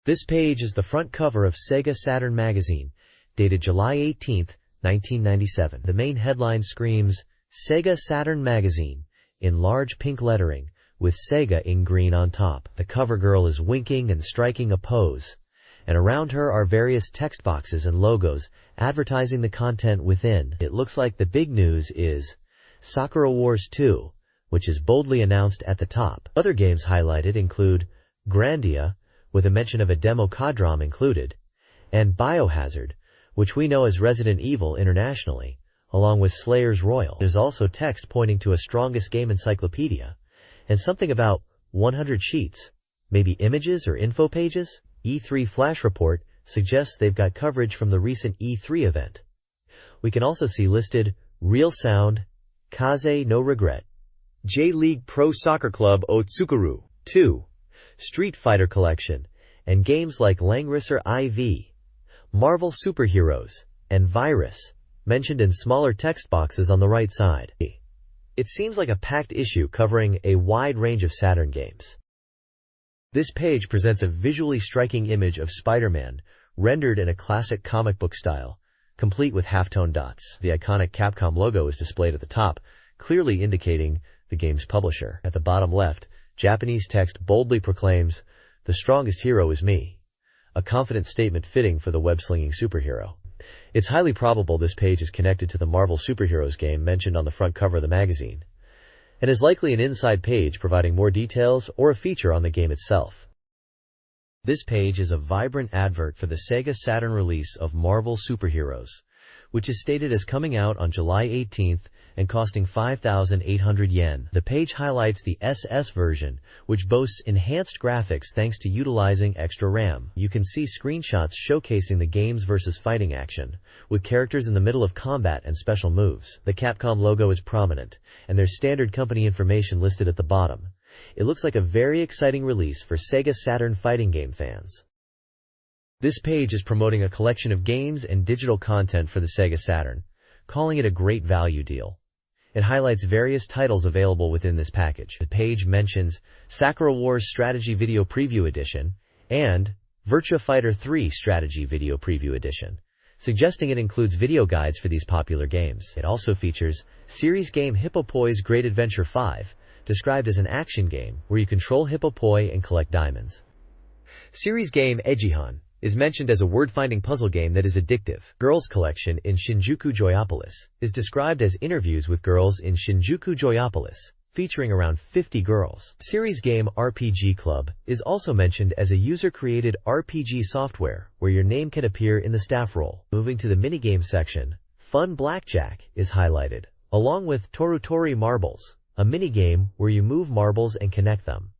This page is the front cover of SEGA Saturn magazine, dated July 18, 1997. The main headline screams, SEGA Saturn magazine, in large pink lettering, with SEGA in green on top. The cover girl is winking and striking a pose, and around her are various text boxes and logos advertising the content within. It looks like the big news is Sakura Wars 2, which is boldly announced at the top. Other games highlighted include Grandia, with a mention of a demo Cadrom included, and Biohazard, which we know as Resident Evil internationally, along with Slayers Royal. There's also text pointing to a Strongest Game Encyclopedia, and something about 100 sheets, maybe images or info pages. E3 Flash Report suggests they've got coverage from the recent E3 event. We can also see listed Real Sound, Kaze no Regret, J-League Pro Soccer Club Otsukuru 2, Street Fighter Collection, and games like Langrisser IV, Marvel Superheroes, and Virus, mentioned in smaller text boxes on the right side. It seems like a packed issue covering a wide range of Saturn games. This page presents a visually striking image of Spider-Man, rendered in a classic comic book style, complete with halftone dots. The iconic Capcom logo is displayed at the top, clearly indicating the game's publisher. At the bottom left, Japanese text boldly proclaims, "The strongest hero is me," a confident statement fitting for the web-slinging superhero. It's highly probable this page is connected to the Marvel Superheroes game mentioned on the front cover of the magazine, and is likely an inside page providing more details or a feature on the game itself. This page is a vibrant advert for the SEGA Saturn release of Marvel Superheroes, which is stated as coming out on July 18th and costing 5,800 yen. The page highlights the SS version, which boasts enhanced graphics thanks to utilizing extra RAM. You can see screenshots showcasing the game's versus fighting action, with characters in the middle of combat and special moves. The Capcom logo is prominent, and there's standard company information listed at the bottom. It looks like a very exciting release for SEGA Saturn fighting game fans. This page is promoting a collection of games and digital content for the SEGA Saturn, calling it a great value deal. It highlights various titles available within this package. The page mentions Sakura Wars Strategy Video Preview Edition and Virtua Fighter 3 Strategy Video Preview Edition, suggesting it includes video guides for these popular games. It also features series game Hippopoi's Great Adventure 5, described as an action game where you control Hippopoi and collect diamonds. Series game Ejihan is mentioned as a word-finding puzzle game that is addictive. Girls Collection in Shinjuku Joyopolis is described as interviews with girls in Shinjuku Joyopolis, featuring around 50 girls. Series game RPG Club is also mentioned as a user-created RPG software where your name can appear in the staff roll. Moving to the minigame section, Fun Blackjack is highlighted, along with Torutori Marbles, a minigame where you move marbles and connect them.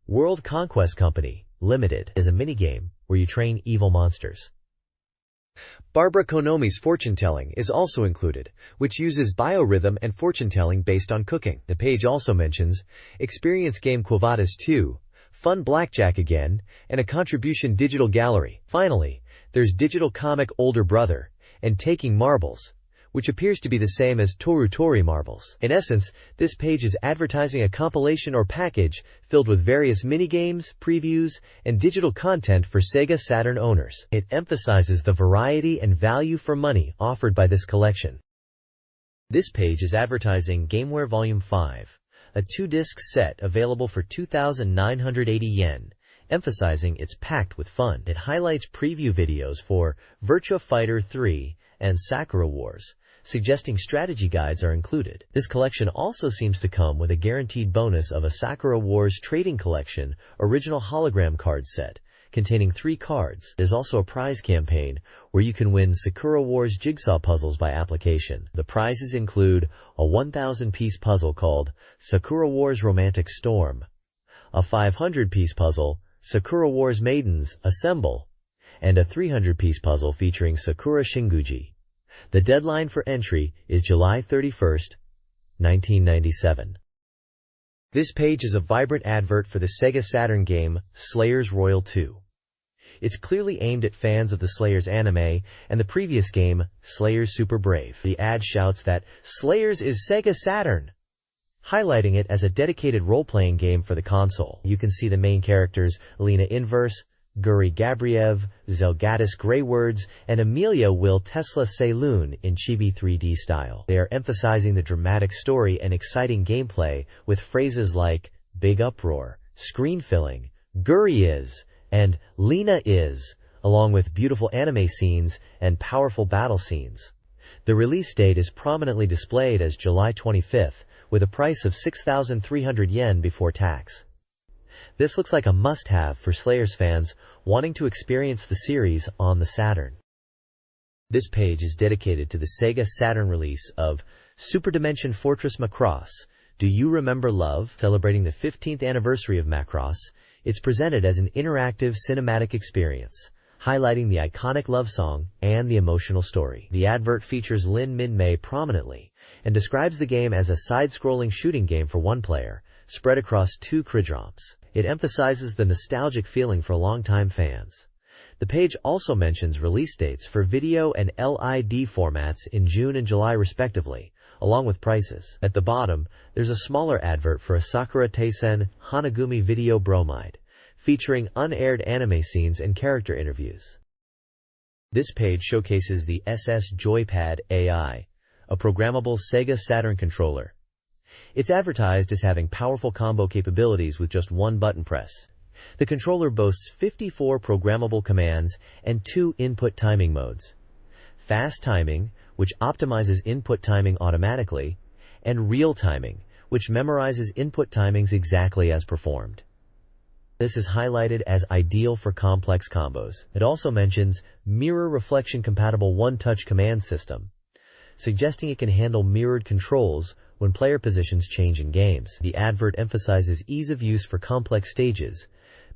World Conquest Company Limited is a minigame where you train evil monsters. Barbara Konomi's fortune-telling is also included, which uses biorhythm and fortune-telling based on cooking. The page also mentions experience game Quo Vadis 2, Fun Blackjack again, and a contribution digital gallery. Finally, there's digital comic Older Brother and Taking Marbles, which appears to be the same as Torutori Marbles. In essence, this page is advertising a compilation or package filled with various minigames, previews, and digital content for SEGA Saturn owners. It emphasizes the variety and value for money offered by this collection. This page is advertising Gameware Volume 5, a 2-disc set available for 2,980 yen, emphasizing it's packed with fun. It highlights preview videos for Virtua Fighter 3 and Sakura Wars, suggesting strategy guides are included. This collection also seems to come with a guaranteed bonus of a Sakura Wars Trading Collection original hologram card set, containing 3 cards. There's also a prize campaign where you can win Sakura Wars jigsaw puzzles by application. The prizes include a 1,000-piece puzzle called Sakura Wars Romantic Storm, a 500-piece puzzle, Sakura Wars Maidens Assemble, and a 300-piece puzzle featuring Sakura Shinguji. The deadline for entry is July 31st, 1997. This page is a vibrant advert for the SEGA Saturn game Slayers Royal 2. It's clearly aimed at fans of the Slayers anime and the previous game, Slayers Super Brave. The ad shouts that Slayers is SEGA Saturn, highlighting it as a dedicated role-playing game for the console. You can see the main characters, Alina Inverse, Guri Gabriev, Zelgadis Greywords, and Amelia Will Tesla Saloon in chibi 3D style. They are emphasizing the dramatic story and exciting gameplay with phrases like big uproar, screen filling, Guri is, and Lena is, along with beautiful anime scenes and powerful battle scenes. The release date is prominently displayed as July 25th, with a price of 6,300 yen before tax. This looks like a must-have for Slayers fans wanting to experience the series on the Saturn. This page is dedicated to the SEGA Saturn release of Super Dimension Fortress Macross, Do You Remember Love? Celebrating the 15th anniversary of Macross, it's presented as an interactive cinematic experience, highlighting the iconic love song and the emotional story. The advert features Lin Min-mei prominently and describes the game as a side-scrolling shooting game for one player, spread across 2 kridroms. It emphasizes the nostalgic feeling for longtime fans. The page also mentions release dates for video and LID formats in June and July respectively, along with prices. At the bottom, there's a smaller advert for a Sakura Teisen Hanagumi video bromide, featuring unaired anime scenes and character interviews. This page showcases the SS Joypad AI, a programmable SEGA Saturn controller. It's advertised as having powerful combo capabilities with just one button press. The controller boasts 54 programmable commands and 2 input timing modes: fast timing, which optimizes input timing automatically, and real timing, which memorizes input timings exactly as performed. This is highlighted as ideal for complex combos. It also mentions mirror reflection compatible one-touch command system, suggesting it can handle mirrored controls when player positions change in games. The advert emphasizes ease of use for complex stages,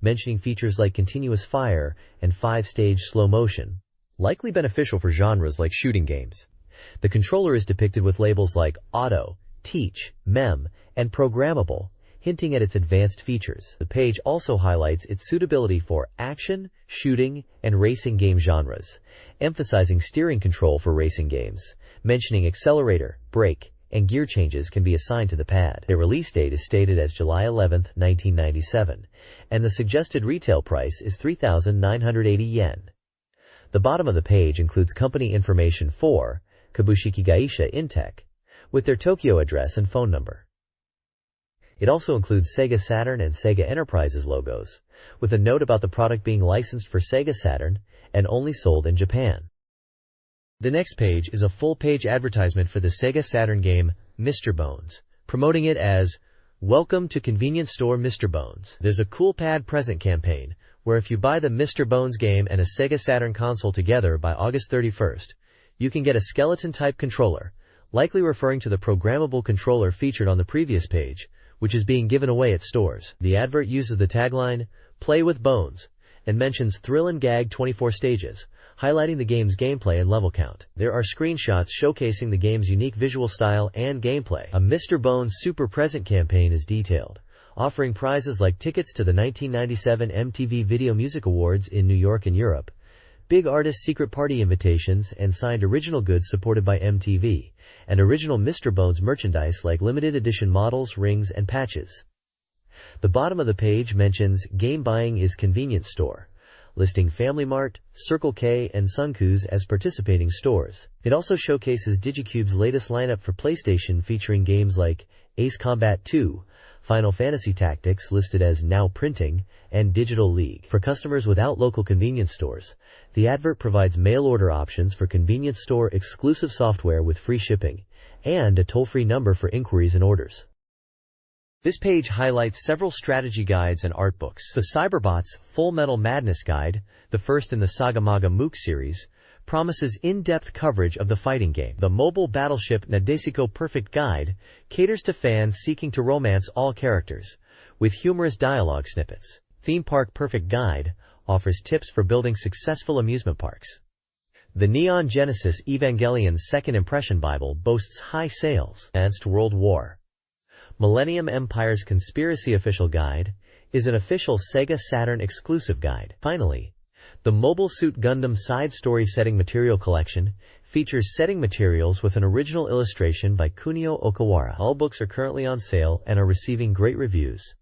mentioning features like continuous fire and 5-stage slow motion, likely beneficial for genres like shooting games. The controller is depicted with labels like auto, teach, mem, and programmable, hinting at its advanced features. The page also highlights its suitability for action, shooting, and racing game genres, emphasizing steering control for racing games, mentioning accelerator, brake, and gear changes can be assigned to the pad. The release date is stated as July 11, 1997, and the suggested retail price is 3,980 yen. The bottom of the page includes company information for Kabushiki Gaisha Intech, with their Tokyo address and phone number. It also includes Sega Saturn and Sega Enterprises logos, with a note about the product being licensed for Sega Saturn and only sold in Japan. The next page is a full-page advertisement for the Sega Saturn game Mr. Bones, promoting it as Welcome to Convenience Store Mr. Bones. There's a cool pad present campaign, where if you buy the Mr. Bones game and a Sega Saturn console together by August 31st, you can get a skeleton-type controller, likely referring to the programmable controller featured on the previous page, which is being given away at stores. The advert uses the tagline, Play with Bones, and mentions Thrill and Gag 24 stages, highlighting the game's gameplay and level count. There are screenshots showcasing the game's unique visual style and gameplay. A Mr. Bones Super Present campaign is detailed, offering prizes like tickets to the 1997 MTV Video Music Awards in New York and Europe, big artist secret party invitations and signed original goods supported by MTV, and original Mr. Bones merchandise like limited edition models, rings, and patches. The bottom of the page mentions Game Buying is Convenience Store, listing Family Mart, Circle K, and Sunkoos as participating stores. It also showcases Digicube's latest lineup for PlayStation, featuring games like Ace Combat 2, Final Fantasy Tactics listed as Now Printing, and Digital League. For customers without local convenience stores, the advert provides mail-order options for convenience store exclusive software with free shipping, and a toll-free number for inquiries and orders. This page highlights several strategy guides and art books. The Cyberbots Full Metal Madness Guide, the first in the Saga Maga MOOC series, promises in-depth coverage of the fighting game. The Mobile Battleship Nadesico Perfect Guide caters to fans seeking to romance all characters, with humorous dialogue snippets. Theme Park Perfect Guide offers tips for building successful amusement parks. The Neon Genesis Evangelion Second Impression Bible boasts high sales. Advanced World War Millennium Empire's Conspiracy Official Guide is an official Sega Saturn exclusive guide. Finally, the Mobile Suit Gundam Side Story Setting Material Collection features setting materials with an original illustration by Kunio Okawara. All books are currently on sale and are receiving great reviews.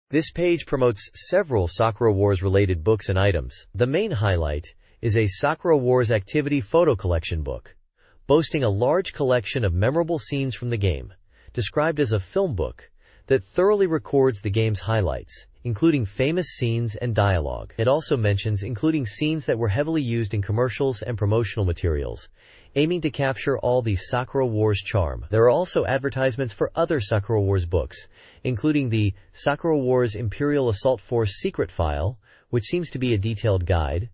This page promotes several Sakura Wars-related books and items. The main highlight is a Sakura Wars activity photo collection book, boasting a large collection of memorable scenes from the game, described as a film book that thoroughly records the game's highlights, including famous scenes and dialogue. It also mentions including scenes that were heavily used in commercials and promotional materials, aiming to capture all the Sakura Wars charm. There are also advertisements for other Sakura Wars books, including the Sakura Wars Imperial Assault Force Secret File, which seems to be a detailed guide,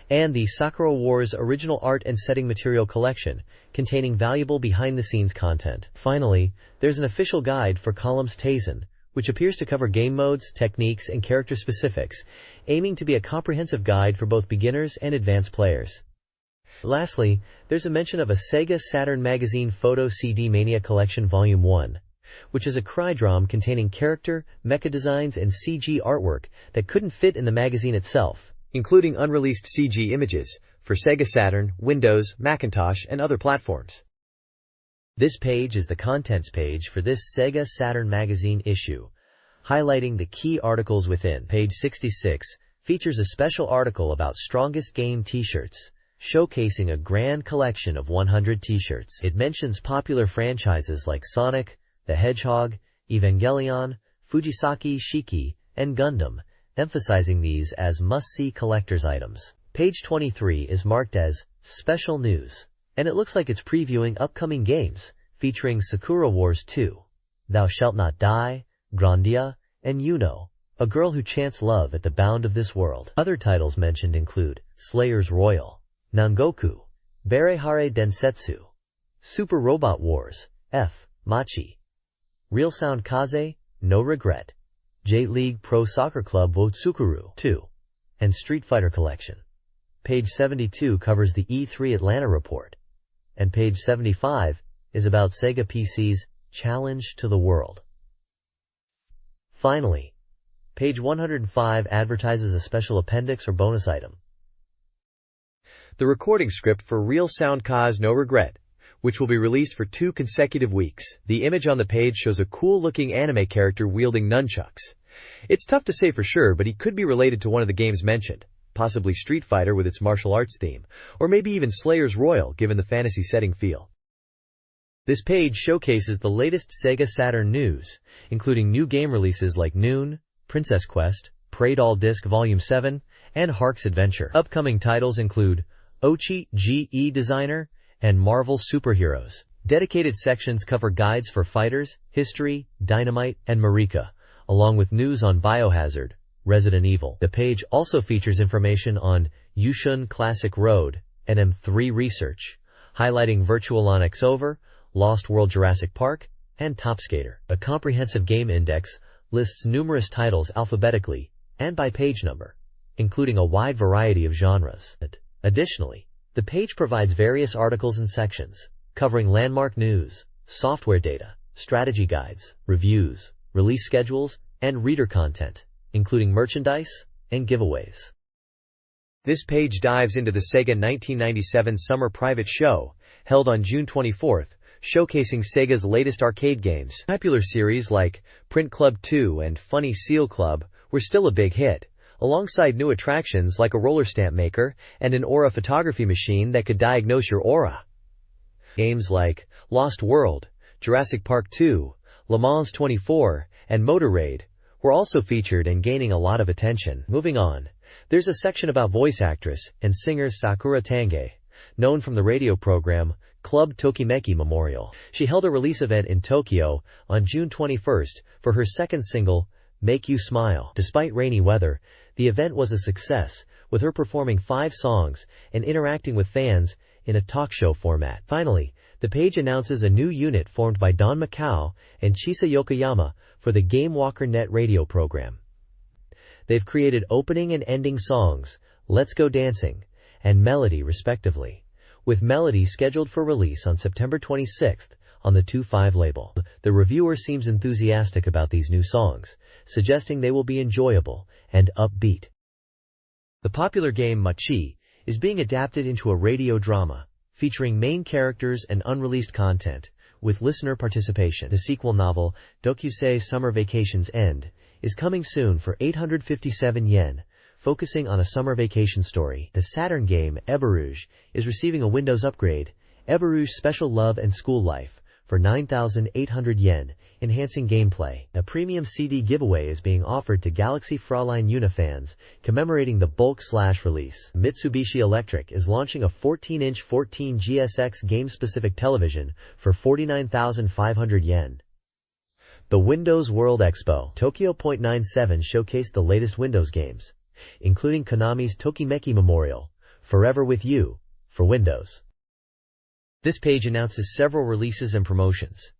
and the Sakura Wars Original Art and Setting Material Collection, containing valuable behind-the-scenes content. Finally, there's an official guide for Columns Taisen, which appears to cover game modes, techniques, and character specifics, aiming to be a comprehensive guide for both beginners and advanced players. Lastly, there's a mention of a SEGA Saturn Magazine Photo CD Mania Collection Volume 1, which is a crydrom containing character, mecha designs, and CG artwork that couldn't fit in the magazine itself, including unreleased CG images for SEGA Saturn, Windows, Macintosh, and other platforms. This page is the contents page for this SEGA Saturn Magazine issue, highlighting the key articles within. Page 66 features a special article about Strongest Game T-shirts, showcasing a grand collection of 100 T-shirts. It mentions popular franchises like Sonic the Hedgehog, Evangelion, Fujisaki Shiki, and Gundam, emphasizing these as must-see collector's items. Page 23 is marked as Special News, and it looks like it's previewing upcoming games, featuring Sakura Wars 2, Thou Shalt Not Die, Grandia, and Yuno, a girl who chants love at the bound of this world. Other titles mentioned include Slayers Royal, Nangoku, Berehare Densetsu, Super Robot Wars, F. Machi, Real Sound Kaze, No Regret, J-League Pro Soccer Club Wotsukuru 2, and Street Fighter Collection. Page 72 covers the E3 Atlanta report, and page 75 is about Sega PC's Challenge to the World. Finally, page 105 advertises a special appendix or bonus item. The recording script for Real Sound Kaze No Regret, which will be released for 2 consecutive weeks. The image on the page shows a cool-looking anime character wielding nunchucks. It's tough to say for sure, but he could be related to one of the games mentioned, possibly Street Fighter with its martial arts theme, or maybe even Slayers Royal given the fantasy setting feel. This page showcases the latest Sega Saturn news, including new game releases like Noon, Princess Quest, Prey Doll Disc Volume 7, and Hark's Adventure. Upcoming titles include Ochi GE Designer and Marvel Superheroes. Dedicated sections cover guides for fighters, history, Dynamite, and Marika, along with news on Biohazard, Resident Evil. The page also features information on Yushun Classic Road and M3 Research, highlighting Virtual on Xover, Lost World Jurassic Park, and Top Skater. A comprehensive game index lists numerous titles alphabetically and by page number, including a wide variety of genres. Additionally, the page provides various articles and sections, covering landmark news, software data, strategy guides, reviews, release schedules, and reader content, including merchandise and giveaways. This page dives into the Sega 1997 Summer Private Show, held on June 24th, showcasing Sega's latest arcade games. Popular series like Print Club 2 and Funny Seal Club were still a big hit, alongside new attractions like a roller stamp maker and an aura photography machine that could diagnose your aura. Games like Lost World, Jurassic Park 2, Le Mans 24, and Motor Raid were also featured and gaining a lot of attention. Moving on, there's a section about voice actress and singer Sakura Tange, known from the radio program Club Tokimeki Memorial. She held a release event in Tokyo on June 21st for her second single, Make You Smile. Despite rainy weather, the event was a success, with her performing 5 songs and interacting with fans in a talk show format. Finally, the page announces a new unit formed by Don Macau and Chisa Yokoyama for the Game Walker Net radio program. They've created opening and ending songs, Let's Go Dancing, and Melody respectively, with Melody scheduled for release on September 26th on the 2-5 label. The reviewer seems enthusiastic about these new songs, suggesting they will be enjoyable and upbeat. The popular game Machi is being adapted into a radio drama, featuring main characters and unreleased content, with listener participation. The sequel novel, Dokusei Summer Vacations End, is coming soon for 857 yen, focusing on a summer vacation story. The Saturn game Ebarouge is receiving a Windows upgrade, Ebarouge Special Love and School Life, for 9,800 yen, enhancing gameplay. A premium CD giveaway is being offered to Galaxy Fraulein Unifans, commemorating the bulk/release. Mitsubishi Electric is launching a 14-inch 14GSX game-specific television for 49,500 yen. The Windows World Expo Tokyo.97 showcased the latest Windows games, including Konami's Tokimeki Memorial, Forever With You, for Windows. This page announces several releases and promotions.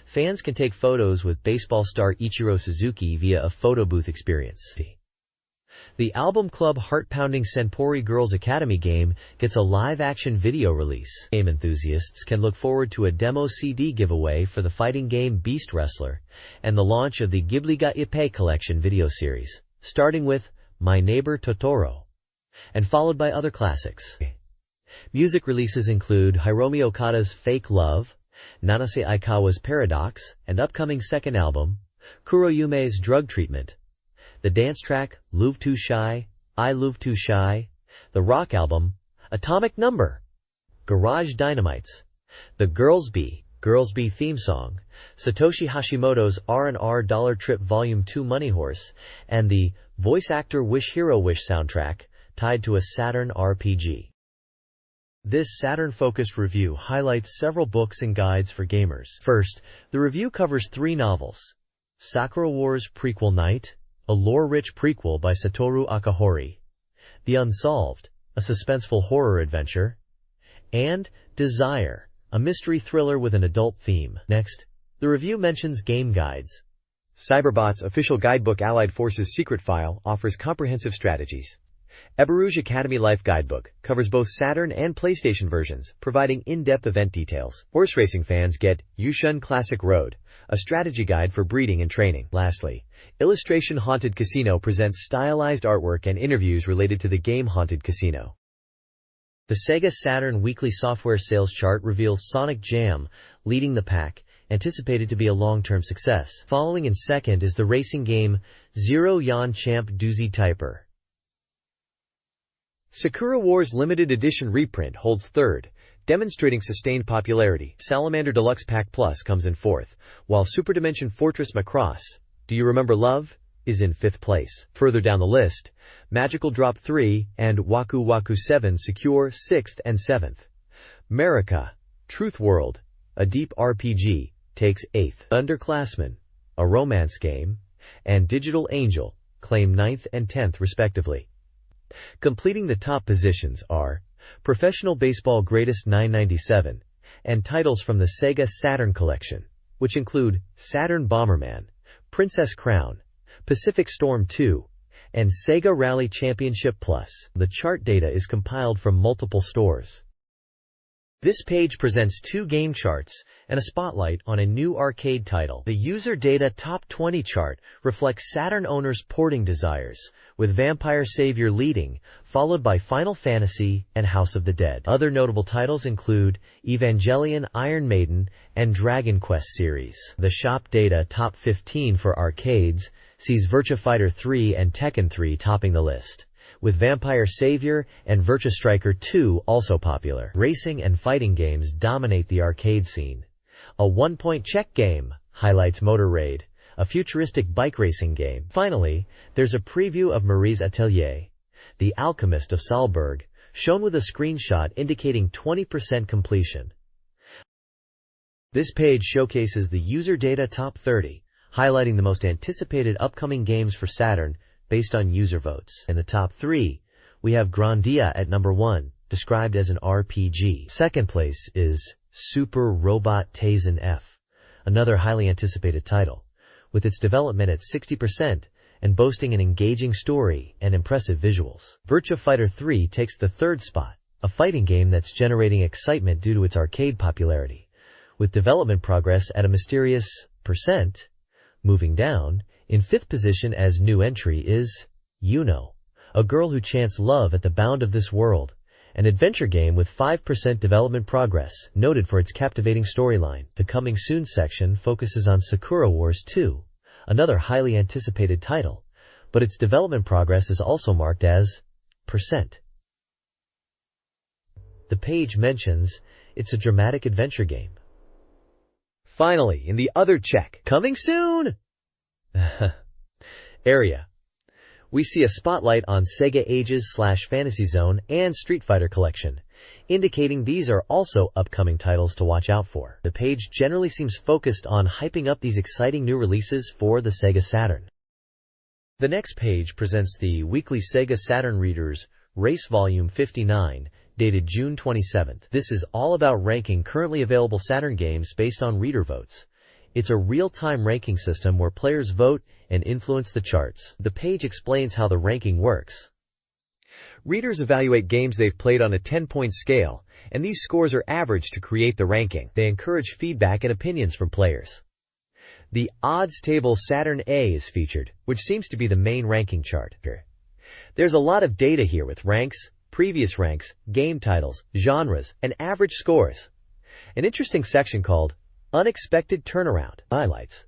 Fans can take photos with baseball star Ichiro Suzuki via a photo booth experience. The Album Club heart-pounding Senpori Girls Academy game gets a live-action video release. Game enthusiasts can look forward to a demo CD giveaway for the fighting game Beast Wrestler and the launch of the Ghibli ga Ippei collection video series, starting with My Neighbor Totoro, and followed by other classics. Music releases include Hiromi Okada's Fake Love, Nanase Aikawa's Paradox, and upcoming second album, Kuroyume's Drug Treatment, the dance track Love Too Shy, I Love Too Shy, the rock album, Atomic Number, Garage Dynamites, the Girls B theme song, Satoshi Hashimoto's R&R Dollar Trip Volume 2 Money Horse, and the voice actor Wish Hero Wish soundtrack tied to a Saturn RPG. This Saturn-focused review highlights several books and guides for gamers. First, the review covers 3 novels: Sakura Wars Prequel Night, a lore-rich prequel by Satoru Akahori; The Unsolved, a suspenseful horror adventure; and Desire, a mystery thriller with an adult theme. Next, the review mentions game guides. Cyberbot's official guidebook Allied Forces Secret File offers comprehensive strategies. Ebarouge Academy Life Guidebook covers both Saturn and PlayStation versions, providing in-depth event details. Horse racing fans get Yushun Classic Road, a strategy guide for breeding and training. Lastly, Illustration Haunted Casino presents stylized artwork and interviews related to the game Haunted Casino. The SEGA Saturn weekly software sales chart reveals Sonic Jam leading the pack, anticipated to be a long-term success. Following in second is the racing game Zero Yan Champ Doozy Typer. Sakura Wars Limited Edition reprint holds third, demonstrating sustained popularity. Salamander Deluxe Pack Plus comes in fourth, while Super Dimension Fortress Macross, Do You Remember Love?, is in fifth place. Further down the list, Magical Drop 3 and Waku Waku 7 secure sixth and seventh. America, Truth World, a deep RPG, takes eighth. Underclassmen, a romance game, and Digital Angel claim ninth and 10th respectively. Completing the top positions are Professional Baseball Greatest 997 and titles from the Sega Saturn collection, which include Saturn Bomberman, Princess Crown, Pacific Storm 2, and Sega Rally Championship Plus. The chart data is compiled from multiple stores. This page presents 2 game charts and a spotlight on a new arcade title. The User Data Top 20 chart reflects Saturn owners' porting desires, with Vampire Savior leading, followed by Final Fantasy and House of the Dead. Other notable titles include Evangelion, Iron Maiden, and Dragon Quest series. The Shop Data Top 15 for arcades sees Virtua Fighter 3 and Tekken 3 topping the list, with Vampire Savior and Virtua Striker 2 also popular. Racing and fighting games dominate the arcade scene. A one-point check game highlights Motor Raid, a futuristic bike racing game. Finally, there's a preview of Marie's Atelier, The Alchemist of Salzburg, shown with a screenshot indicating 20% completion. This page showcases the User Data Top 30, highlighting the most anticipated upcoming games for Saturn based on user votes. In the top 3, we have Grandia at number 1, described as an RPG. Second place is Super Robot Taisen F, another highly anticipated title, with its development at 60% and boasting an engaging story and impressive visuals. Virtua Fighter 3 takes the third spot, a fighting game that's generating excitement due to its arcade popularity, with development progress at a mysterious %. Moving down, in fifth position as new entry is Yuno, a girl who chants love at the bound of this world, an adventure game with 5% development progress, noted for its captivating storyline. The Coming Soon section focuses on Sakura Wars 2, another highly anticipated title, but its development progress is also marked as %. The page mentions it's a dramatic adventure game. Finally, in the other check, Coming soon! area, we see a spotlight on Sega Ages/Fantasy Zone and Street Fighter Collection, indicating these are also upcoming titles to watch out for. The page generally seems focused on hyping up these exciting new releases for the Sega Saturn. The next page presents the weekly Sega Saturn Readers Race Volume 59, dated June 27th. This is all about ranking currently available Saturn games based on reader votes. It's a real-time ranking system where players vote and influence the charts. The page explains how the ranking works. readers evaluate games they've played on a 10-point scale, and these scores are averaged to create the ranking. They encourage feedback and opinions from players. The odds table Saturn A is featured, which seems to be the main ranking chart. There's a lot of data here with ranks, previous ranks, game titles, genres, and average scores. An interesting section called Unexpected Turnaround highlights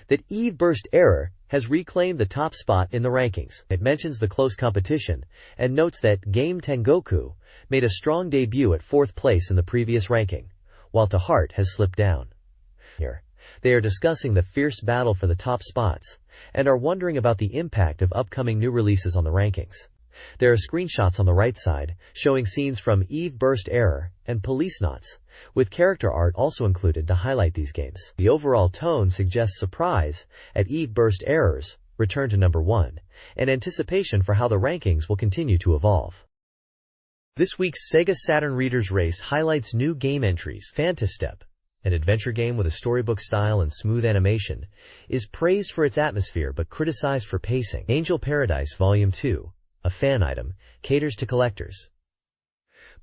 that Eve Burst Error has reclaimed the top spot in the rankings. It mentions the close competition and notes that Game Tengoku made a strong debut at 4th place in the previous ranking, while To Heart has slipped down. Here, they are discussing the fierce battle for the top spots and are wondering about the impact of upcoming new releases on the rankings. There are screenshots on the right side showing scenes from Eve Burst Error and Policenauts, with character art also included to highlight these games. The overall tone suggests surprise at Eve Burst Error's return to number 1 and anticipation for how the rankings will continue to evolve. This week's Sega Saturn Readers Race highlights new game entries. Phantastep, an adventure game with a storybook style and smooth animation, is praised for its atmosphere but criticized for pacing. Angel Paradise Volume 2, a fan item, caters to collectors.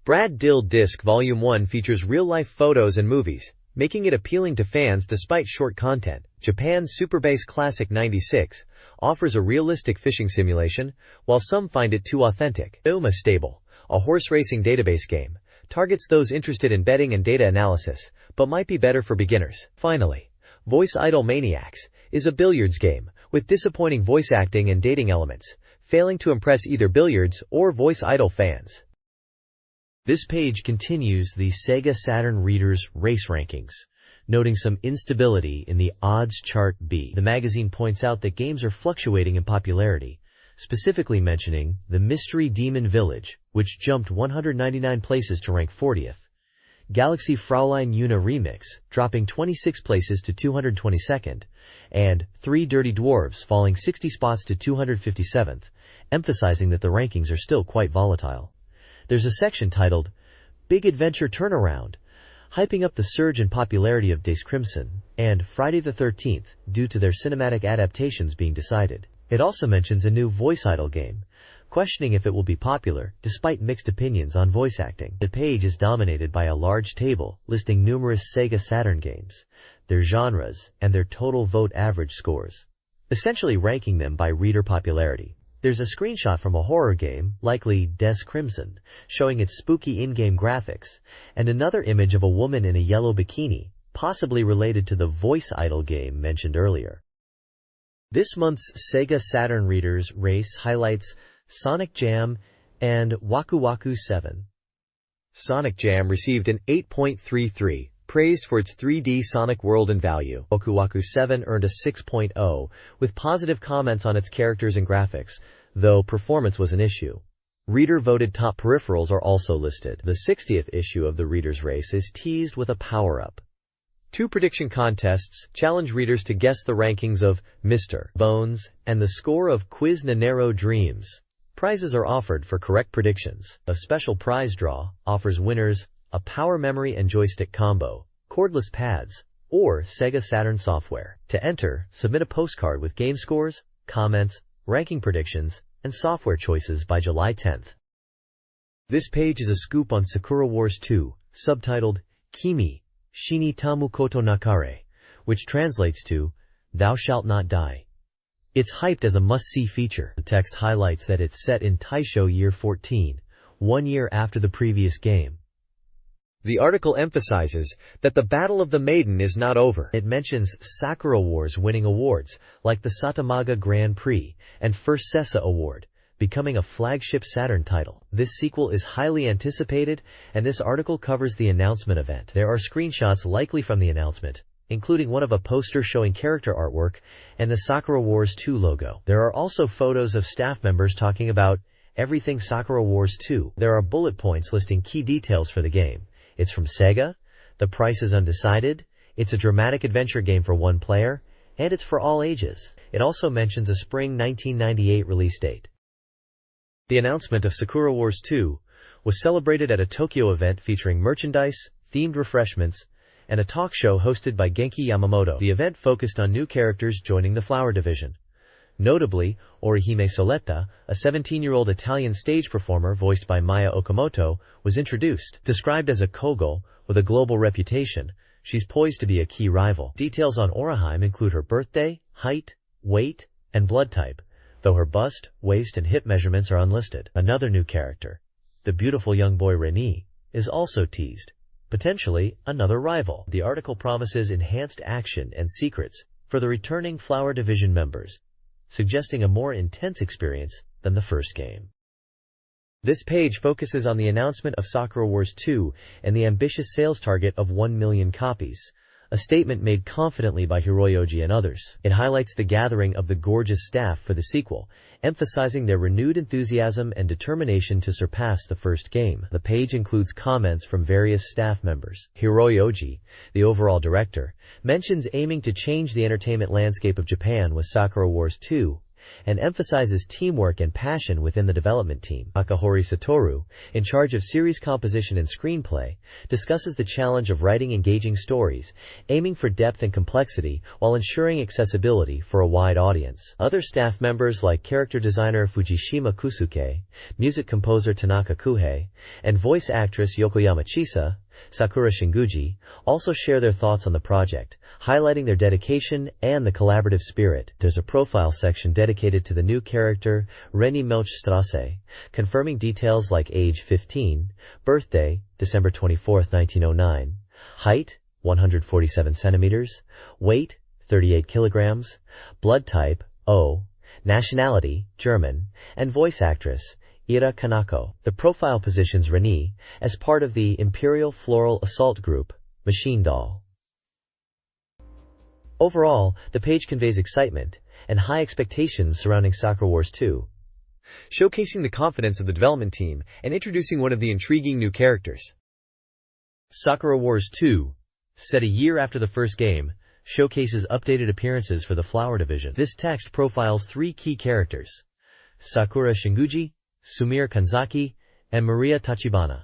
Brad Dill Disc Volume 1 features real-life photos and movies, making it appealing to fans despite short content. Japan's Super Base Classic 96 offers a realistic fishing simulation, while some find it too authentic. Uma Stable, a horse racing database game, targets those interested in betting and data analysis, but might be better for beginners. Finally, Voice Idol Maniacs is a billiards game with disappointing voice acting and dating elements, failing to impress either billiards or Voice Idol fans. This page continues the Sega Saturn Readers Race Rankings, noting some instability in the odds chart B. The magazine points out that games are fluctuating in popularity, specifically mentioning the Mystery Demon Village, which jumped 199 places to rank 40th, Galaxy Fraulein Una Remix, dropping 26 places to 222nd, and Three Dirty Dwarves falling 60 spots to 257th, emphasizing that the rankings are still quite volatile. There's a section titled Big Adventure Turnaround, hyping up the surge in popularity of Days Crimson and Friday the 13th due to their cinematic adaptations being decided. It also mentions a new Voice Idol game, questioning if it will be popular despite mixed opinions on voice acting. The page is dominated by a large table listing numerous Sega Saturn games, their genres, and their total vote average scores, essentially ranking them by reader popularity. There's a screenshot from a horror game, likely Des Crimson, showing its spooky in-game graphics, and another image of a woman in a yellow bikini, possibly related to the Voice Idol game mentioned earlier. This month's Sega Saturn Readers Race highlights Sonic Jam and Waku Waku 7. Sonic Jam received an 8.33, praised for its 3D Sonic world and value. Waku Waku 7 earned a 6.0, with positive comments on its characters and graphics, though performance was an issue. Reader-voted top peripherals are also listed. The 60th issue of the Readers Race is teased with a power-up. 2 prediction contests challenge readers to guess the rankings of Mr. Bones and the score of Quiz Nanero Dreams. Prizes are offered for correct predictions. A special prize draw offers winners a power memory and joystick combo, cordless pads, or Sega Saturn software. To enter, submit a postcard with game scores, comments, ranking predictions, and software choices by July 10th. This page is a scoop on Sakura Wars 2, subtitled Kimi Shini Tamu Koto Nakare, which translates to Thou Shalt Not Die. It's hyped as a must-see feature. The text highlights that it's set in Taisho Year 14, 1 year after the previous game. The article emphasizes that the Battle of the Maiden is not over. It mentions Sakura Wars winning awards, like the Satamaga Grand Prix and First SESA Award, becoming a flagship Saturn title. This sequel is highly anticipated, and this article covers the announcement event. There are screenshots likely from the announcement, including one of a poster showing character artwork and the Sakura Wars 2 logo. There are also photos of staff members talking about everything Sakura Wars 2. There are bullet points listing key details for the game. It's from SEGA, the price is undecided, it's a dramatic adventure game for one player, and it's for all ages. It also mentions a spring 1998 release date. The announcement of Sakura Wars 2 was celebrated at a Tokyo event featuring merchandise, themed refreshments, and a talk show hosted by Genki Yamamoto. The event focused on new characters joining the Flower Division. Notably, Orihime Soletta, a 17-year-old Italian stage performer voiced by Maya Okamoto, was introduced. Described as a Kogel with a global reputation, she's poised to be a key rival. Details on Orihime include her birthday, height, weight, and blood type, though her bust, waist, and hip measurements are unlisted. Another new character, the beautiful young boy Reni, is also teased. Potentially, another rival. The article promises enhanced action and secrets for the returning Flower Division members, suggesting a more intense experience than the first game. This page focuses on the announcement of Sakura Wars 2 and the ambitious sales target of 1 million copies, a statement made confidently by Hiroyoji and others. It highlights the gathering of the gorgeous staff for the sequel, emphasizing their renewed enthusiasm and determination to surpass the first game. The page includes comments from various staff members. Hiroyoji, the overall director, mentions aiming to change the entertainment landscape of Japan with Sakura Wars 2, and emphasizes teamwork and passion within the development team. Akahori Satoru, in charge of series composition and screenplay, discusses the challenge of writing engaging stories, aiming for depth and complexity while ensuring accessibility for a wide audience. Other staff members like character designer Fujishima Kusuke, music composer Tanaka Kuhei, and voice actress Yokoyama Chisa, Sakura Shinguji, also share their thoughts on the project, highlighting their dedication and the collaborative spirit. There's a profile section dedicated to the new character, Reni Milchstrasse, confirming details like age 15, birthday, December 24, 1909, height, 147 centimeters, weight, 38 kilograms, blood type, O, nationality, German, and voice actress, Ira Kanako. The profile positions Reni as part of the Imperial Floral Assault Group, Machine Doll. Overall, the page conveys excitement and high expectations surrounding Sakura Wars 2, showcasing the confidence of the development team and introducing one of the intriguing new characters. Sakura Wars 2, set a year after the first game, showcases updated appearances for the Flower Division. This text profiles 3 key characters: Sakura Shinguji, Sumire Kanzaki, and Maria Tachibana.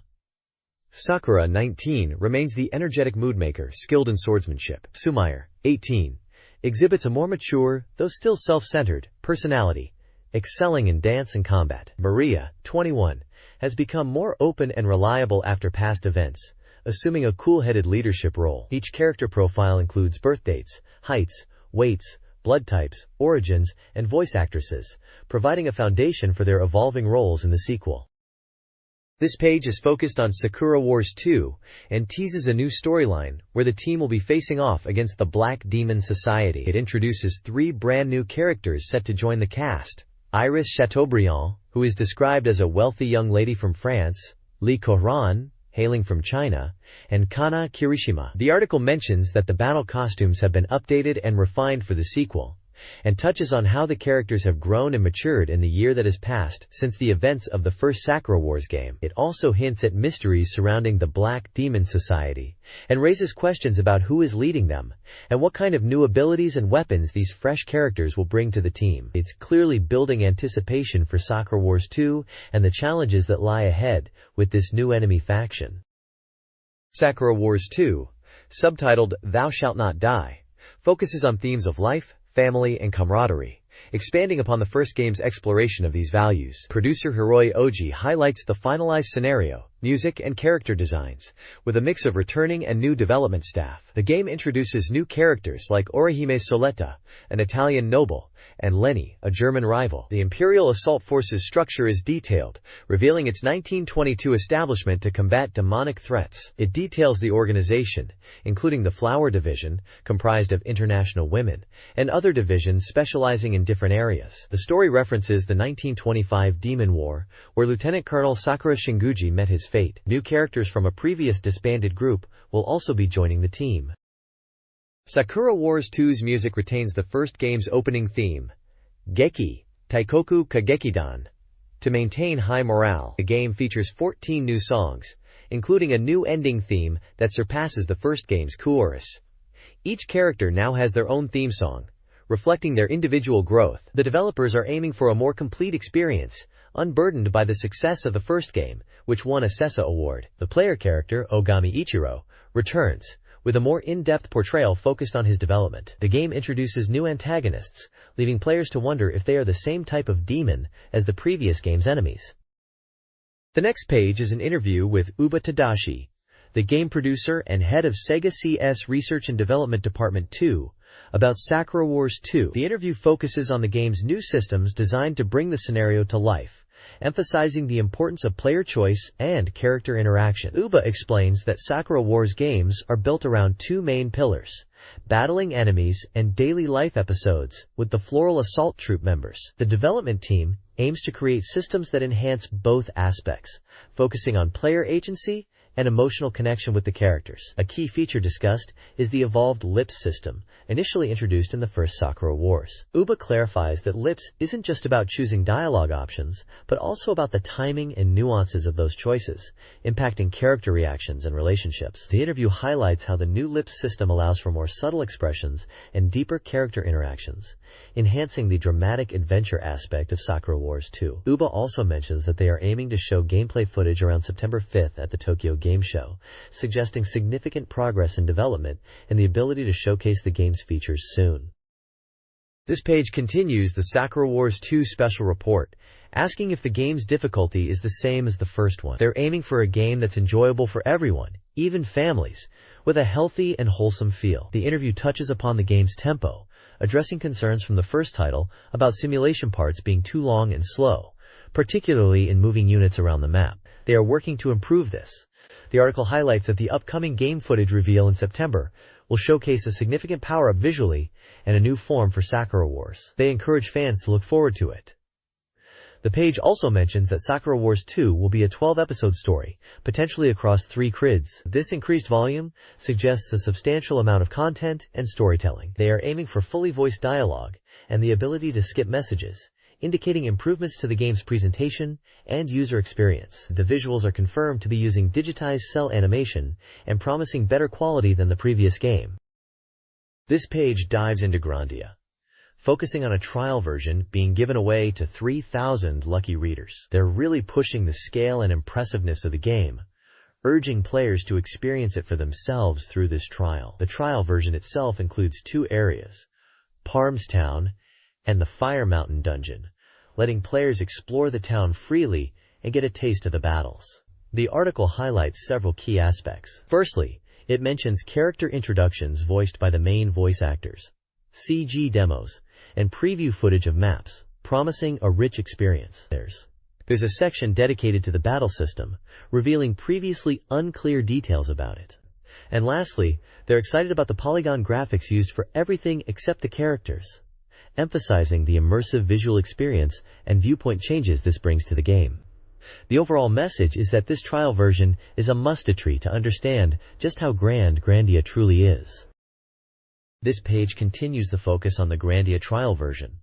Sakura, 19, remains the energetic moodmaker, skilled in swordsmanship. Sumire, 18, exhibits a more mature, though still self-centered, personality, excelling in dance and combat. Maria, 21, has become more open and reliable after past events, assuming a cool-headed leadership role. Each character profile includes birth dates, heights, weights, blood types, origins, and voice actresses, providing a foundation for their evolving roles in the sequel. This page is focused on Sakura Wars 2 and teases a new storyline where the team will be facing off against the Black Demon Society. It introduces 3 brand new characters set to join the cast: Iris Chateaubriand, who is described as a wealthy young lady from France, Li Koran, hailing from China, and Kana Kirishima. The article mentions that the battle costumes have been updated and refined for the sequel, and touches on how the characters have grown and matured in the year that has passed since the events of the first Sakura Wars game. It also hints at mysteries surrounding the Black Demon Society, and raises questions about who is leading them, and what kind of new abilities and weapons these fresh characters will bring to the team. It's clearly building anticipation for Sakura Wars 2 and the challenges that lie ahead with this new enemy faction. Sakura Wars 2, subtitled Thou Shalt Not Die, focuses on themes of life, family, and camaraderie, expanding upon the first game's exploration of these values. Producer Hiroi Oji highlights the finalized scenario, music, and character designs, with a mix of returning and new development staff. The game introduces new characters like Orihime Soletta, an Italian noble, and Lenny, a German rival. The Imperial Assault Force's structure is detailed, revealing its 1922 establishment to combat demonic threats. It details the organization, including the Flower Division, comprised of international women, and other divisions specializing in different areas. The story references the 1925 Demon War, where Lieutenant Colonel Sakura Shinguji met his fate. New characters from a previous disbanded group will also be joining the team. Sakura Wars 2's music retains the first game's opening theme, Geki, Taikoku Kagekidan. To maintain high morale, the game features 14 new songs, including a new ending theme that surpasses the first game's chorus. Each character now has their own theme song, reflecting their individual growth. The developers are aiming for a more complete experience, unburdened by the success of the first game, which won a SESA award. The player character, Ogami Ichiro, returns, with a more in-depth portrayal focused on his development. The game introduces new antagonists, leaving players to wonder if they are the same type of demon as the previous game's enemies. The next page is an interview with Uba Tadashi, the game producer and head of SEGA CS Research and Development Department 2, about Sakura Wars 2. The interview focuses on the game's new systems designed to bring the scenario to life, emphasizing the importance of player choice and character interaction. Uba explains that Sakura Wars games are built around two main pillars: battling enemies and daily life episodes with the Floral Assault Troop members. The development team aims to create systems that enhance both aspects, focusing on player agency and emotional connection with the characters. A key feature discussed is the evolved Lips system, initially introduced in the first Sakura Wars. Uba clarifies that Lips isn't just about choosing dialogue options, but also about the timing and nuances of those choices, impacting character reactions and relationships. The interview highlights how the new Lips system allows for more subtle expressions and deeper character interactions, enhancing the dramatic adventure aspect of Sakura Wars 2. Uba also mentions that they are aiming to show gameplay footage around September 5th at the Tokyo Game Show, suggesting significant progress in development and the ability to showcase the game's features soon. This page continues the Sakura Wars 2 special report, asking if the game's difficulty is the same as the first one. They're aiming for a game that's enjoyable for everyone, even families, with a healthy and wholesome feel. The interview touches upon the game's tempo, addressing concerns from the first title about simulation parts being too long and slow, particularly in moving units around the map. They are working to improve this. The article highlights that the upcoming game footage reveal in September will showcase a significant power-up visually and a new form for Sakura Wars. They encourage fans to look forward to it. The page also mentions that Sakura Wars 2 will be a 12-episode story, potentially across 3 crids. This increased volume suggests a substantial amount of content and storytelling. They are aiming for fully voiced dialogue and the ability to skip messages, indicating improvements to the game's presentation and user experience. The visuals are confirmed to be using digitized cell animation and promising better quality than the previous game. This page dives into Grandia, focusing on a trial version being given away to 3,000 lucky readers. They're really pushing the scale and impressiveness of the game, urging players to experience it for themselves through this trial. The trial version itself includes 2 areas, Palmstown and the Fire Mountain Dungeon, letting players explore the town freely and get a taste of the battles. The article highlights several key aspects. Firstly, it mentions character introductions voiced by the main voice actors, CG demos, and preview footage of maps, promising a rich experience. There's a section dedicated to the battle system, revealing previously unclear details about it. And lastly, they're excited about the polygon graphics used for everything except the characters, emphasizing the immersive visual experience and viewpoint changes this brings to the game. The overall message is that this trial version is a must-a-tree to understand just how grand Grandia truly is. This page continues the focus on the Grandia trial version,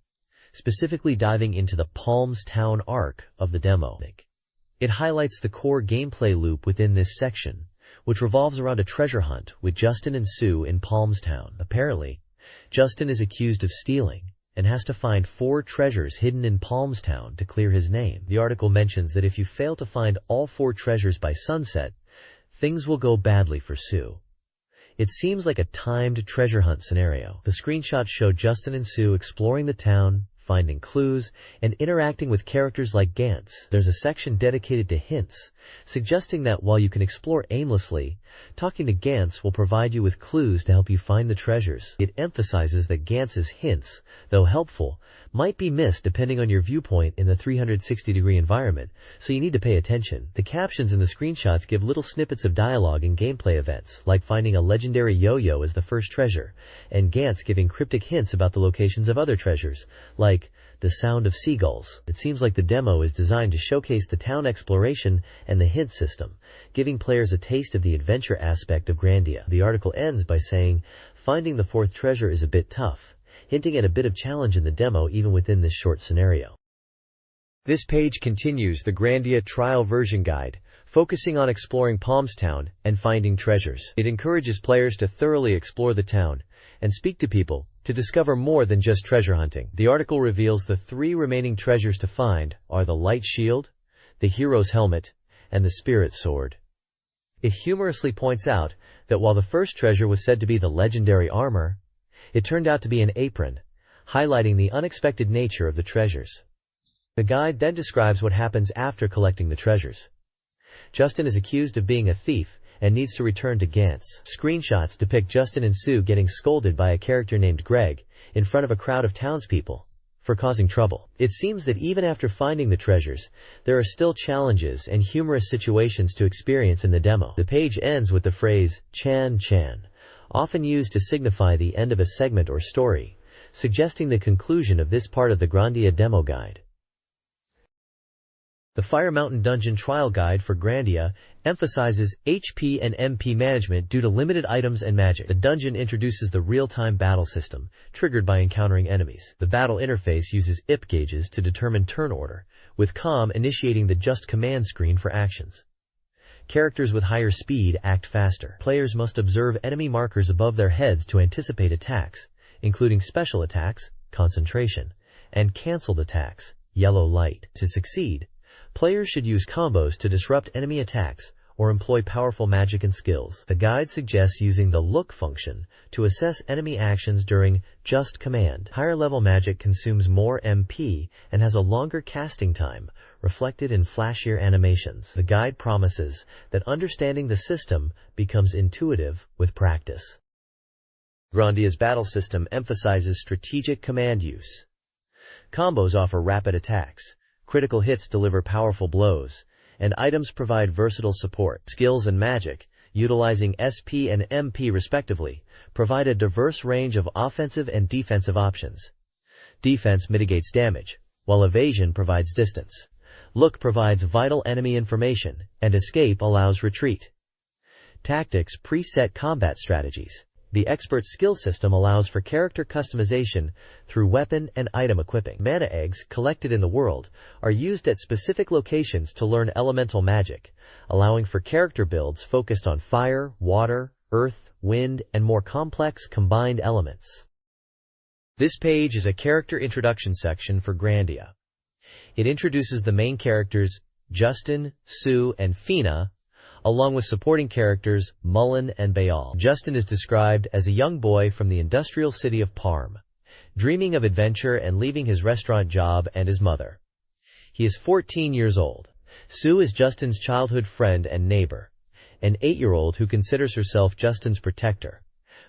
specifically diving into the Palmstown arc of the demo. It highlights the core gameplay loop within this section, which revolves around a treasure hunt with Justin and Sue in Palmstown. Apparently, Justin is accused of stealing and has to find 4 treasures hidden in Palmstown to clear his name. The article mentions that if you fail to find all 4 treasures by sunset, things will go badly for Sue. It seems like a timed treasure hunt scenario. The screenshots show Justin and Sue exploring the town, finding clues, and interacting with characters like Gantz. There's a section dedicated to hints, suggesting that while you can explore aimlessly, talking to Gantz will provide you with clues to help you find the treasures. It emphasizes that Gantz's hints, though helpful, might be missed depending on your viewpoint in the 360-degree environment, so you need to pay attention. The captions in the screenshots give little snippets of dialogue and gameplay events, like finding a legendary yo-yo as the first treasure, and Gantz giving cryptic hints about the locations of other treasures, like the sound of seagulls. It seems like the demo is designed to showcase the town exploration and the hint system, giving players a taste of the adventure aspect of Grandia. The article ends by saying, finding the fourth treasure is a bit tough, hinting at a bit of challenge in the demo even within this short scenario. This page continues the Grandia trial version guide, focusing on exploring Palmstown and finding treasures. It encourages players to thoroughly explore the town and speak to people to discover more than just treasure hunting. The article reveals the 3 remaining treasures to find are the light shield, the hero's helmet, and the spirit sword. It humorously points out that while the first treasure was said to be the legendary armor, it turned out to be an apron, highlighting the unexpected nature of the treasures. The guide then describes what happens after collecting the treasures. Justin is accused of being a thief and needs to return to Gantz. Screenshots depict Justin and Sue getting scolded by a character named Greg in front of a crowd of townspeople for causing trouble. It seems that even after finding the treasures, there are still challenges and humorous situations to experience in the demo. The page ends with the phrase, Chan Chan, often used to signify the end of a segment or story, suggesting the conclusion of this part of the Grandia demo guide. The Fire Mountain Dungeon Trial Guide for Grandia emphasizes HP and MP management due to limited items and magic. The dungeon introduces the real-time battle system, triggered by encountering enemies. The battle interface uses IP gauges to determine turn order, with COM initiating the just command screen for actions. Characters with higher speed act faster. Players must observe enemy markers above their heads to anticipate attacks, including special attacks, concentration, and cancelled attacks, yellow light. To succeed, players should use combos to disrupt enemy attacks or employ powerful magic and skills. The guide suggests using the look function to assess enemy actions during just command. Higher level magic consumes more MP and has a longer casting time, reflected in flashier animations. The guide promises that understanding the system becomes intuitive with practice. Grandia's battle system emphasizes strategic command use. Combos offer rapid attacks, critical hits deliver powerful blows, and items provide versatile support. Skills and magic, utilizing SP and MP respectively, provide a diverse range of offensive and defensive options. Defense mitigates damage, while evasion provides distance. Look provides vital enemy information, and escape allows retreat. Tactics preset combat strategies. The expert skill system allows for character customization through weapon and item equipping. Mana eggs collected in the world are used at specific locations to learn elemental magic, allowing for character builds focused on fire, water, earth, wind, and more complex combined elements. This page is a character introduction section for Grandia. It introduces the main characters, Justin, Sue, and Fina, along with supporting characters Mullen and Bayal. Justin is described as a young boy from the industrial city of Parm, dreaming of adventure and leaving his restaurant job and his mother. He is 14 years old. Sue is Justin's childhood friend and neighbor, an 8-year-old who considers herself Justin's protector,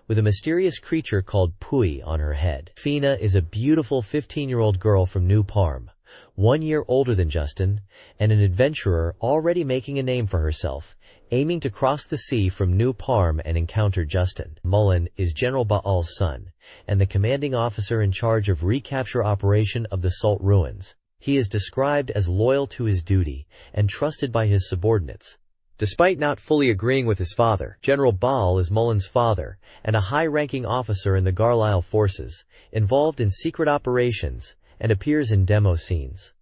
with a mysterious creature called Pui on her head. Fina is a beautiful 15-year-old girl from New Parm, 1 year older than Justin, and an adventurer already making a name for herself, aiming to cross the sea from New Parm and encounter Justin. Mullen is General Baal's son, and the commanding officer in charge of recapture operation of the Salt Ruins. He is described as loyal to his duty and trusted by his subordinates. Despite not fully agreeing with his father, General Baal is Mullen's father and a high-ranking officer in the Garlisle forces, involved in secret operations, and appears in demo scenes.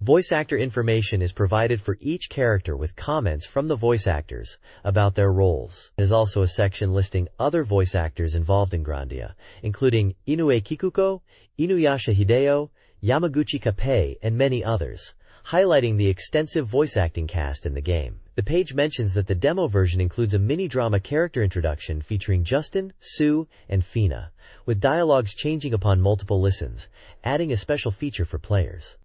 Voice actor information is provided for each character with comments from the voice actors about their roles. There is also a section listing other voice actors involved in Grandia, including Inoue Kikuko, Inuyasha Hideo, Yamaguchi Kappei, and many others, highlighting the extensive voice acting cast in the game. The page mentions that the demo version includes a mini-drama character introduction featuring Justin, Sue, and Fina, with dialogues changing upon multiple listens, adding a special feature for players.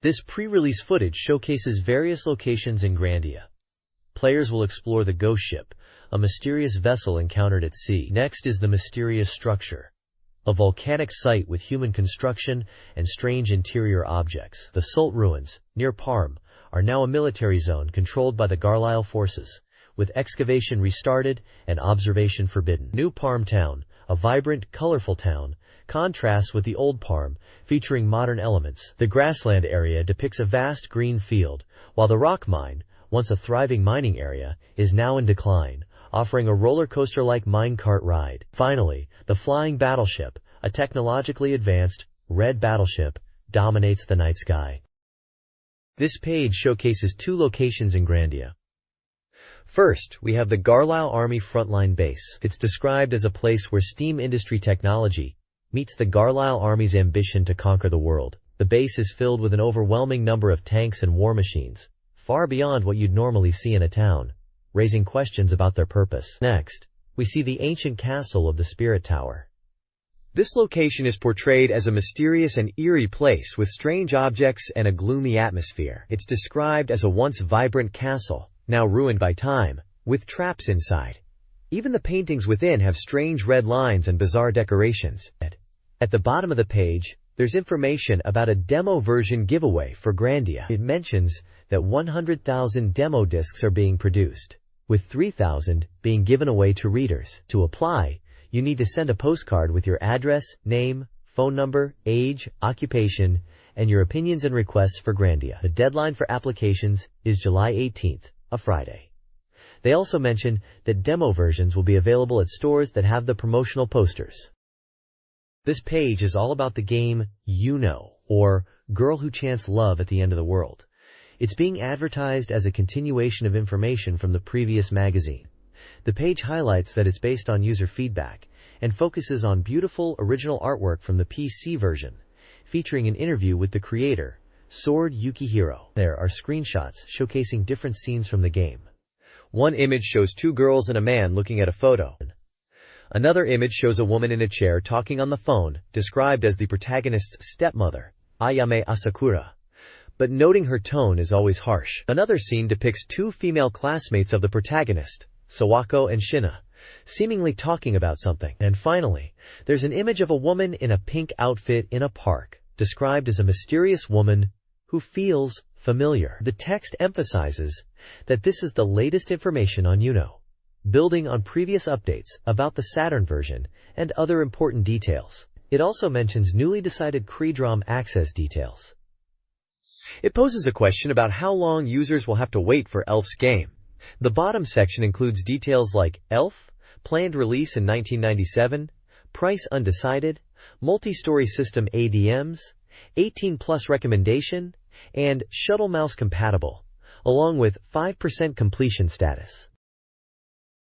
This pre-release footage showcases various locations in Grandia. Players will explore the Ghost Ship, a mysterious vessel encountered at sea. Next is the Mysterious Structure, a volcanic site with human construction and strange interior objects. The Sult Ruins, near Parm, are now a military zone controlled by the Garlisle forces, with excavation restarted and observation forbidden. New Parm Town, a vibrant, colorful town, contrasts with the old Parm, featuring modern elements. The grassland area depicts a vast green field, while the rock mine, once a thriving mining area, is now in decline, offering a roller coaster-like minecart ride. Finally, the Flying Battleship, a technologically advanced, red battleship, dominates the night sky. This page showcases two locations in Grandia. First, we have the Garlisle Army Frontline Base. It's described as a place where steam industry technology meets the Garlisle Army's ambition to conquer the world. The base is filled with an overwhelming number of tanks and war machines, far beyond what you'd normally see in a town, raising questions about their purpose. Next, we see the ancient castle of the Spirit Tower. This location is portrayed as a mysterious and eerie place with strange objects and a gloomy atmosphere. It's described as a once vibrant castle, now ruined by time, with traps inside. Even the paintings within have strange red lines and bizarre decorations. At the bottom of the page, there's information about a demo version giveaway for Grandia. It mentions that 100,000 demo discs are being produced, with 3,000 being given away to readers. To apply, you need to send a postcard with your address, name, phone number, age, occupation, and your opinions and requests for Grandia. The deadline for applications is July 18th, a Friday. They also mention that demo versions will be available at stores that have the promotional posters. This page is all about the game You-Know, or Girl Who Chants Love at the End of the World. It's being advertised as a continuation of information from the previous magazine. The page highlights that it's based on user feedback and focuses on beautiful original artwork from the PC version, featuring an interview with the creator, Sword Yukihiro. There are screenshots showcasing different scenes from the game. One image shows two girls and a man looking at a photo. Another image shows a woman in a chair talking on the phone, described as the protagonist's stepmother, Ayame Asakura, but noting her tone is always harsh. Another scene depicts two female classmates of the protagonist, Sawako and Shina, seemingly talking about something. And finally, there's an image of a woman in a pink outfit in a park, described as a mysterious woman who feels familiar. The text emphasizes that this is the latest information on You-Know, building on previous updates about the Saturn version and other important details. It also mentions newly decided Creedrom access details. It poses a question about how long users will have to wait for Elf's game. The bottom section includes details like Elf, planned release in 1997, price undecided, multi-story system ADMs, 18+ recommendation, and shuttle mouse compatible, along with 5% completion status.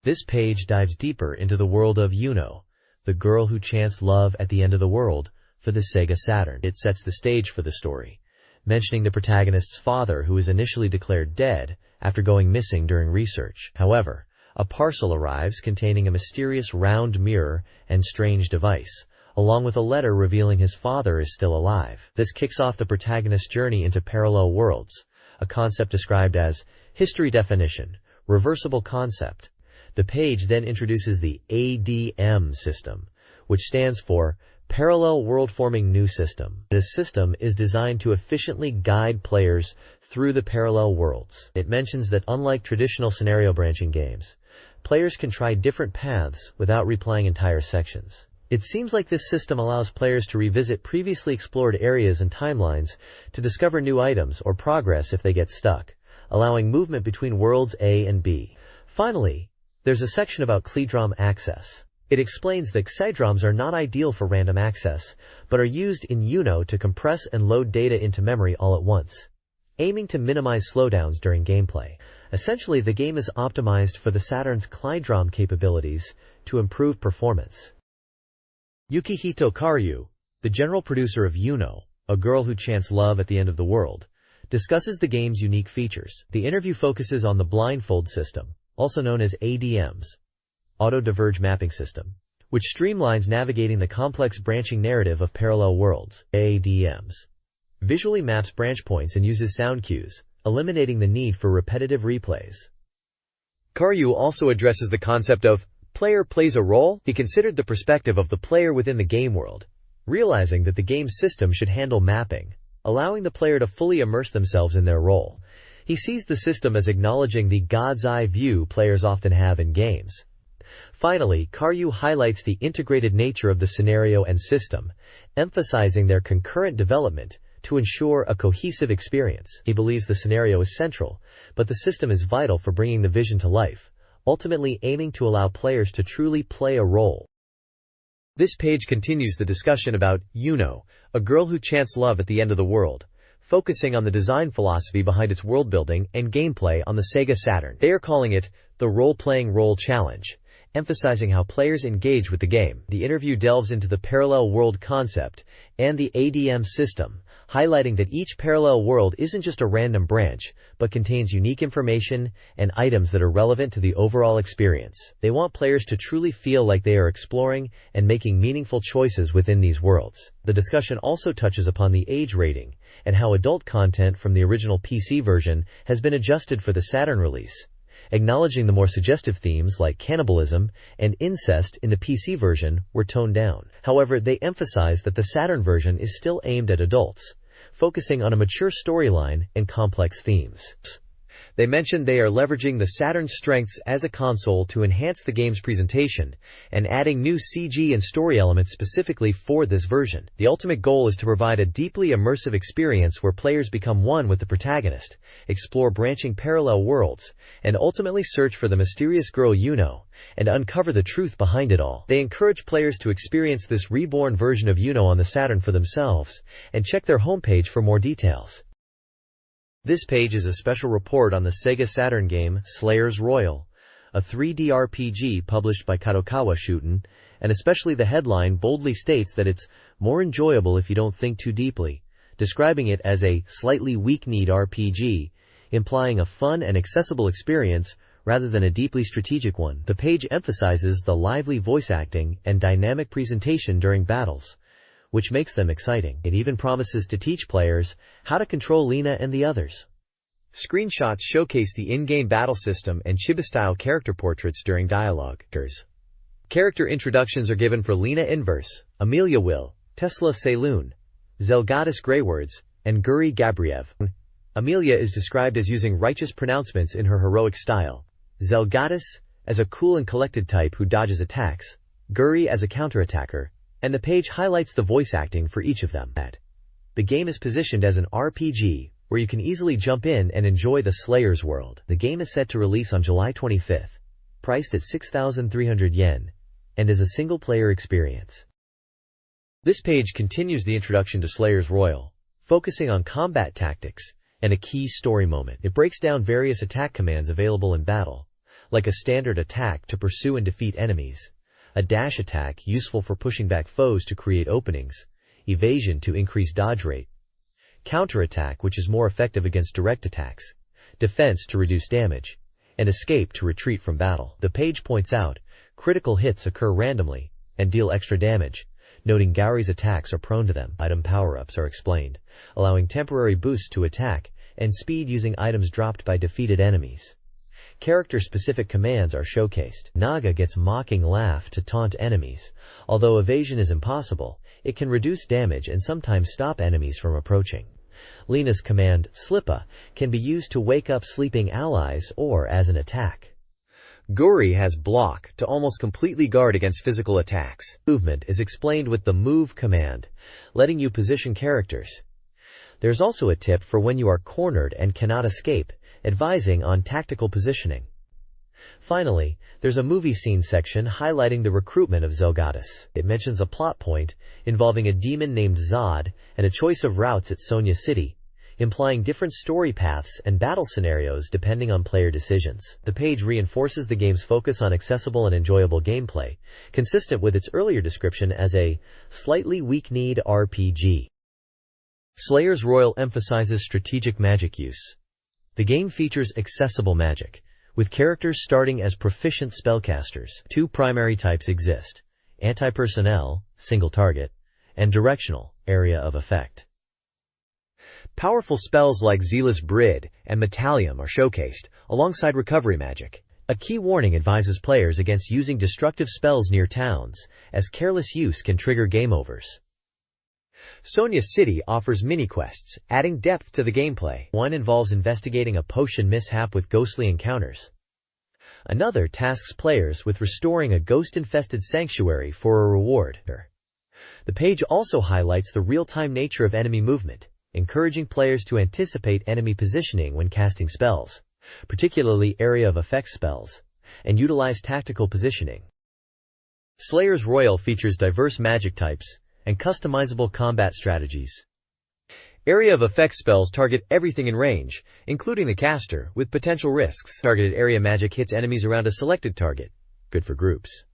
This page dives deeper into the world of You-Know, the girl who chants love at the end of the world, for the SEGA Saturn. It sets the stage for the story, mentioning the protagonist's father who is initially declared dead after going missing during research. However, a parcel arrives containing a mysterious round mirror and strange device, along with a letter revealing his father is still alive. This kicks off the protagonist's journey into parallel worlds, a concept described as history definition, reversible concept. The page then introduces the ADM system, which stands for Parallel World Forming New System. This system is designed to efficiently guide players through the parallel worlds. It mentions that unlike traditional scenario branching games, players can try different paths without replaying entire sections. It seems like this system allows players to revisit previously explored areas and timelines to discover new items or progress if they get stuck, allowing movement between worlds A and B. Finally, there's a section about Creedrom access. It explains that Creedroms are not ideal for random access, but are used in You-Know to compress and load data into memory all at once, aiming to minimize slowdowns during gameplay. Essentially, the game is optimized for the Saturn's Creedrom capabilities to improve performance. Yukihito Karyu, the general producer of You-Know, A Girl Who Chants Love at the End of the World, discusses the game's unique features. The interview focuses on the blindfold system, also known as ADMs, Auto-Diverge Mapping System, which streamlines navigating the complex branching narrative of parallel worlds. ADMs visually maps branch points and uses sound cues, eliminating the need for repetitive replays. Karyu also addresses the concept of player plays a role. He considered the perspective of the player within the game world, realizing that the game system should handle mapping, allowing the player to fully immerse themselves in their role. He sees the system as acknowledging the God's eye view players often have in games. Finally, Karyu highlights the integrated nature of the scenario and system, emphasizing their concurrent development to ensure a cohesive experience. He believes the scenario is central, but the system is vital for bringing the vision to life, ultimately aiming to allow players to truly play a role. This page continues the discussion about Yuno, a girl who chants love at the end of the world, focusing on the design philosophy behind its world-building and gameplay on the SEGA Saturn. They are calling it the Role-Playing Role Challenge, emphasizing how players engage with the game. The interview delves into the parallel world concept and the ADM system, highlighting that each parallel world isn't just a random branch, but contains unique information and items that are relevant to the overall experience. They want players to truly feel like they are exploring and making meaningful choices within these worlds. The discussion also touches upon the age rating and how adult content from the original PC version has been adjusted for the Saturn release, acknowledging the more suggestive themes like cannibalism and incest in the PC version were toned down. However, they emphasize that the Saturn version is still aimed at adults, focusing on a mature storyline and complex themes. They mentioned they are leveraging the Saturn's strengths as a console to enhance the game's presentation and adding new CG and story elements specifically for this version. The ultimate goal is to provide a deeply immersive experience where players become one with the protagonist, explore branching parallel worlds, and ultimately search for the mysterious girl Yuno and uncover the truth behind it all. They encourage players to experience this reborn version of Yuno on the Saturn for themselves and check their homepage for more details. This page is a special report on the SEGA Saturn game Slayers Royal, a 3D RPG published by Kadokawa Shoten, and especially the headline boldly states that it's more enjoyable if you don't think too deeply, describing it as a slightly weak-kneed RPG, implying a fun and accessible experience rather than a deeply strategic one. The page emphasizes the lively voice acting and dynamic presentation during battles, which makes them exciting. It even promises to teach players how to control Lina and the others. Screenshots showcase the in-game battle system and Chibi-style character portraits during dialogue. Character introductions are given for Lina Inverse, Amelia Will, Tesla Saloon, Zelgadis Greywords, and Guri Gabriev. Amelia is described as using righteous pronouncements in her heroic style, Zelgadis as a cool and collected type who dodges attacks, Guri as a counterattacker, and the page highlights the voice acting for each of them. The game is positioned as an RPG, where you can easily jump in and enjoy the Slayers world. The game is set to release on July 25th, priced at 6,300 yen, and is a single-player experience. This page continues the introduction to Slayers Royal, focusing on combat tactics and a key story moment. It breaks down various attack commands available in battle, like a standard attack to pursue and defeat enemies, a dash attack useful for pushing back foes to create openings, evasion to increase dodge rate, counterattack which is more effective against direct attacks, defense to reduce damage, and escape to retreat from battle. The page points out, critical hits occur randomly and deal extra damage, noting Gauri's attacks are prone to them. Item power-ups are explained, allowing temporary boosts to attack and speed using items dropped by defeated enemies. Character-specific commands are showcased. Naga gets mocking laugh to taunt enemies. Although evasion is impossible, it can reduce damage and sometimes stop enemies from approaching. Lina's command, Slippa, can be used to wake up sleeping allies or as an attack. Guri has block to almost completely guard against physical attacks. Movement is explained with the move command, letting you position characters. There's also a tip for when you are cornered and cannot escape, advising on tactical positioning. Finally, there's a movie scene section highlighting the recruitment of Zelgadis. It mentions a plot point involving a demon named Zod and a choice of routes at Sonia City, implying different story paths and battle scenarios depending on player decisions. The page reinforces the game's focus on accessible and enjoyable gameplay, consistent with its earlier description as a slightly weak-kneed RPG. Slayers Royal emphasizes strategic magic use. The game features accessible magic, with characters starting as proficient spellcasters. Two primary types exist: anti-personnel, single target, and directional, area of effect. Powerful spells like Zealous Brid and Metallium are showcased, alongside recovery magic. A key warning advises players against using destructive spells near towns, as careless use can trigger game overs. Sonia City offers mini-quests, adding depth to the gameplay. One involves investigating a potion mishap with ghostly encounters. Another tasks players with restoring a ghost-infested sanctuary for a reward. The page also highlights the real-time nature of enemy movement, encouraging players to anticipate enemy positioning when casting spells, particularly area of effect spells, and utilize tactical positioning. Slayers Royal features diverse magic types and customizable combat strategies. Area of effect spells target everything in range, including the caster, with potential risks. Targeted area magic hits enemies around a selected target, good for groups.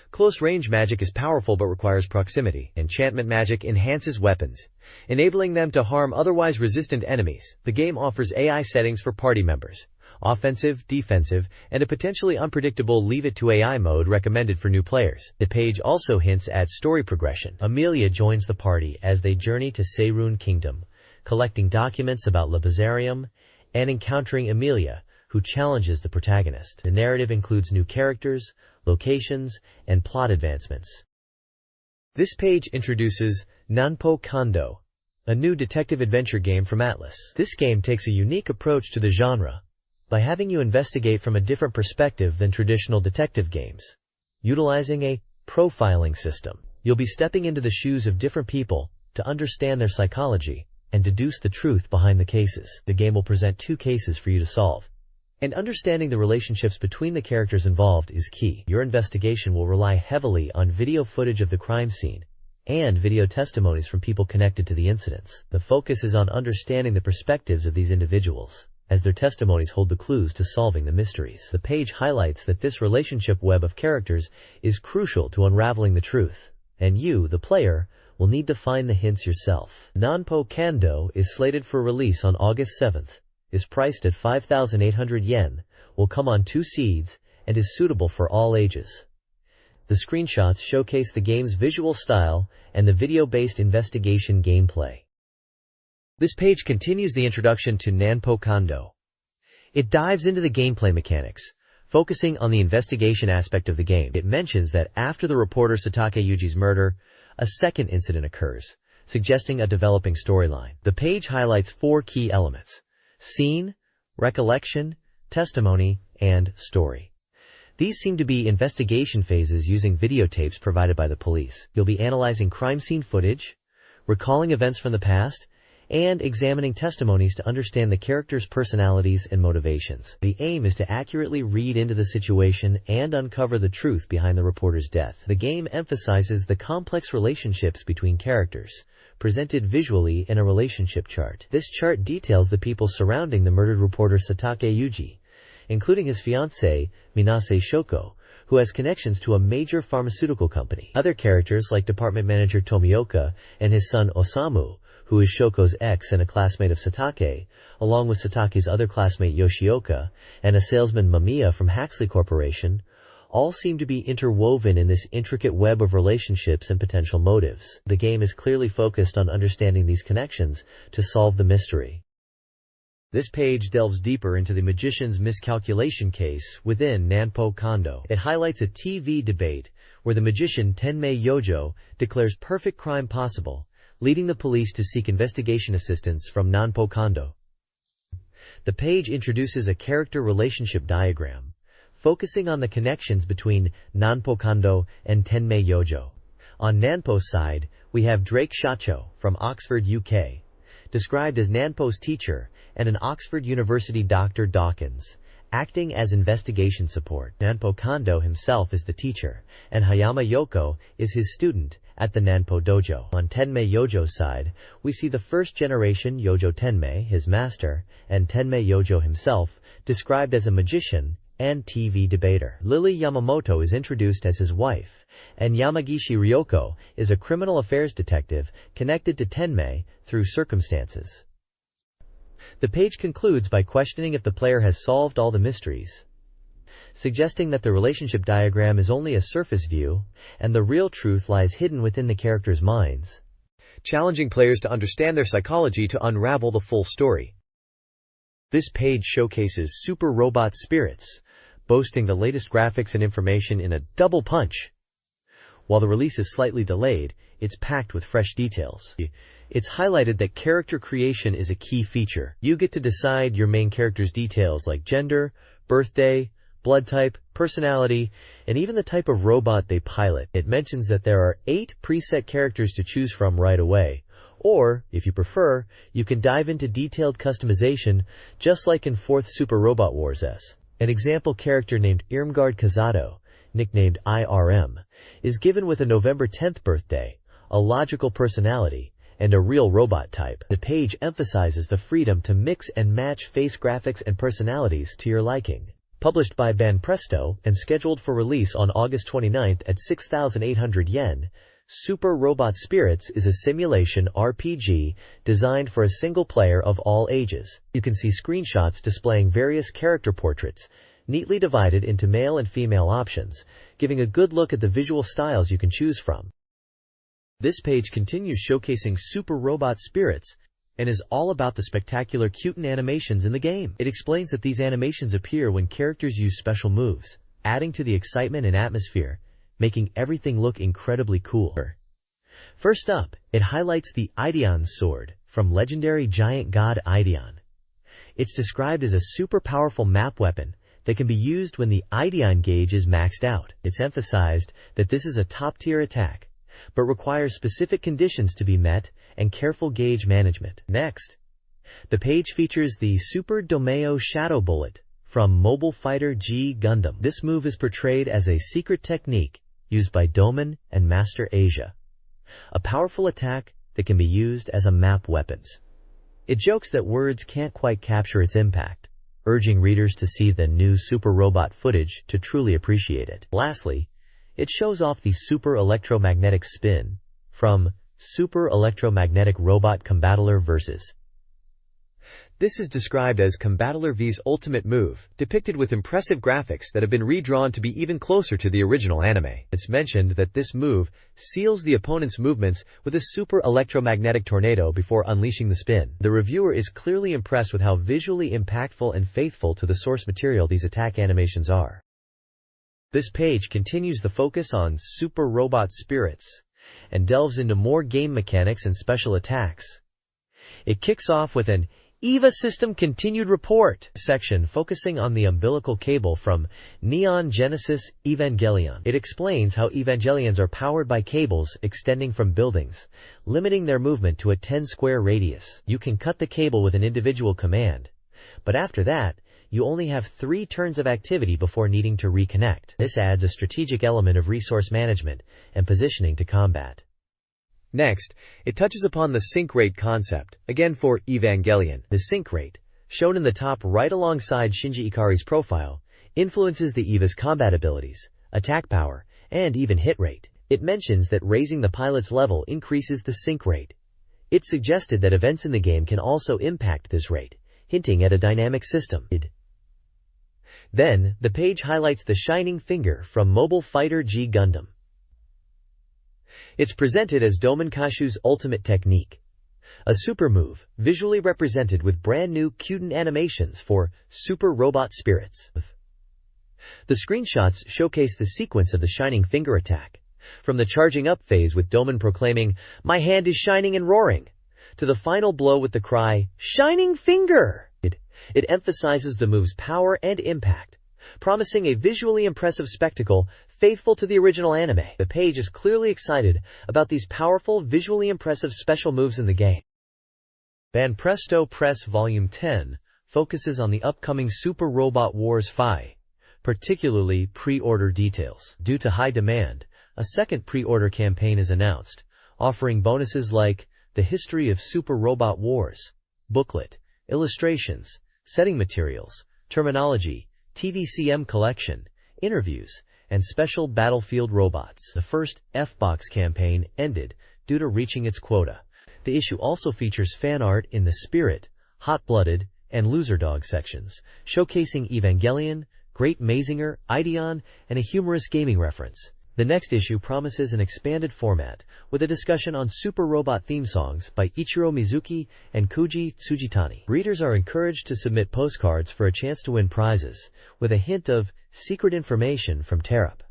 Close range magic is powerful but requires proximity. Enchantment magic enhances weapons, enabling them to harm otherwise resistant enemies. The game offers AI settings for party members: offensive, defensive, and a potentially unpredictable Leave It to AI mode recommended for new players. The page also hints at story progression. Amelia joins the party as they journey to SATURN Kingdom, collecting documents about Labazarium and encountering Amelia, who challenges the protagonist. The narrative includes new characters, locations, and plot advancements. This page introduces Nanpo Kondo, a new detective adventure game from Atlas. This game takes a unique approach to the genre by having you investigate from a different perspective than traditional detective games. Utilizing a profiling system, you'll be stepping into the shoes of different people to understand their psychology and deduce the truth behind the cases. The game will present 2 cases for you to solve, and understanding the relationships between the characters involved is key. Your investigation will rely heavily on video footage of the crime scene and video testimonies from people connected to the incidents. The focus is on understanding the perspectives of these individuals, as their testimonies hold the clues to solving the mysteries. The page highlights that this relationship web of characters is crucial to unraveling the truth, and you, the player, will need to find the hints yourself. Nanpo Kondo is slated for release on August 7th. Is priced at 5,800 yen, will come on 2 seeds, and is suitable for all ages. The screenshots showcase the game's visual style and the video-based investigation gameplay. This page continues the introduction to Nanpo Kondo. It dives into the gameplay mechanics, focusing on the investigation aspect of the game. It mentions that after the reporter Satake Yuji's murder, a second incident occurs, suggesting a developing storyline. The page highlights 4 key elements: scene, recollection, testimony, and story. These seem to be investigation phases using videotapes provided by the police. You'll be analyzing crime scene footage, recalling events from the past, and examining testimonies to understand the characters' personalities and motivations. The aim is to accurately read into the situation and uncover the truth behind the reporter's death. The game emphasizes the complex relationships between characters, presented visually in a relationship chart. This chart details the people surrounding the murdered reporter Satake Yuji, including his fiancée, Minase Shoko, who has connections to a major pharmaceutical company. Other characters like department manager Tomioka and his son Osamu, who is Shoko's ex and a classmate of Satake, along with Satake's other classmate Yoshioka, and a salesman Mamiya from Haxley Corporation, all seem to be interwoven in this intricate web of relationships and potential motives. The game is clearly focused on understanding these connections to solve the mystery. This page delves deeper into the magician's miscalculation case within Nanpo Kondo. It highlights a TV debate where the magician Tenmei Yojo declares perfect crime possible, leading the police to seek investigation assistance from Nanpo Kondo. The page introduces a character relationship diagram, focusing on the connections between Nanpo Kondo and Tenmei Yojo. On Nanpo's side, we have Drake Shacho from Oxford, UK, described as Nanpo's teacher, and an Oxford University Dr. Dawkins, acting as investigation support. Nanpo Kondo himself is the teacher, and Hayama Yoko is his student at the Nanpo Dojo. On Tenmei Yojo's side, we see the first-generation Yojo Tenmei, his master, and Tenmei Yojo himself, described as a magician and TV debater. Lily Yamamoto is introduced as his wife, and Yamagishi Ryoko is a criminal affairs detective connected to Tenmei through circumstances. The page concludes by questioning if the player has solved all the mysteries, suggesting that the relationship diagram is only a surface view, and the real truth lies hidden within the characters' minds, challenging players to understand their psychology to unravel the full story. This page showcases Super Robot Spirits, boasting the latest graphics and information in a double punch. While the release is slightly delayed, it's packed with fresh details. It's highlighted that character creation is a key feature. You get to decide your main character's details like gender, birthday, blood type, personality, and even the type of robot they pilot. It mentions that there are 8 preset characters to choose from right away. Or, if you prefer, you can dive into detailed customization, just like in 4th Super Robot Wars S. An example character named Irmgard Kazado, nicknamed IRM, is given with a November 10th birthday, a logical personality, and a real robot type. The page emphasizes the freedom to mix and match face graphics and personalities to your liking. Published by Banpresto and scheduled for release on August 29th at 6,800 yen, Super Robot Spirits is a simulation RPG designed for a single player of all ages. You can see screenshots displaying various character portraits, neatly divided into male and female options, giving a good look at the visual styles you can choose from. This page continues showcasing Super Robot Spirits and is all about the spectacular Quten animations in the game. It explains that these animations appear when characters use special moves, adding to the excitement and atmosphere, making everything look incredibly cool. First up, it highlights the Ideon sword from legendary giant god Ideon. It's described as a super powerful map weapon that can be used when the Ideon gauge is maxed out. It's emphasized that this is a top-tier attack, but requires specific conditions to be met and careful gauge management. Next, the page features the Super Domeo Shadow Bullet from Mobile Fighter G Gundam. This move is portrayed as a secret technique used by Doman and Master Asia, a powerful attack that can be used as a map weapon. It jokes that words can't quite capture its impact, urging readers to see the new Super Robot footage to truly appreciate it. Lastly, it shows off the Super Electromagnetic Spin from Super Electromagnetic Robot Combattler vs. This is described as Combattler V's ultimate move, depicted with impressive graphics that have been redrawn to be even closer to the original anime. It's mentioned that this move seals the opponent's movements with a super electromagnetic tornado before unleashing the spin. The reviewer is clearly impressed with how visually impactful and faithful to the source material these attack animations are. This page continues the focus on Super Robot Spirits and delves into more game mechanics and special attacks. It kicks off with an EVA System Continued Report section focusing on the umbilical cable from Neon Genesis Evangelion. It explains how Evangelions are powered by cables extending from buildings, limiting their movement to a 10-square radius. You can cut the cable with an individual command, but after that, you only have 3 turns of activity before needing to reconnect. This adds a strategic element of resource management and positioning to combat. Next, it touches upon the sync rate concept, again for Evangelion. The sync rate, shown in the top right alongside Shinji Ikari's profile, influences the EVA's combat abilities, attack power, and even hit rate. It mentions that raising the pilot's level increases the sync rate. It suggested that events in the game can also impact this rate, hinting at a dynamic system. Then, the page highlights the Shining Finger from Mobile Fighter G Gundam. It's presented as Domenkashu's ultimate technique, a super move, visually represented with brand new Quten animations for Super Robot Spirits. The screenshots showcase the sequence of the Shining Finger attack, from the charging up phase with Doman proclaiming, "My hand is shining and roaring," to the final blow with the cry, "Shining Finger!" It emphasizes the move's power and impact, promising a visually impressive spectacle faithful to the original anime. The page is clearly excited about these powerful, visually impressive special moves in the game. Banpresto Press Volume 10 focuses on the upcoming Super Robot Wars Fi, particularly pre-order details. Due to high demand, a second pre-order campaign is announced, offering bonuses like the History of Super Robot Wars booklet, illustrations, setting materials, terminology, TVCM collection, interviews, and special battlefield robots. The first F-Box campaign ended due to reaching its quota. The issue also features fan art in the Spirit, Hot-Blooded, and Loser Dog sections, showcasing Evangelion, Great Mazinger, Ideon, and a humorous gaming reference. The next issue promises an expanded format, with a discussion on Super Robot theme songs by Ichiro Mizuki and Koji Tsujitani. Readers are encouraged to submit postcards for a chance to win prizes, with a hint of secret information from Terup.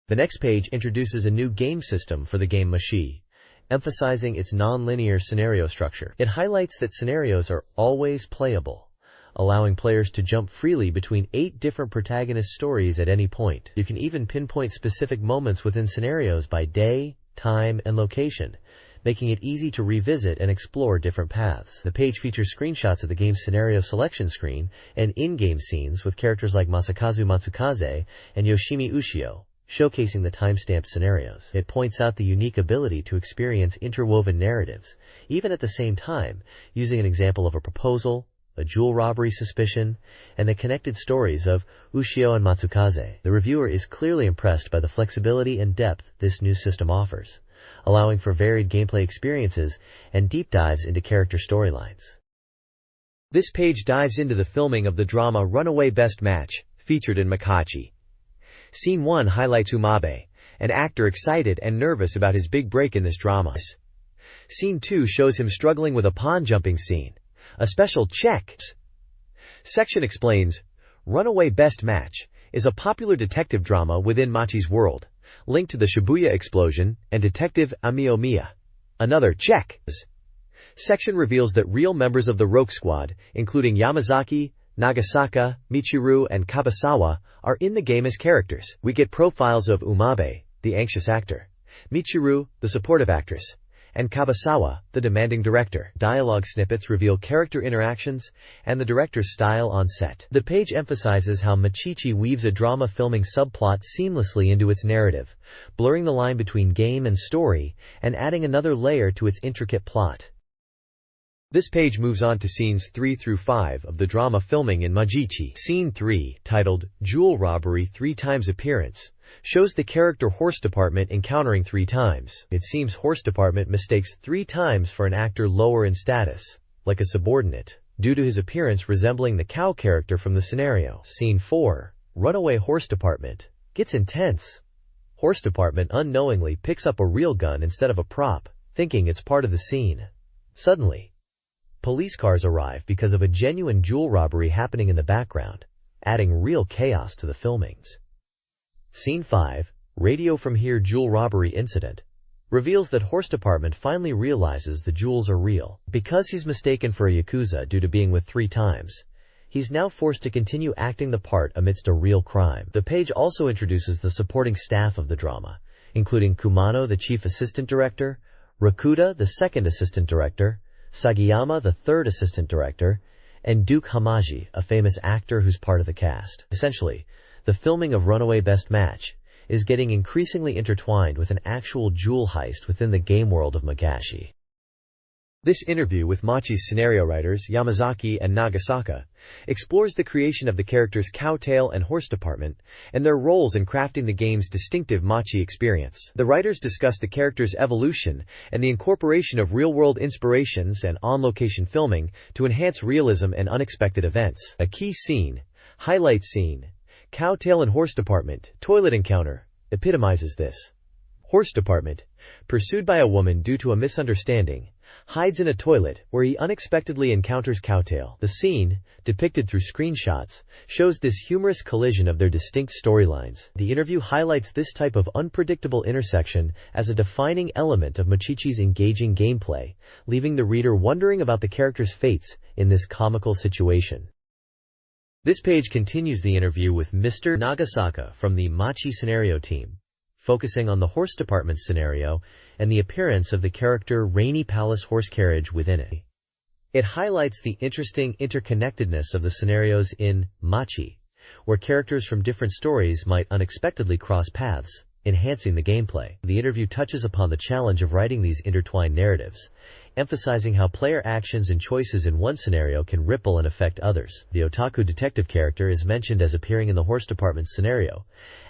The next page introduces a new game system for the game Machi, emphasizing its non-linear scenario structure. It highlights that scenarios are always playable, allowing players to jump freely between 8 different protagonist stories at any point. You can even pinpoint specific moments within scenarios by day, time, and location, making it easy to revisit and explore different paths. The page features screenshots of the game's scenario selection screen and in-game scenes with characters like Masakazu Matsukaze and Yoshimi Ushio, showcasing the time-stamped scenarios. It points out the unique ability to experience interwoven narratives, even at the same time, using an example of a proposal, a jewel robbery suspicion, and the connected stories of Ushio and Matsukaze. The reviewer is clearly impressed by the flexibility and depth this new system offers, allowing for varied gameplay experiences and deep dives into character storylines. This page dives into the filming of the drama Runaway Best Match, featured in Makachi. Scene 1 highlights Umabe, an actor excited and nervous about his big break in this drama. Scene 2 shows him struggling with a pond jumping scene. A special check section explains, Runaway Best Match is a popular detective drama within Machi's world, linked to the Shibuya explosion and Detective Amiyomiya. Another check section reveals that real members of the Rogue Squad, including Yamazaki, Nagasaka, Michiru, and Kabasawa, are in the game as characters. We get profiles of Umabe, the anxious actor, Michiru, the supportive actress, and Kabasawa, the demanding director. Dialogue snippets reveal character interactions and the director's style on set. The page emphasizes how Machichi weaves a drama filming subplot seamlessly into its narrative, blurring the line between game and story and adding another layer to its intricate plot. This page moves on to scenes 3 through 5 of the drama filming in Majichi. Scene 3, titled Jewel Robbery 3 Times Appearance, shows the character Horse Department encountering 3 times. It seems Horse Department mistakes 3 times for an actor lower in status, like a subordinate, due to his appearance resembling the cow character from the scenario. Scene 4, Runaway Horse Department, gets intense. Horse Department unknowingly picks up a real gun instead of a prop, thinking it's part of the scene. Suddenly, police cars arrive because of a genuine jewel robbery happening in the background, adding real chaos to the filmings. Scene 5, Radio from Here Jewel Robbery Incident, reveals that Horse Department finally realizes the jewels are real. Because he's mistaken for a Yakuza due to being with 3 times, he's now forced to continue acting the part amidst a real crime. The page also introduces the supporting staff of the drama, including Kumano, the chief assistant director, Rakuda, the second assistant director, Sagiyama, the third assistant director, and Duke Hamaji, a famous actor who's part of the cast. Essentially, the filming of Runaway Best Match is getting increasingly intertwined with an actual jewel heist within the game world of Magashi. This interview with Machi's scenario writers Yamazaki and Nagasaka explores the creation of the characters Cowtail and Horse Department and their roles in crafting the game's distinctive Machi experience. The writers discuss the characters' evolution and the incorporation of real-world inspirations and on-location filming to enhance realism and unexpected events. A key scene, highlight scene, Cowtail and Horse Department, toilet encounter, epitomizes this. Horse Department, pursued by a woman due to a misunderstanding, hides in a toilet where he unexpectedly encounters Cowtail. The scene, depicted through screenshots, shows this humorous collision of their distinct storylines. The interview highlights this type of unpredictable intersection as a defining element of Machichi's engaging gameplay, leaving the reader wondering about the characters' fates in this comical situation. This page continues the interview with Mr. Nagasaka from the Machi scenario team, focusing on the Horse Department scenario and the appearance of the character Rainy Palace horse carriage within it. It highlights the interesting interconnectedness of the scenarios in Machi, where characters from different stories might unexpectedly cross paths, enhancing the gameplay. The interview touches upon the challenge of writing these intertwined narratives, emphasizing how player actions and choices in one scenario can ripple and affect others. The otaku detective character is mentioned as appearing in the horse department scenario,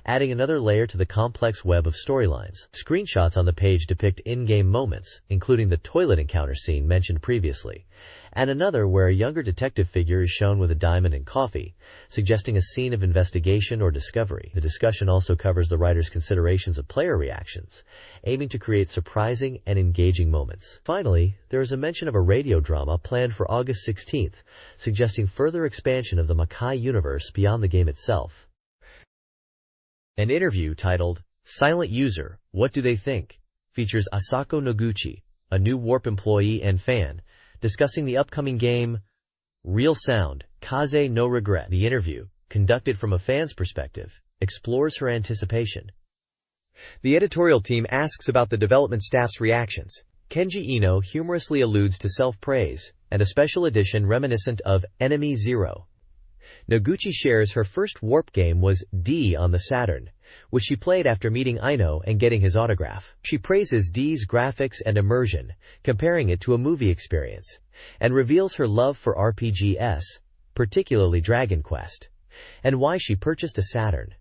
adding another layer to the complex web of storylines. Screenshots on the page depict in-game moments, including the toilet encounter scene mentioned previously, and another where a younger detective figure is shown with a diamond and coffee, suggesting a scene of investigation or discovery. The discussion also covers the writer's considerations of player reactions, aiming to create surprising and engaging moments. Finally, there is a mention of a radio drama planned for August 16th, suggesting further expansion of the Makai universe beyond the game itself. An interview titled, "Silent User, What Do They Think?" features Asako Noguchi, a new Warp employee and fan, discussing the upcoming game, Real Sound, Kaze no Regret. The interview, conducted from a fan's perspective, explores her anticipation. The editorial team asks about the development staff's reactions. Kenji Ino humorously alludes to self-praise, and a special edition reminiscent of Enemy Zero. Noguchi shares her first Warp game was D on the Saturn, which she played after meeting Ino and getting his autograph. She praises D's graphics and immersion, comparing it to a movie experience, and reveals her love for RPGs, particularly Dragon Quest, and why she purchased a Saturn.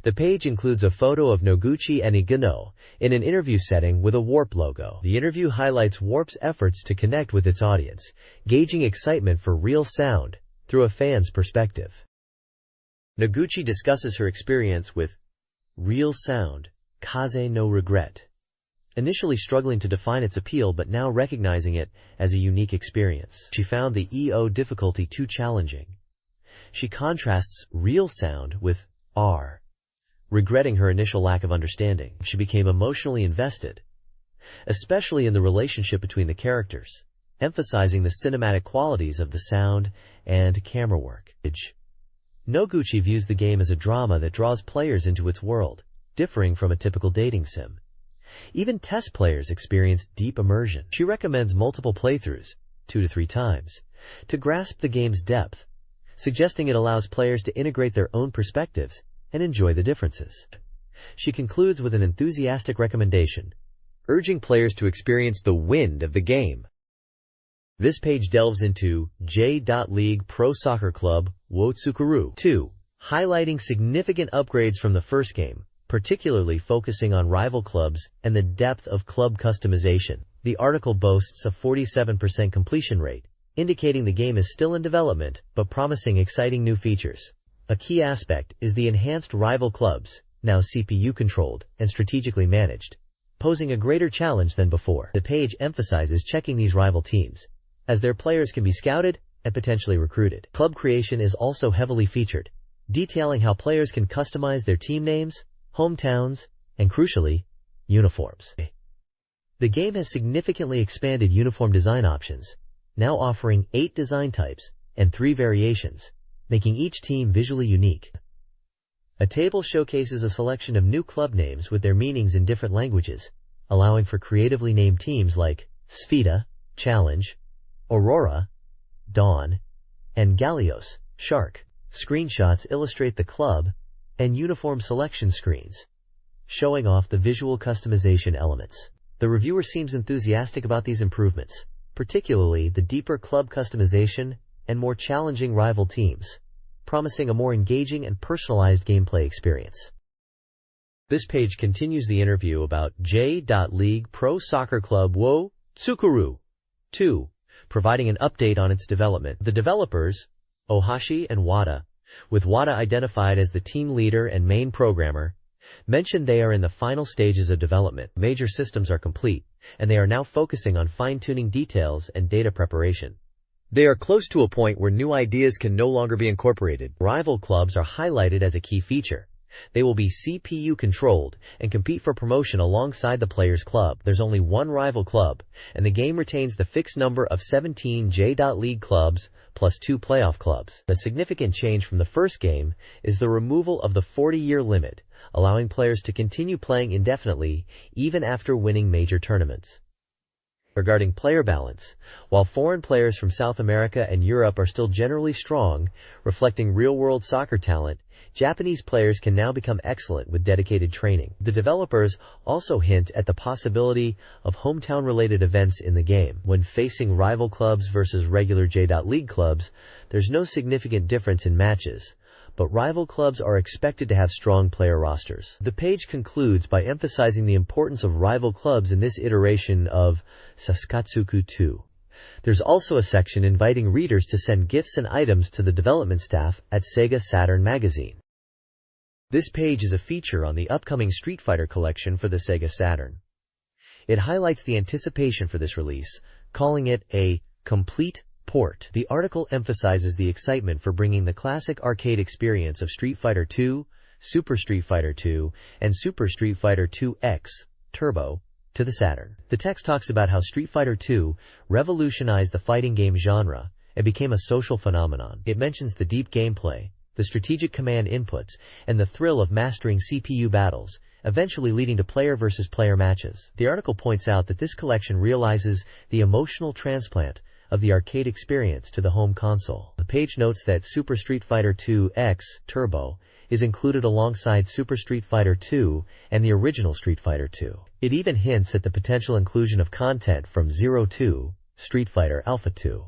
The page includes a photo of Noguchi and Igino in an interview setting with a Warp logo. The interview highlights Warp's efforts to connect with its audience, gauging excitement for Real Sound through a fan's perspective. Noguchi discusses her experience with Real Sound, Kaze no Regret, initially struggling to define its appeal but now recognizing it as a unique experience. She found the EO difficulty too challenging. She contrasts Real Sound with R, regretting her initial lack of understanding. She became emotionally invested, especially in the relationship between the characters, emphasizing the cinematic qualities of the sound and camera work. Noguchi views the game as a drama that draws players into its world, differing from a typical dating sim. Even test players experience deep immersion. She recommends multiple playthroughs, 2 to 3 times, to grasp the game's depth, suggesting it allows players to integrate their own perspectives and enjoy the differences. She concludes with an enthusiastic recommendation, urging players to experience the wind of the game. This page delves into J.League Pro Soccer Club wo Tsukuru 2, highlighting significant upgrades from the first game, particularly focusing on rival clubs and the depth of club customization. The article boasts a 47% completion rate, indicating the game is still in development but promising exciting new features. A key aspect is the enhanced rival clubs, now CPU-controlled and strategically managed, posing a greater challenge than before. The page emphasizes checking these rival teams, as their players can be scouted and potentially recruited. Club creation is also heavily featured, detailing how players can customize their team names, hometowns, and crucially, uniforms. The game has significantly expanded uniform design options, now offering 8 design types and 3 variations, making each team visually unique. A table showcases a selection of new club names with their meanings in different languages, allowing for creatively named teams like Sfida, Challenge, Aurora, Dawn, and Galios, Shark. Screenshots illustrate the club and uniform selection screens, showing off the visual customization elements. The reviewer seems enthusiastic about these improvements, particularly the deeper club customization and more challenging rival teams, promising a more engaging and personalized gameplay experience. This page continues the interview about J.League Pro Soccer Club wo Tsukuru 2, providing an update on its development. The developers, Ohashi and Wada, with Wada identified as the team leader and main programmer, mentioned they are in the final stages of development. Major systems are complete, and they are now focusing on fine-tuning details and data preparation. They are close to a point where new ideas can no longer be incorporated. Rival clubs are highlighted as a key feature. They will be CPU-controlled and compete for promotion alongside the player's club. There's only one rival club, and the game retains the fixed number of 17 J.League clubs plus 2 playoff clubs. A significant change from the first game is the removal of the 40-year limit, allowing players to continue playing indefinitely even after winning major tournaments. Regarding player balance, while foreign players from South America and Europe are still generally strong, reflecting real-world soccer talent, Japanese players can now become excellent with dedicated training. The developers also hint at the possibility of hometown-related events in the game. When facing rival clubs versus regular J.League clubs, there's no significant difference in matches, but rival clubs are expected to have strong player rosters. The page concludes by emphasizing the importance of rival clubs in this iteration of Saskatsuku 2. There's also a section inviting readers to send gifts and items to the development staff at SEGA Saturn Magazine. This page is a feature on the upcoming Street Fighter collection for the SEGA Saturn. It highlights the anticipation for this release, calling it a complete port. The article emphasizes the excitement for bringing the classic arcade experience of Street Fighter II, Super Street Fighter II, and Super Street Fighter II X Turbo to the Saturn. The text talks about how Street Fighter II revolutionized the fighting game genre and became a social phenomenon. It mentions the deep gameplay, the strategic command inputs, and the thrill of mastering CPU battles, eventually leading to player-versus-player matches. The article points out that this collection realizes the emotional transplant of the arcade experience to the home console. The page notes that Super Street Fighter II X Turbo is included alongside Super Street Fighter II and the original Street Fighter II. It even hints at the potential inclusion of content from Zero 2, Street Fighter Alpha 2,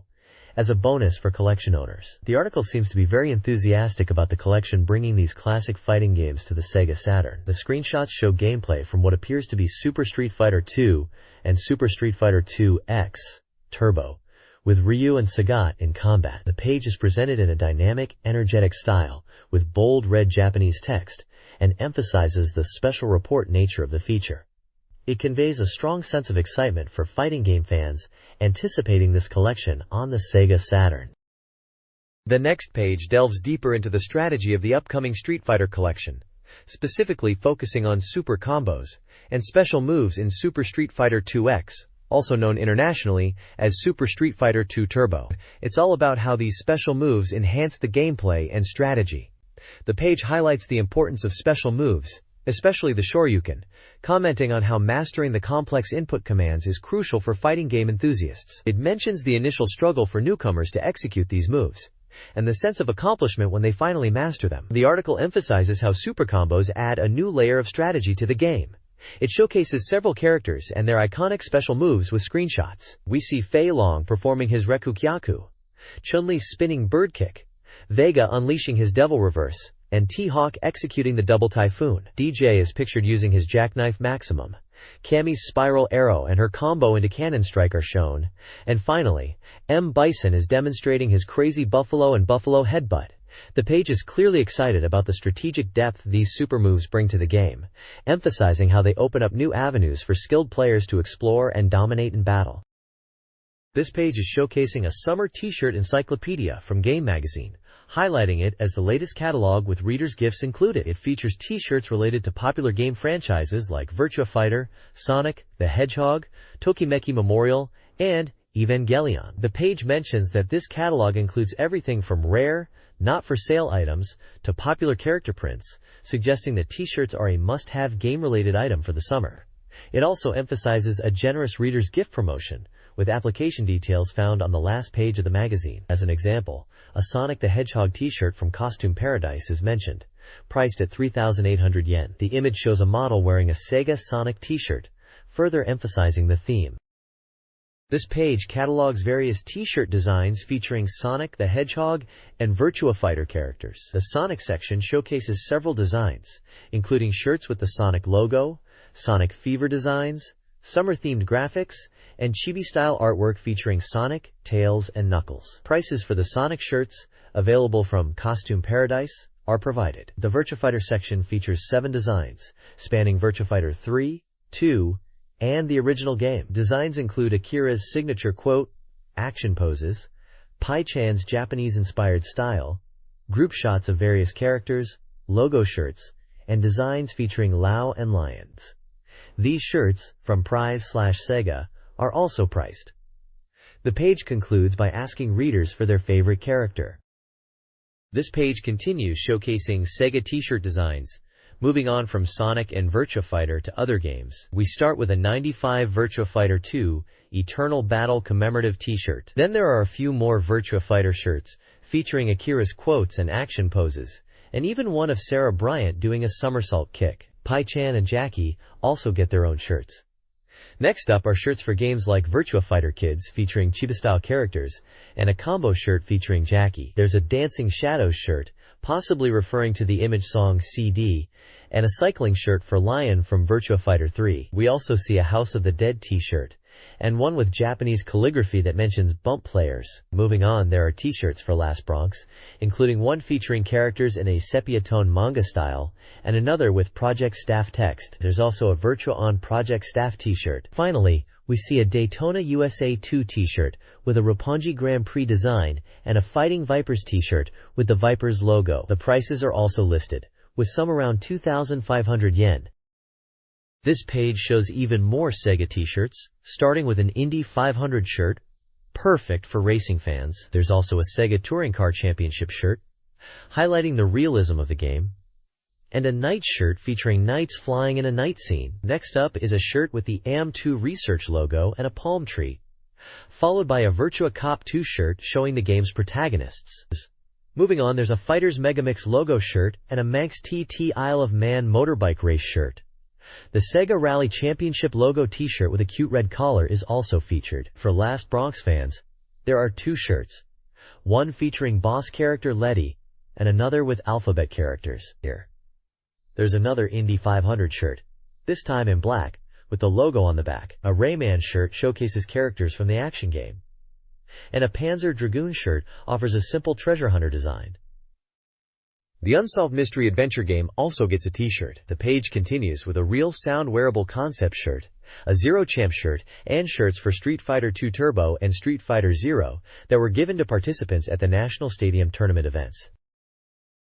as a bonus for collection owners. The article seems to be very enthusiastic about the collection bringing these classic fighting games to the SEGA Saturn. The screenshots show gameplay from what appears to be Super Street Fighter II and Super Street Fighter II X Turbo, with Ryu and Sagat in combat. The page is presented in a dynamic, energetic style, with bold red Japanese text, and emphasizes the special report nature of the feature. It conveys a strong sense of excitement for fighting game fans anticipating this collection on the SEGA Saturn. The next page delves deeper into the strategy of the upcoming Street Fighter collection, specifically focusing on super combos and special moves in Super Street Fighter II X, also known internationally as Super Street Fighter II Turbo. It's all about how these special moves enhance the gameplay and strategy. The page highlights the importance of special moves, especially the Shoryuken, commenting on how mastering the complex input commands is crucial for fighting game enthusiasts. It mentions the initial struggle for newcomers to execute these moves, and the sense of accomplishment when they finally master them. The article emphasizes how super combos add a new layer of strategy to the game. It showcases several characters and their iconic special moves with screenshots. We see Fei Long performing his Rekukyaku, Chun-Li's spinning bird kick, Vega unleashing his devil reverse, and T-Hawk executing the double typhoon. DJ is pictured using his jackknife maximum. Cammy's spiral arrow and her combo into cannon strike are shown. And finally, M. Bison is demonstrating his crazy buffalo and buffalo headbutt. The page is clearly excited about the strategic depth these super moves bring to the game, emphasizing how they open up new avenues for skilled players to explore and dominate in battle. This page is showcasing a summer t-shirt encyclopedia from Game Magazine, highlighting it as the latest catalog with readers' gifts included. It features t-shirts related to popular game franchises like Virtua Fighter, Sonic the Hedgehog, Tokimeki Memorial, and Evangelion. The page mentions that this catalog includes everything from rare, not-for-sale items to popular character prints, suggesting that t-shirts are a must-have game-related item for the summer. It also emphasizes a generous reader's gift promotion, with application details found on the last page of the magazine. As an example, a Sonic the Hedgehog t-shirt from Costume Paradise is mentioned, priced at 3,800 yen. The image shows a model wearing a Sega Sonic t-shirt, further emphasizing the theme. This page catalogs various t-shirt designs featuring Sonic the Hedgehog and Virtua Fighter characters. The Sonic section showcases several designs, including shirts with the Sonic logo, Sonic Fever designs, summer-themed graphics, and chibi-style artwork featuring Sonic, Tails, and Knuckles. Prices for the Sonic shirts, available from Costume Paradise, are provided. The Virtua Fighter section features 7 designs, spanning Virtua Fighter 3, 2, and the original game. Designs include Akira's signature quote, action poses, Pai-chan's Japanese-inspired style, group shots of various characters, logo shirts, and designs featuring Lao and lions. These shirts, from Prize/Sega, are also priced. The page concludes by asking readers for their favorite character. This page continues showcasing Sega t-shirt designs. Moving on from Sonic and Virtua Fighter to other games, we start with a 95 Virtua Fighter 2 Eternal Battle Commemorative T-shirt. Then there are a few more Virtua Fighter shirts, featuring Akira's quotes and action poses, and even one of Sarah Bryant doing a somersault kick. Pai-chan and Jackie also get their own shirts. Next up are shirts for games like Virtua Fighter Kids featuring Chiba-style characters, and a combo shirt featuring Jackie. There's a Dancing Shadows shirt, possibly referring to the image song CD, and a cycling shirt for Lion from Virtua Fighter 3. We also see a House of the Dead t-shirt, and one with Japanese calligraphy that mentions bump players. Moving on, there are t-shirts for Last Bronx, including one featuring characters in a sepia-tone manga style, and another with Project Staff text. There's also a Virtua On Project Staff t-shirt. Finally, we see a Daytona USA 2 t-shirt with a Roppongi Grand Prix design and a Fighting Vipers t-shirt with the Vipers logo. The prices are also listed, with some around 2,500 yen. This page shows even more SEGA t-shirts, starting with an Indy 500 shirt, perfect for racing fans. There's also a SEGA Touring Car Championship shirt, highlighting the realism of the game, and a Knights shirt featuring knights flying in a night scene. Next up is a shirt with the AM2 Research logo and a palm tree, followed by a Virtua Cop 2 shirt showing the game's protagonists. Moving on, there's a Fighters Megamix logo shirt and a Manx TT Isle of Man motorbike race shirt. The Sega Rally Championship logo t-shirt with a cute red collar is also featured. For Last Bronx fans, there are two shirts, one featuring boss character Letty and another with alphabet characters. Here, there's another Indy 500 shirt, this time in black, with the logo on the back. A Rayman shirt showcases characters from the action game, and a Panzer Dragoon shirt offers a simple treasure hunter design. The Unsolved Mystery Adventure game also gets a t-shirt. The page continues with a Real Sound wearable concept shirt, a Zero Champ shirt, and shirts for Street Fighter II Turbo and Street Fighter Zero that were given to participants at the National Stadium Tournament events.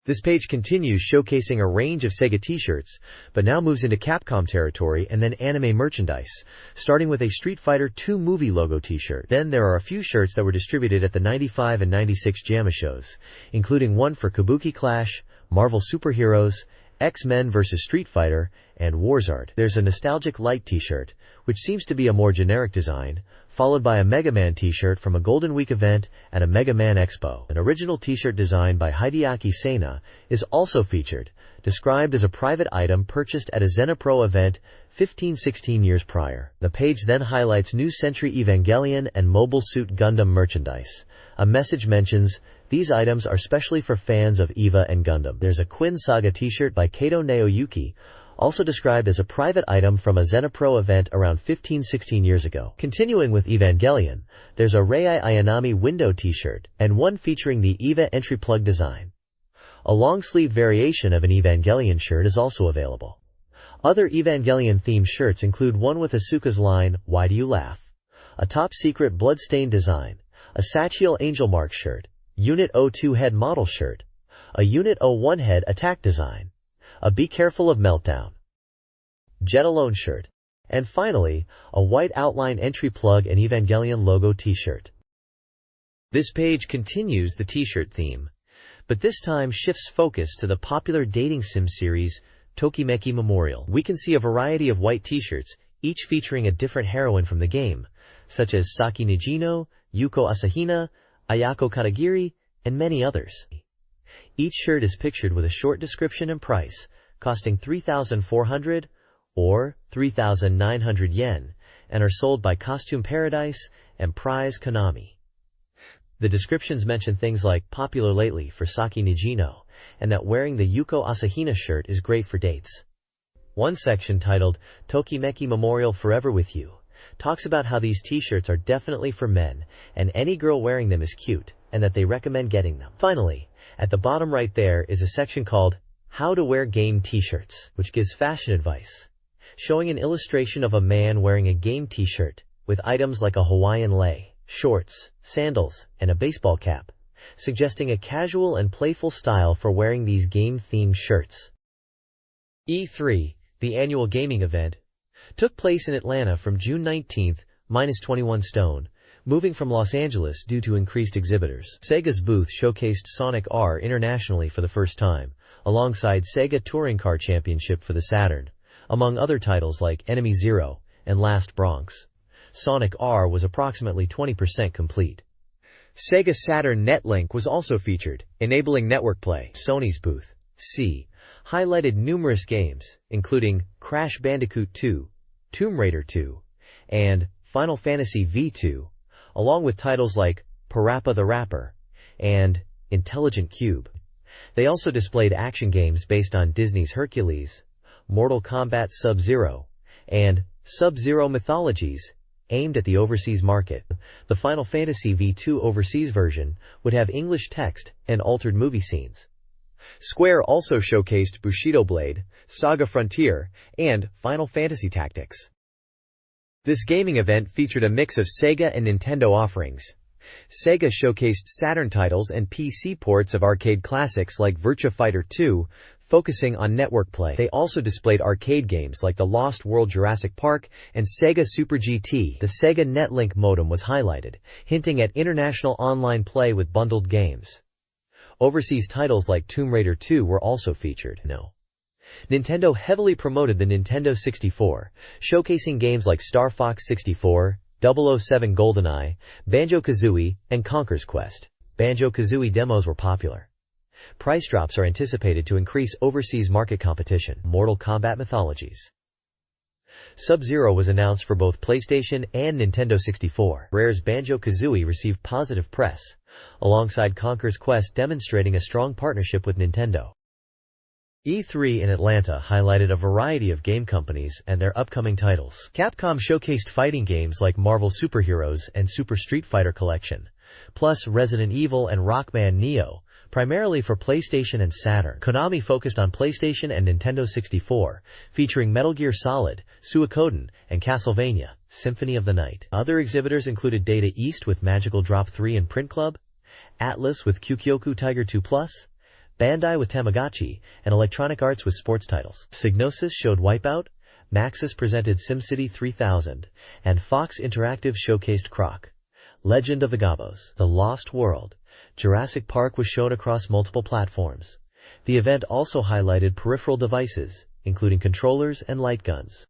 This page continues showcasing a range of SEGA t-shirts, but now moves into Capcom territory and then anime merchandise, starting with a Street Fighter II movie logo t-shirt. Then there are a few shirts that were distributed at the 95 and 96 JAMA shows, including one for Kabuki Clash, Marvel Superheroes, X-Men vs. Street Fighter, and Warzard. There's a Nostalgic Light t-shirt, which seems to be a more generic design, followed by a Mega Man t-shirt from a Golden Week event and a Mega Man Expo. An original t-shirt designed by Hideaki Sena is also featured, described as a private item purchased at a Zenipro event 15-16 years prior. The page then highlights New Century Evangelion and Mobile Suit Gundam merchandise. A message mentions, "These items are specially for fans of EVA and Gundam." There's a Quinn Saga t-shirt by Kato Naoyuki, also described as a private item from a Zenipro event around 15-16 years ago. Continuing with Evangelion, there's a Rei Ayanami window t-shirt, and one featuring the EVA entry plug design. A long-sleeved variation of an Evangelion shirt is also available. Other Evangelion-themed shirts include one with Asuka's line, "Why do you laugh?", a top-secret blood-stained design, a Sachiel Angel Mark shirt, Unit 02 head model shirt, a Unit 01 head attack design, a Be Careful of Meltdown, Jet Alone shirt, and finally, a white outline entry plug and Evangelion logo t-shirt. This page continues the t-shirt theme, but this time shifts focus to the popular dating sim series, Tokimeki Memorial. We can see a variety of white t-shirts, each featuring a different heroine from the game, such as Saki Nijino, Yuko Asahina, Ayako Katagiri, and many others. Each shirt is pictured with a short description and price, costing 3,400 or 3,900 yen, and are sold by Costume Paradise and Prize Konami. The descriptions mention things like "popular lately" for Saki Nijino, and that wearing the Yuko Asahina shirt is great for dates. One section titled Tokimeki Memorial Forever With You talks about how these t-shirts are definitely for men, and any girl wearing them is cute, and that they recommend getting them. Finally, at the bottom right there is a section called How to Wear Game T-shirts, which gives fashion advice, showing an illustration of a man wearing a game t-shirt with items like a Hawaiian lei, shorts, sandals, and a baseball cap, suggesting a casual and playful style for wearing these game-themed shirts. E3, the annual gaming event, took place in Atlanta from June 19th, -21 stone, moving from Los Angeles due to increased exhibitors. Sega's booth showcased Sonic R internationally for the first time, alongside SEGA Touring Car Championship for the Saturn, among other titles like Enemy Zero and Last Bronx. Sonic R was approximately 20% complete. SEGA Saturn Netlink was also featured, enabling network play. Sony's booth, C, highlighted numerous games, including Crash Bandicoot 2, Tomb Raider 2, and Final Fantasy V2, along with titles like Parappa the Rapper and Intelligent Cube. They also displayed action games based on Disney's Hercules, Mortal Kombat Sub-Zero, and Sub-Zero Mythologies, aimed at the overseas market. The Final Fantasy V2 overseas version would have English text and altered movie scenes. Square also showcased Bushido Blade, Saga Frontier, and Final Fantasy Tactics. This gaming event featured a mix of Sega and Nintendo offerings. Sega showcased Saturn titles and PC ports of arcade classics like Virtua Fighter 2, focusing on network play. They also displayed arcade games like The Lost World Jurassic Park and Sega Super GT. The Sega Netlink modem was highlighted, hinting at international online play with bundled games. Overseas titles like Tomb Raider 2 were also featured. Nintendo heavily promoted the Nintendo 64, showcasing games like Star Fox 64, 007 GoldenEye, Banjo-Kazooie, and Conker's Quest. Banjo-Kazooie demos were popular. Price drops are anticipated to increase overseas market competition. Mortal Kombat Mythologies. Sub-Zero was announced for both PlayStation and Nintendo 64. Rare's Banjo-Kazooie received positive press, alongside Conker's Quest demonstrating a strong partnership with Nintendo. E3 in Atlanta highlighted a variety of game companies and their upcoming titles. Capcom showcased fighting games like Marvel Super Heroes and Super Street Fighter Collection, plus Resident Evil and Rockman Neo, primarily for PlayStation and Saturn. Konami focused on PlayStation and Nintendo 64, featuring Metal Gear Solid, Suikoden, and Castlevania, Symphony of the Night. Other exhibitors included Data East with Magical Drop 3 and Print Club, Atlas with Kyukyoku Tiger 2 Plus, Bandai with Tamagotchi, and Electronic Arts with sports titles. Psygnosis showed Wipeout, Maxis presented SimCity 3000, and Fox Interactive showcased Croc, Legend of the Gobos, The Lost World. Jurassic Park was shown across multiple platforms. The event also highlighted peripheral devices, including controllers and light guns.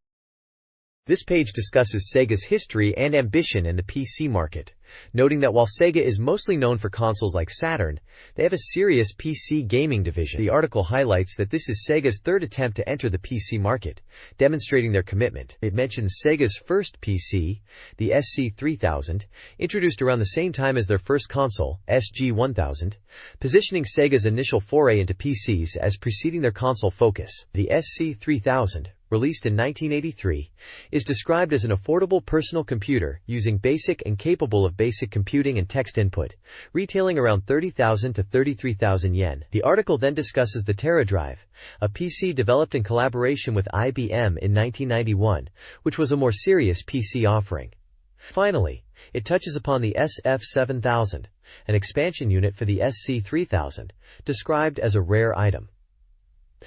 This page discusses Sega's history and ambition in the PC market, noting that while Sega is mostly known for consoles like Saturn, they have a serious PC gaming division. The article highlights that this is Sega's third attempt to enter the PC market, demonstrating their commitment. It mentions Sega's first PC, the SC3000, introduced around the same time as their first console, SG1000, positioning Sega's initial foray into PCs as preceding their console focus. The SC3000, released in 1983, is described as an affordable personal computer using basic and capable of basic computing and text input, retailing around 30,000 to 33,000 yen. The article then discusses the TerraDrive, a PC developed in collaboration with IBM in 1991, which was a more serious PC offering. Finally, it touches upon the SF7000, an expansion unit for the SC3000, described as a rare item.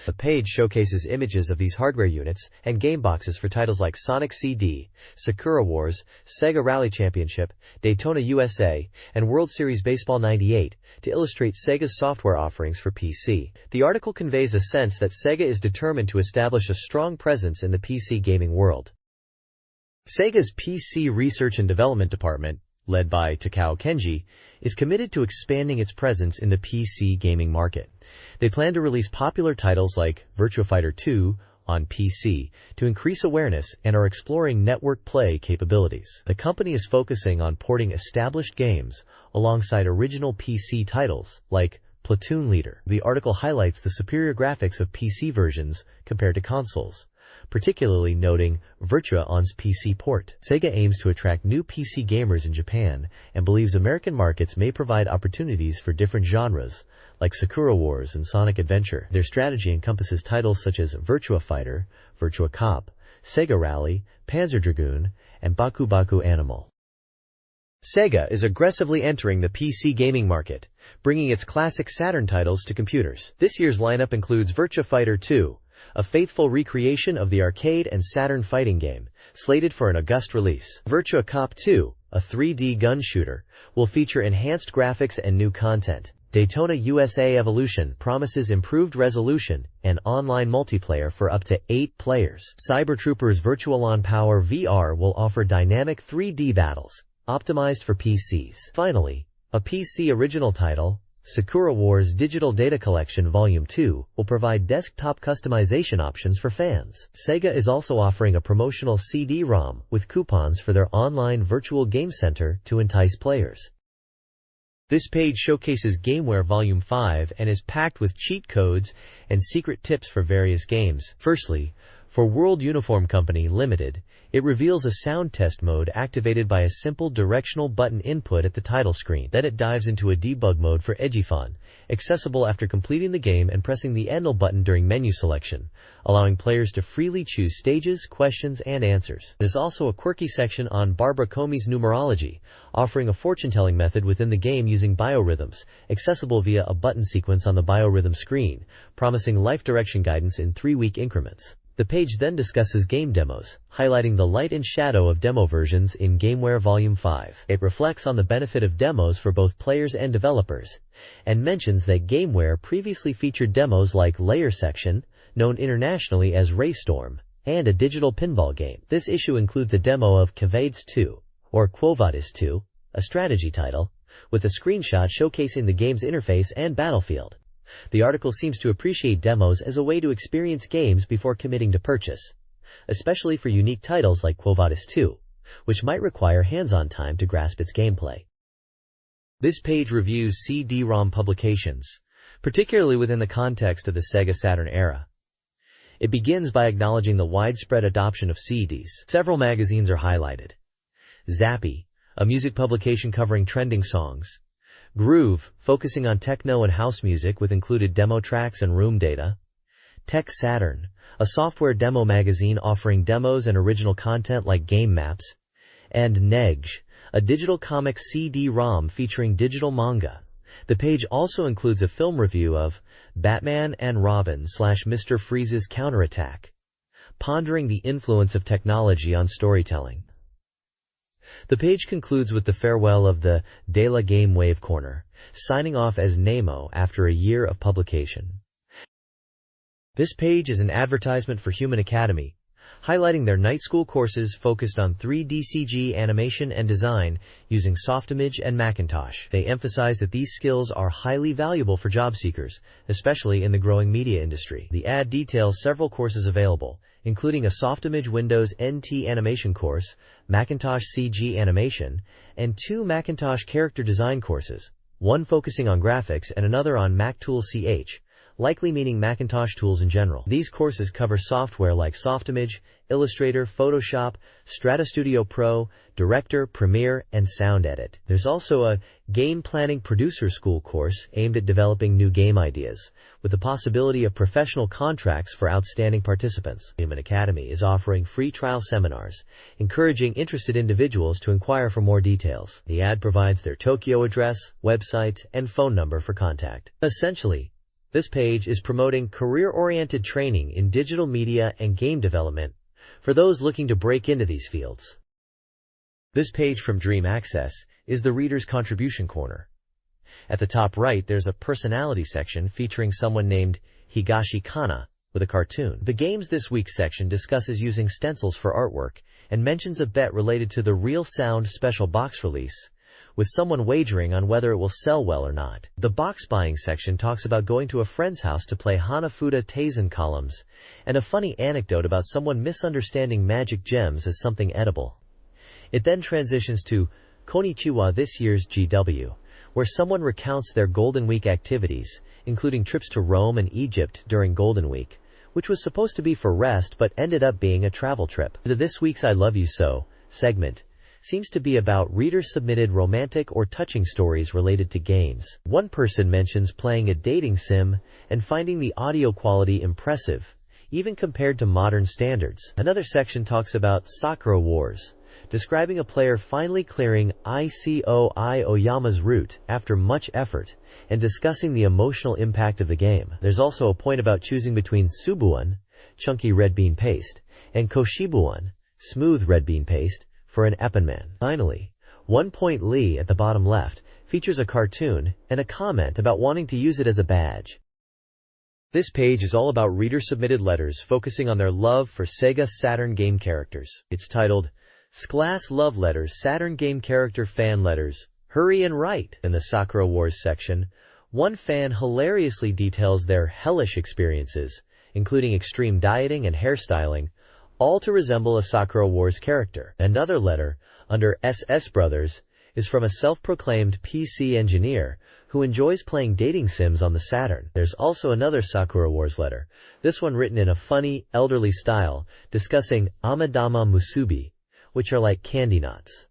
The page showcases images of these hardware units and game boxes for titles like Sonic CD, Sakura Wars, Sega Rally Championship, Daytona USA, and World Series Baseball 98, to illustrate Sega's software offerings for PC. The article conveys a sense that Sega is determined to establish a strong presence in the PC gaming world. Sega's PC Research and Development Department, led by Takao Kenji, is committed to expanding its presence in the PC gaming market. They plan to release popular titles like Virtua Fighter 2 on PC to increase awareness and are exploring network play capabilities. The company is focusing on porting established games alongside original PC titles like Platoon Leader. The article highlights the superior graphics of PC versions compared to consoles, particularly noting Virtua On's PC port. Sega aims to attract new PC gamers in Japan and believes American markets may provide opportunities for different genres, like Sakura Wars and Sonic Adventure. Their strategy encompasses titles such as Virtua Fighter, Virtua Cop, Sega Rally, Panzer Dragoon, and Baku Baku Animal. Sega is aggressively entering the PC gaming market, bringing its classic Saturn titles to computers. This year's lineup includes Virtua Fighter 2, a faithful recreation of the arcade and Saturn fighting game, slated for an August release. Virtua Cop 2, a 3D gun shooter, will feature enhanced graphics and new content. Daytona USA Evolution promises improved resolution and online multiplayer for up to 8 players. Cybertroopers Virtual On Power VR will offer dynamic 3D battles, optimized for PCs. Finally, a PC original title, Sakura Wars Digital Data Collection Volume 2, will provide desktop customization options for fans. SEGA is also offering a promotional CD-ROM with coupons for their online virtual game center to entice players. This page showcases Gameware Volume 5 and is packed with cheat codes and secret tips for various games. Firstly, for World Uniform Company Limited, it reveals a sound test mode activated by a simple directional button input at the title screen. Then it dives into a debug mode for Edgifon, accessible after completing the game and pressing the Endle button during menu selection, allowing players to freely choose stages, questions, and answers. There's also a quirky section on Barbara Comey's numerology, offering a fortune-telling method within the game using biorhythms, accessible via a button sequence on the biorhythm screen, promising life direction guidance in 3-week increments. The page then discusses game demos, highlighting the light and shadow of demo versions in Gameware Volume 5. It reflects on the benefit of demos for both players and developers, and mentions that Gameware previously featured demos like Layer Section, known internationally as Raystorm, and a digital pinball game. This issue includes a demo of Quevades 2, or Quo Vadis 2, a strategy title, with a screenshot showcasing the game's interface and battlefield. The article seems to appreciate demos as a way to experience games before committing to purchase, especially for unique titles like Quo Vadis 2, which might require hands-on time to grasp its gameplay. This page reviews CD-ROM publications, particularly within the context of the Sega Saturn era. It begins by acknowledging the widespread adoption of CDs. Several magazines are highlighted. Zappy, a music publication covering trending songs. Groove, focusing on techno and house music with included demo tracks and room data. Tech Saturn, a software demo magazine offering demos and original content like game maps. And Negj, a digital comic CD-ROM featuring digital manga. The page also includes a film review of Batman and Robin / Mr. Freeze's Counterattack, pondering the influence of technology on storytelling. The page concludes with the farewell of the De La Game Wave Corner, signing off as Nemo after a year of publication. This page is an advertisement for Human Academy, highlighting their night school courses focused on 3D CG animation and design using Softimage and Macintosh. They emphasize that these skills are highly valuable for job seekers, especially in the growing media industry. The ad details several courses available, including a Softimage Windows NT animation course, Macintosh CG animation, and 2 Macintosh character design courses, one focusing on graphics and another on Mac Tool CH, likely meaning Macintosh tools in general. These courses cover software like Softimage, Illustrator, Photoshop, Strata Studio Pro, Director, Premiere, and Sound Edit. There's also a Game Planning Producer School course aimed at developing new game ideas, with the possibility of professional contracts for outstanding participants. Human Academy is offering free trial seminars, encouraging interested individuals to inquire for more details. The ad provides their Tokyo address, website, and phone number for contact. Essentially, this page is promoting career-oriented training in digital media and game development for those looking to break into these fields. This page from Dream Access is the Reader's Contribution Corner. At the top right, there's a personality section featuring someone named Higashi Kana with a cartoon. The Games This Week section discusses using stencils for artwork and mentions a bet related to the Real Sound special box release, with someone wagering on whether it will sell well or not. The box buying section talks about going to a friend's house to play Hanafuda Taisen columns, and a funny anecdote about someone misunderstanding magic gems as something edible. It then transitions to Konnichiwa This Year's GW, where someone recounts their Golden Week activities, including trips to Rome and Egypt during Golden Week, which was supposed to be for rest but ended up being a travel trip. The This Week's I Love You So segment seems to be about reader-submitted romantic or touching stories related to games. One person mentions playing a dating sim and finding the audio quality impressive, even compared to modern standards. Another section talks about Sakura Wars, describing a player finally clearing Icoi Oyama's route after much effort, and discussing the emotional impact of the game. There's also a point about choosing between Subuan, chunky red bean paste, and Koshibuan, smooth red bean paste, for an Eppenman. Finally, 1 Point Lee at the bottom left features a cartoon and a comment about wanting to use it as a badge. This page is all about reader-submitted letters focusing on their love for SEGA Saturn game characters. It's titled, "Sklas Love Letters Saturn Game Character Fan Letters. Hurry and Write." In the Sakura Wars section, one fan hilariously details their hellish experiences, including extreme dieting and hairstyling, all to resemble a Sakura Wars character. Another letter, under SS Brothers, is from a self-proclaimed PC engineer who enjoys playing dating sims on the Saturn. There's also another Sakura Wars letter, this one written in a funny, elderly style, discussing amadama musubi, which are like candy nuts.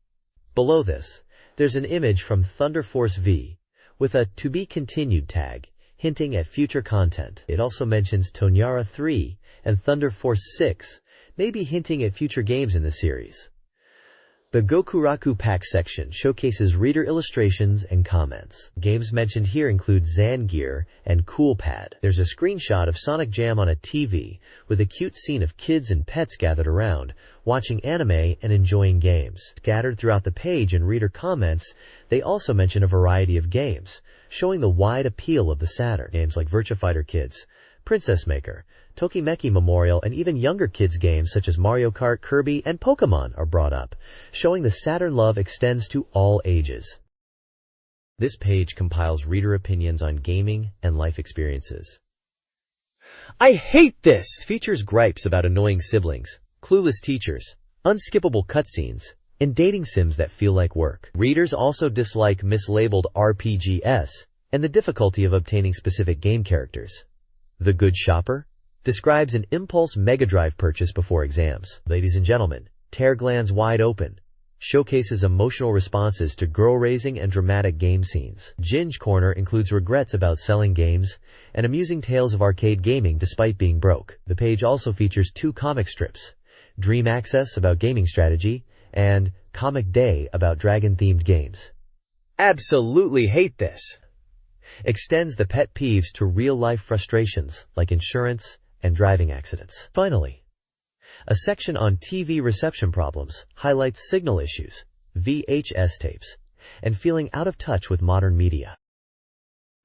Below this, there's an image from Thunder Force V, with a "to be continued" tag, hinting at future content. It also mentions Tonyara 3 and Thunder Force 6, maybe hinting at future games in the series. The Gokuraku Pack section showcases reader illustrations and comments. Games mentioned here include Zangear and Coolpad. There's a screenshot of Sonic Jam on a TV, with a cute scene of kids and pets gathered around, watching anime and enjoying games. Scattered throughout the page in reader comments, they also mention a variety of games, showing the wide appeal of the Saturn. Games like Virtua Fighter Kids, Princess Maker, Tokimeki Memorial, and even younger kids games such as Mario Kart, Kirby, and Pokemon are brought up, showing the Saturn love extends to all ages. This page compiles reader opinions on gaming and life experiences. "I hate this!" features gripes about annoying siblings, clueless teachers, unskippable cutscenes, and dating sims that feel like work. Readers also dislike mislabeled RPGs and the difficulty of obtaining specific game characters. The Good Shopper describes an impulse Mega Drive purchase before exams. Ladies and gentlemen, Tear Glands Wide Open showcases emotional responses to girl-raising and dramatic game scenes. Ginge Corner includes regrets about selling games and amusing tales of arcade gaming despite being broke. The page also features 2 comic strips, Dream Access about gaming strategy and Comic Day about dragon-themed games. Absolutely hate this! Extends the pet peeves to real-life frustrations like insurance and driving accidents. Finally, a section on TV reception problems highlights signal issues, VHS tapes, and feeling out of touch with modern media.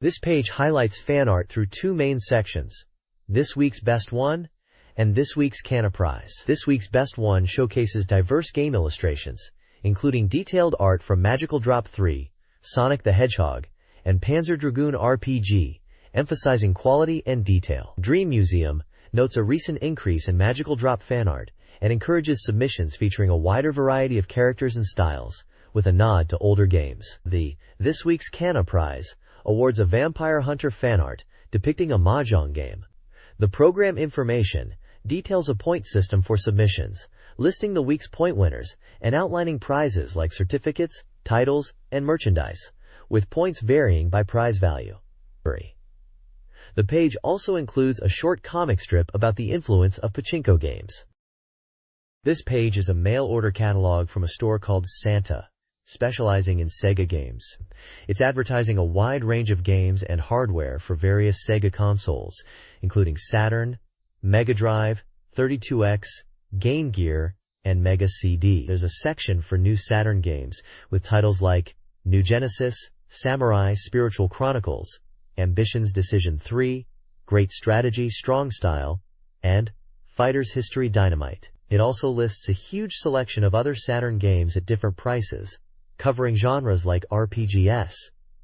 This page highlights fan art through 2 main sections, This Week's Best One and This Week's Can of Prize. This Week's Best One showcases diverse game illustrations, including detailed art from Magical Drop 3, Sonic the Hedgehog, and Panzer Dragoon RPG, emphasizing quality and detail. Dream Museum notes a recent increase in Magical Drop fan art and encourages submissions featuring a wider variety of characters and styles, with a nod to older games. The This Week's Canna Prize awards a Vampire Hunter fan art depicting a mahjong game. The program information details a point system for submissions, listing the week's point winners and outlining prizes like certificates, titles, and merchandise, with points varying by prize value. The page also includes a short comic strip about the influence of pachinko games. This page is a mail-order catalog from a store called Santa, specializing in Sega games. It's advertising a wide range of games and hardware for various Sega consoles, including Saturn, Mega Drive, 32X, Game Gear, and Mega CD. There's a section for new Saturn games with titles like New Genesis, Samurai Spiritual Chronicles, Ambition's Decision 3, Great Strategy Strong Style, and Fighter's History Dynamite. It also lists a huge selection of other Saturn games at different prices, covering genres like RPGs,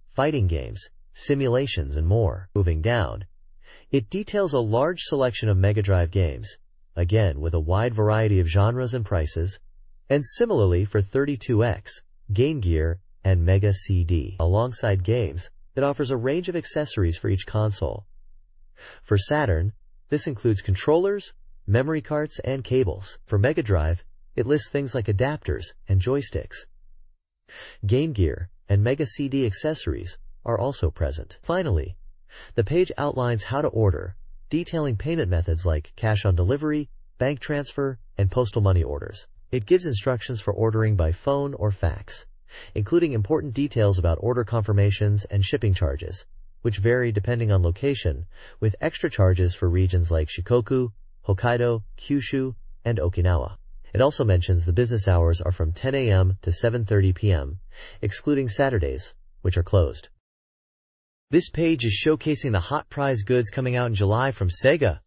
fighting games, simulations, and more. Moving down, it details a large selection of Mega Drive games, again with a wide variety of genres and prices, and similarly for 32X, Game Gear, and Mega CD, alongside games. It offers a range of accessories for each console. For Saturn, this includes controllers, memory cards, and cables. For Mega Drive, it lists things like adapters and joysticks. Game Gear and Mega CD accessories are also present. Finally, the page outlines how to order, detailing payment methods like cash on delivery, bank transfer, and postal money orders. It gives instructions for ordering by phone or fax, including important details about order confirmations and shipping charges, which vary depending on location, with extra charges for regions like Shikoku, Hokkaido, Kyushu, and Okinawa. It also mentions the business hours are from 10 a.m. to 7:30 p.m., excluding Saturdays, which are closed. This page is showcasing the hot prize goods coming out in July from SEGA.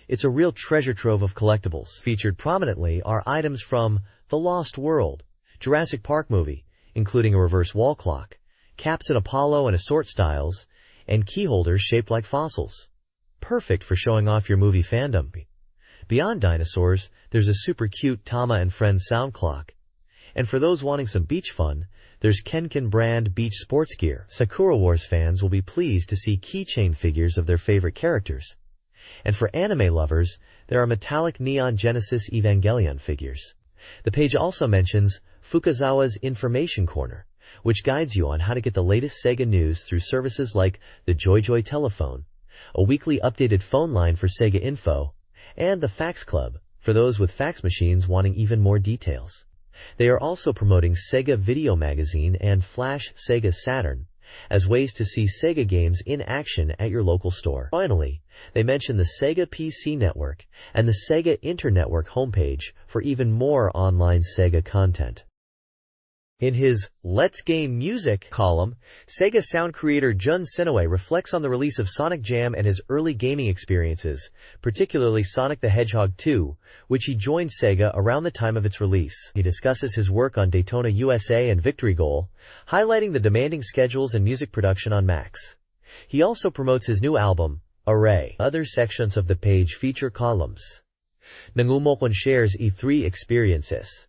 It's a real treasure trove of collectibles. Featured prominently are items from The Lost World, Jurassic Park movie, including a reverse wall clock, caps in Apollo and Assort styles, and key holders shaped like fossils. Perfect for showing off your movie fandom. Beyond dinosaurs, there's a super cute Tama and Friends sound clock. And for those wanting some beach fun, there's Kenken brand beach sports gear. Sakura Wars fans will be pleased to see keychain figures of their favorite characters. And for anime lovers, there are metallic Neon Genesis Evangelion figures. The page also mentions Fukazawa's Information Corner, which guides you on how to get the latest SEGA news through services like the JoyJoy telephone, a weekly updated phone line for SEGA Info, and the Fax Club, for those with fax machines wanting even more details. They are also promoting SEGA Video Magazine and Flash SEGA Saturn as ways to see SEGA games in action at your local store. Finally, they mention the SEGA PC Network and the SEGA Internetwork homepage for even more online SEGA content. In his Let's Game Music column, SEGA sound creator Jun Senoue reflects on the release of Sonic Jam and his early gaming experiences, particularly Sonic the Hedgehog 2, which he joined SEGA around the time of its release. He discusses his work on Daytona USA and Victory Goal, highlighting the demanding schedules and music production on Max. He also promotes his new album, Array. Other sections of the page feature columns. Nangumokon shares E3 experiences.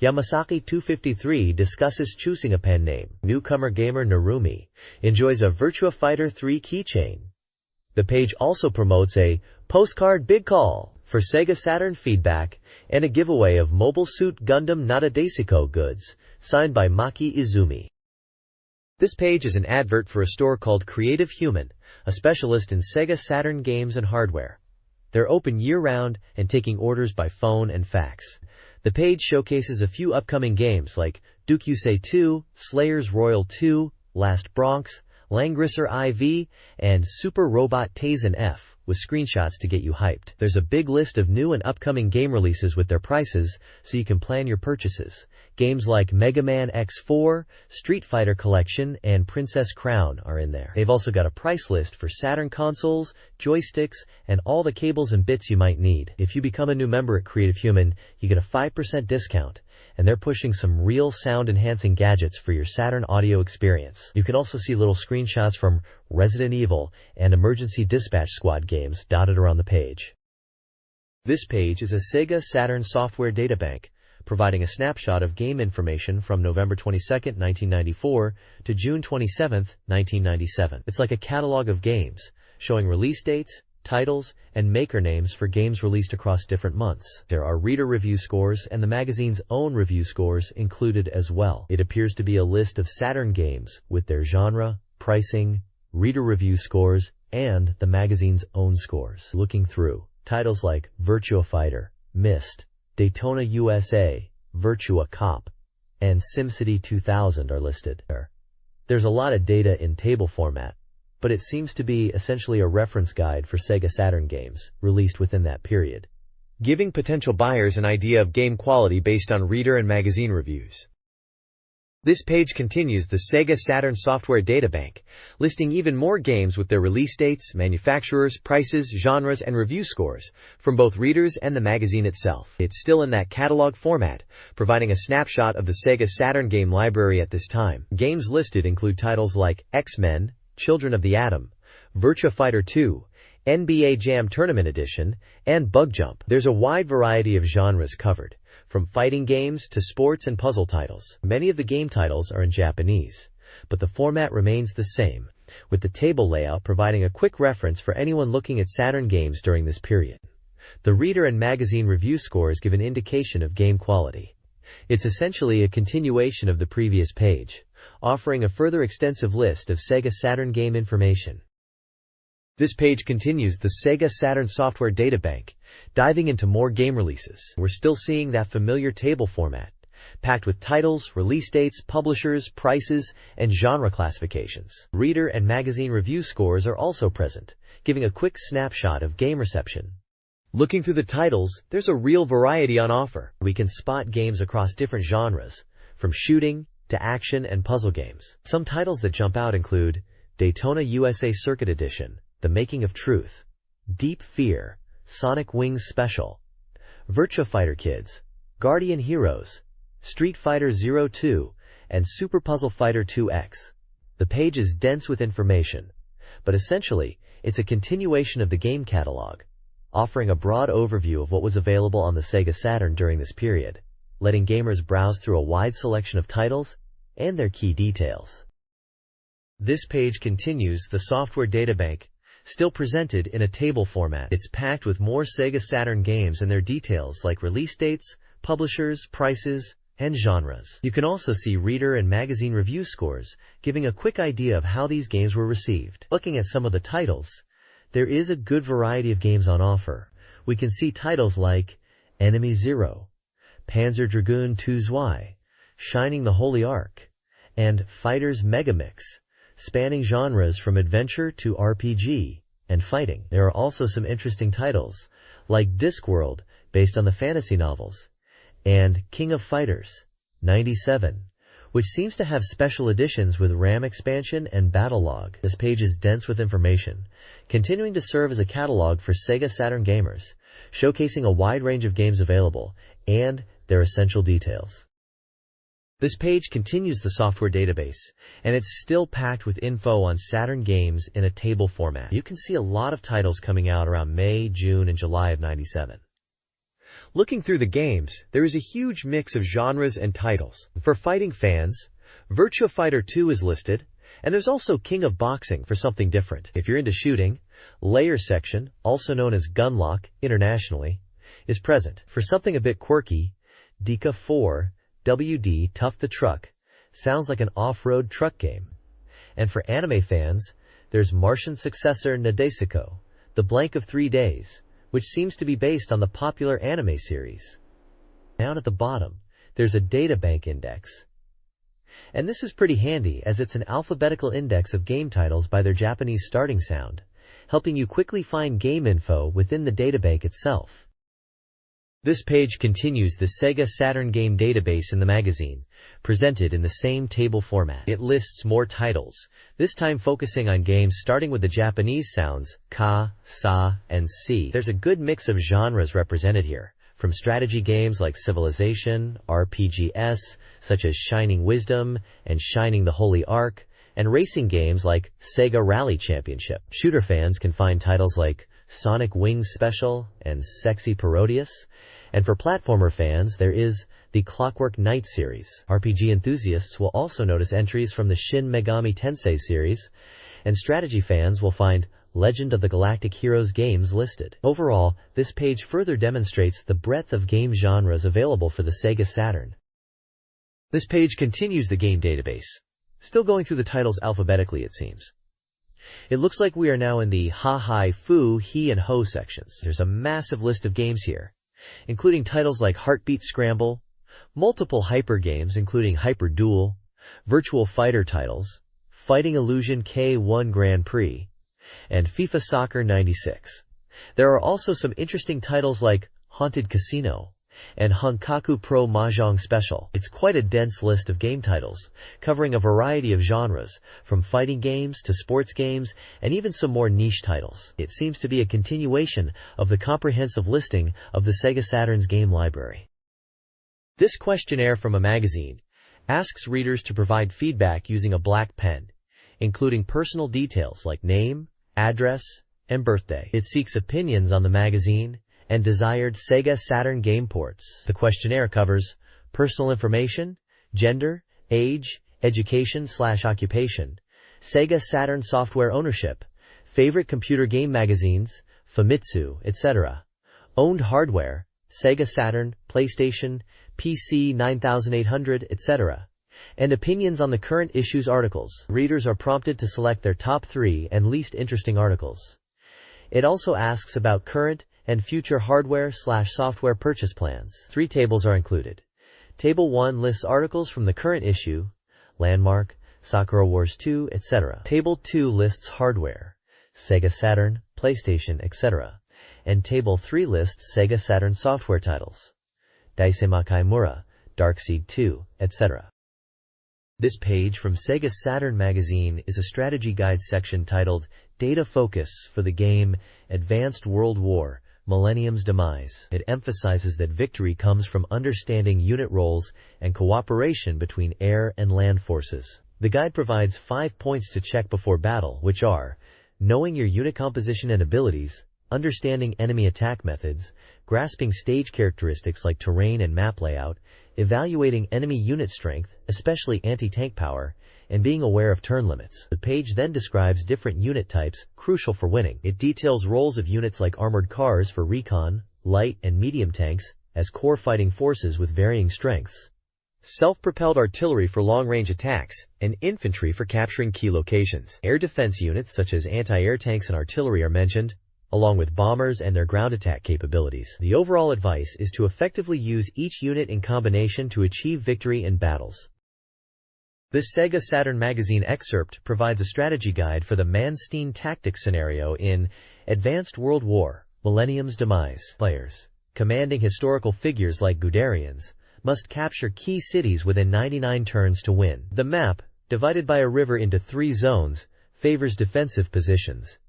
Yamasaki 253 discusses choosing a pen name. Newcomer gamer Narumi enjoys a Virtua Fighter 3 keychain. The page also promotes a postcard big call for SEGA Saturn feedback and a giveaway of Mobile Suit Gundam Nadadesiko goods, signed by Maki Izumi. This page is an advert for a store called Creative Human, a specialist in SEGA Saturn games and hardware. They're open year-round and taking orders by phone and fax. The page showcases a few upcoming games like Dukyusei 2, Slayers Royal 2, Last Bronx, Langrisser IV, and Super Robot Taisen F, with screenshots to get you hyped. There's a big list of new and upcoming game releases with their prices, so you can plan your purchases. Games like Mega Man X4, Street Fighter Collection, and Princess Crown are in there. They've also got a price list for Saturn consoles, joysticks, and all the cables and bits you might need. If you become a new member at Creative Human, you get a 5% discount, and they're pushing some real sound-enhancing gadgets for your Saturn audio experience. You can also see little screenshots from Resident Evil and Emergency Dispatch Squad games dotted around the page. This page is a SEGA Saturn software databank, providing a snapshot of game information from November 22, 1994 to June 27, 1997. It's like a catalog of games, showing release dates, titles, and maker names for games released across different months. There are reader review scores and the magazine's own review scores included as well. It appears to be a list of Saturn games with their genre, pricing, reader review scores, and the magazine's own scores. Looking through, titles like Virtua Fighter, Myst, Daytona USA, Virtua Cop, and SimCity 2000 are listed. There's a lot of data in table format, but it seems to be essentially a reference guide for SEGA Saturn games released within that period, giving potential buyers an idea of game quality based on reader and magazine reviews. This page continues the SEGA Saturn software databank, listing even more games with their release dates, manufacturers, prices, genres, and review scores from both readers and the magazine itself. It's still in that catalog format, providing a snapshot of the SEGA Saturn game library at this time. Games listed include titles like X-Men, Children of the Atom, Virtua Fighter 2, NBA Jam Tournament Edition, and Bug Jump. There's a wide variety of genres covered, from fighting games to sports and puzzle titles. Many of the game titles are in Japanese, but the format remains the same, with the table layout providing a quick reference for anyone looking at Saturn games during this period. The reader and magazine review scores give an indication of game quality. It's essentially a continuation of the previous page, offering a further extensive list of SEGA Saturn game information. This page continues the SEGA Saturn software databank, diving into more game releases. We're still seeing that familiar table format, packed with titles, release dates, publishers, prices, and genre classifications. Reader and magazine review scores are also present, giving a quick snapshot of game reception. Looking through the titles, there's a real variety on offer. We can spot games across different genres, from shooting, to action and puzzle games. Some titles that jump out include Daytona USA Circuit Edition, The Making of Truth, Deep Fear, Sonic Wings Special, Virtua Fighter Kids, Guardian Heroes, Street Fighter Zero-2, and Super Puzzle Fighter 2X. The page is dense with information, but essentially, it's a continuation of the game catalog, offering a broad overview of what was available on the Sega Saturn during this period, letting gamers browse through a wide selection of titles and their key details. This page continues the software databank, still presented in a table format. It's packed with more Sega Saturn games and their details like release dates, publishers, prices, and genres. You can also see reader and magazine review scores, giving a quick idea of how these games were received. Looking at some of the titles, there is a good variety of games on offer. We can see titles like Enemy Zero, Panzer Dragoon 2 Zwei, Shining the Holy Ark, and Fighters Megamix, spanning genres from adventure to RPG and fighting. There are also some interesting titles, like Discworld, based on the fantasy novels, and King of Fighters 97, which seems to have special editions with RAM expansion and battle log. This page is dense with information, continuing to serve as a catalog for Sega Saturn gamers, showcasing a wide range of games available and their essential details. This page continues the software database, and it's still packed with info on Saturn games in a table format. You can see a lot of titles coming out around May, June, and July of '97. Looking through the games, there is a huge mix of genres and titles. For fighting fans, Virtua Fighter 2 is listed, and there's also King of Boxing for something different. If you're into shooting, Layer Section, also known as Gunlock internationally, is present. For something a bit quirky, Dika 4 WD Tough the Truck sounds like an off-road truck game. And for anime fans, there's Martian successor Nadesico, The Blank of 3 Days, which seems to be based on the popular anime series. Down at the bottom, there's a databank index. And this is pretty handy as it's an alphabetical index of game titles by their Japanese starting sound, helping you quickly find game info within the databank itself. This page continues the Sega Saturn game database in the magazine, presented in the same table format. It lists more titles, this time focusing on games starting with the Japanese sounds ka, sa, and si. There's a good mix of genres represented here, from strategy games like Civilization, RPGs such as Shining Wisdom and Shining the Holy Ark, and racing games like Sega Rally Championship. Shooter fans can find titles like Sonic Wings Special and Sexy Parodius, and for platformer fans there is the Clockwork Knight series. RPG enthusiasts will also notice entries from the Shin Megami Tensei series, and strategy fans will find Legend of the Galactic Heroes games listed. Overall, this page further demonstrates the breadth of game genres available for the Sega Saturn. This page continues the game database, still going through the titles alphabetically it seems. It looks like we are now in the ha, hi, fu, he, and ho sections. There's a massive list of games here, including titles like Heartbeat Scramble, multiple hyper games including Hyper Duel, Virtual Fighter titles, Fighting Illusion K1 Grand Prix, and FIFA Soccer 96. There are also some interesting titles like Haunted Casino and Honkaku Pro Mahjong Special. It's quite a dense list of game titles, covering a variety of genres, from fighting games to sports games, and even some more niche titles. It seems to be a continuation of the comprehensive listing of the Sega Saturn's game library. This questionnaire from a magazine asks readers to provide feedback using a black pen, including personal details like name, address, and birthday. It seeks opinions on the magazine and desired Sega Saturn game ports. The questionnaire covers personal information, gender, age, education/occupation, Sega Saturn software ownership, favorite computer game magazines, Famitsu, etc., owned hardware, Sega Saturn, PlayStation, PC 9800, etc., and opinions on the current issue's articles. Readers are prompted to select their top 3 and least interesting articles. It also asks about current and future hardware/software purchase plans. 3 tables are included. Table 1 lists articles from the current issue, Landmark, Sakura Wars 2, etc. Table 2 lists hardware, Sega Saturn, PlayStation, etc. And Table 3 lists Sega Saturn software titles, Daisemakai Mura, Darkseid 2, etc. This page from SEGA Saturn Magazine is a strategy guide section titled Data Focus for the game Advanced World War, Millennium's Demise. It emphasizes that victory comes from understanding unit roles and cooperation between air and land forces. The guide provides 5 points to check before battle, which are knowing your unit composition and abilities, understanding enemy attack methods, grasping stage characteristics like terrain and map layout, evaluating enemy unit strength, especially anti-tank power, and being aware of turn limits. The page then describes different unit types, crucial for winning. It details roles of units like armored cars for recon, light and medium tanks, as core fighting forces with varying strengths, Self-propelled artillery for long-range attacks, and infantry for capturing key locations. Air defense units such as anti-air tanks and artillery are mentioned, along with bombers and their ground attack capabilities. The overall advice is to effectively use each unit in combination to achieve victory in battles. This SEGA Saturn magazine excerpt provides a strategy guide for the Manstein tactics scenario in Advanced World War, Millennium's Demise. Players, commanding historical figures like Guderians, must capture key cities within 99 turns to win. The map, divided by a river into 3 zones, favors defensive positions.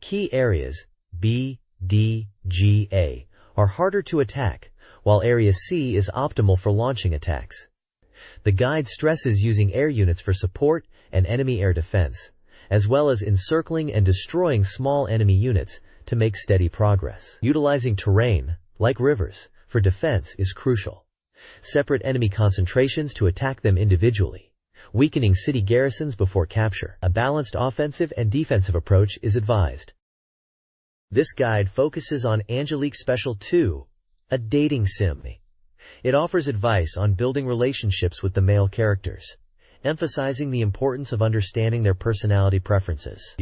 Key areas B, D, G, A are harder to attack, while Area C is optimal for launching attacks. The guide stresses using air units for support and enemy air defense, as well as encircling and destroying small enemy units to make steady progress. Utilizing terrain, like rivers, for defense is crucial. Separate enemy concentrations to attack them individually, weakening city garrisons before capture. A balanced offensive and defensive approach is advised. This guide focuses on Angelique Special 2, a dating sim. It offers advice on building relationships with the male characters, emphasizing the importance of understanding their personality preferences.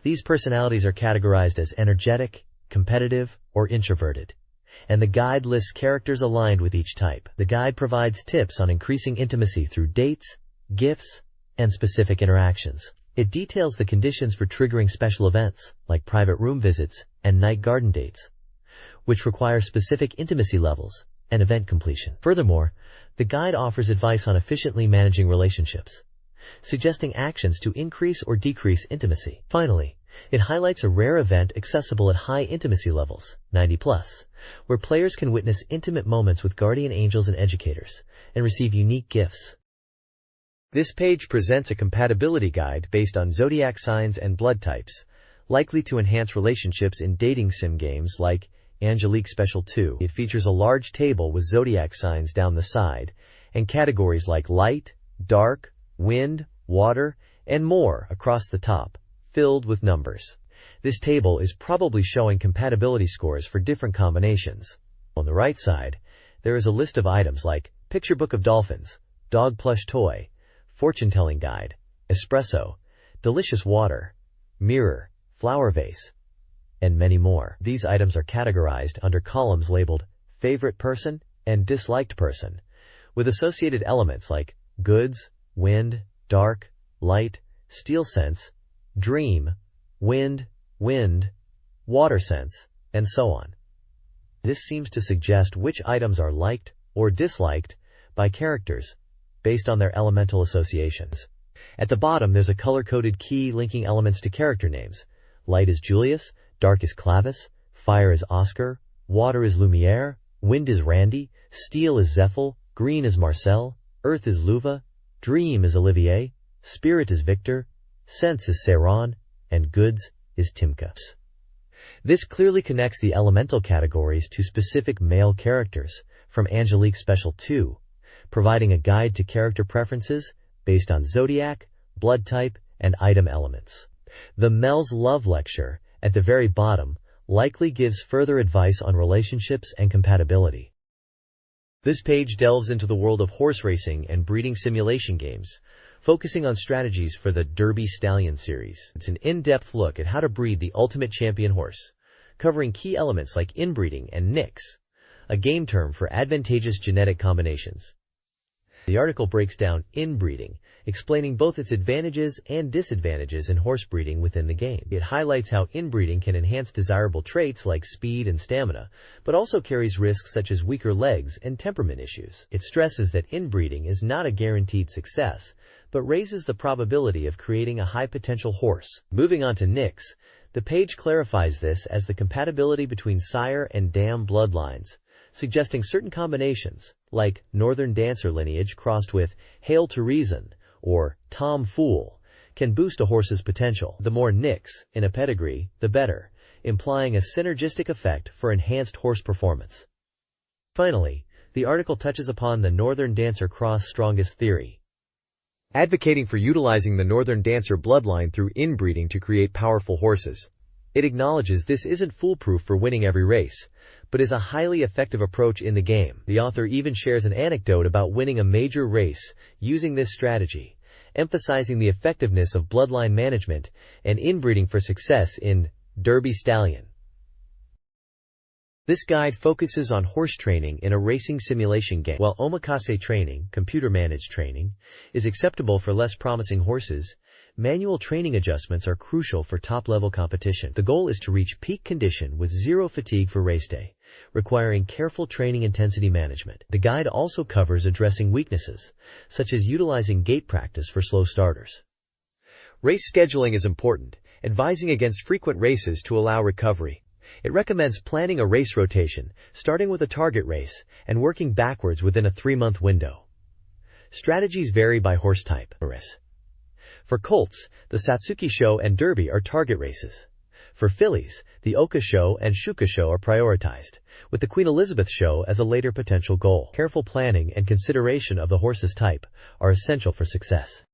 These personalities are categorized as energetic, competitive, or introverted, and the guide lists characters aligned with each type. The guide provides tips on increasing intimacy through dates, gifts, and specific interactions. It details the conditions for triggering special events, like private room visits and night garden dates, which require specific intimacy levels and event completion. Furthermore, the guide offers advice on efficiently managing relationships, suggesting actions to increase or decrease intimacy. Finally, it highlights a rare event accessible at high intimacy levels, 90+, where players can witness intimate moments with guardian angels and educators, and receive unique gifts. This page presents a compatibility guide based on zodiac signs and blood types, likely to enhance relationships in dating sim games like Angelique Special 2. It features a large table with zodiac signs down the side, and categories like light, dark, wind, water, and more across the top, filled with numbers. This table is probably showing compatibility scores for different combinations. On the right side, there is a list of items like picture book of dolphins, dog plush toy, fortune-telling guide, espresso, delicious water, mirror, flower vase, and many more. These items are categorized under columns labeled favorite person and disliked person, with associated elements like goods, wind, dark, light, steel sense, dream, wind, water sense, and so on. This seems to suggest which items are liked or disliked by characters based on their elemental associations. At the bottom, there's a color-coded key linking elements to character names. Light is Julius, dark is Clavis, fire is Oscar, water is Lumiere, wind is Randy, steel is Zephyl, green is Marcel, earth is Luva, dream is Olivier, spirit is Victor, sense is Seiron, and goods is Timka. This clearly connects the elemental categories to specific male characters from Angelique Special 2, providing a guide to character preferences based on zodiac, blood type, and item elements. The Mel's Love Lecture, at the very bottom, likely gives further advice on relationships and compatibility. This page delves into the world of horse racing and breeding simulation games, focusing on strategies for the Derby Stallion series. It's an in-depth look at how to breed the ultimate champion horse, covering key elements like inbreeding and nicks, a game term for advantageous genetic combinations. The article breaks down inbreeding, explaining both its advantages and disadvantages in horse breeding within the game. It highlights how inbreeding can enhance desirable traits like speed and stamina, but also carries risks such as weaker legs and temperament issues. It stresses that inbreeding is not a guaranteed success, but raises the probability of creating a high-potential horse. Moving on to nicks, the page clarifies this as the compatibility between sire and dam bloodlines, suggesting certain combinations, like Northern Dancer lineage crossed with Hail to Reason or Tom Fool, can boost a horse's potential. The more nicks in a pedigree, the better, implying a synergistic effect for enhanced horse performance. Finally, the article touches upon the Northern Dancer cross strongest theory, advocating for utilizing the Northern Dancer bloodline through inbreeding to create powerful horses. It acknowledges this isn't foolproof for winning every race, but is a highly effective approach in the game. The author even shares an anecdote about winning a major race using this strategy, emphasizing the effectiveness of bloodline management and inbreeding for success in Derby Stallion. This guide focuses on horse training in a racing simulation game. While omakase training, computer-managed training, is acceptable for less promising horses, manual training adjustments are crucial for top-level competition. The goal is to reach peak condition with zero fatigue for race day, requiring careful training intensity management. The guide also covers addressing weaknesses, such as utilizing gait practice for slow starters. Race scheduling is important, advising against frequent races to allow recovery. It recommends planning a race rotation, starting with a target race, and working backwards within a 3-month window. Strategies vary by horse type. For colts, the Satsuki Show and Derby are target races. For fillies, the Oka Show and Shuka Show are prioritized, with the Queen Elizabeth Show as a later potential goal. Careful planning and consideration of the horse's type are essential for success.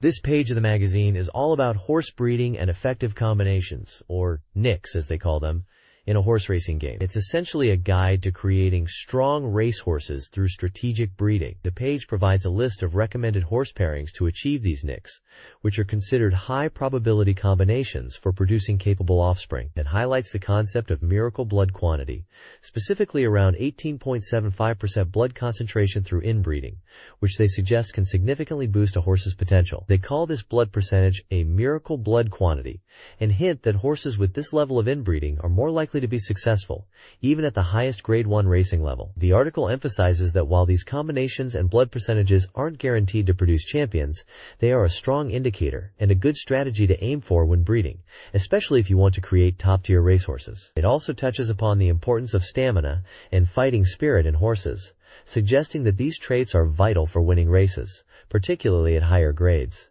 This page of the magazine is all about horse breeding and effective combinations, or nicks as they call them, in a horse racing game. It's essentially a guide to creating strong racehorses through strategic breeding. The page provides a list of recommended horse pairings to achieve these nicks, which are considered high-probability combinations for producing capable offspring. It highlights the concept of miracle blood quantity, specifically around 18.75% blood concentration through inbreeding, which they suggest can significantly boost a horse's potential. They call this blood percentage a miracle blood quantity, and hint that horses with this level of inbreeding are more likely to be successful, even at the highest Grade 1 racing level. The article emphasizes that while these combinations and blood percentages aren't guaranteed to produce champions, they are a strong indicator and a good strategy to aim for when breeding, especially if you want to create top-tier racehorses. It also touches upon the importance of stamina and fighting spirit in horses, suggesting that these traits are vital for winning races, particularly at higher grades.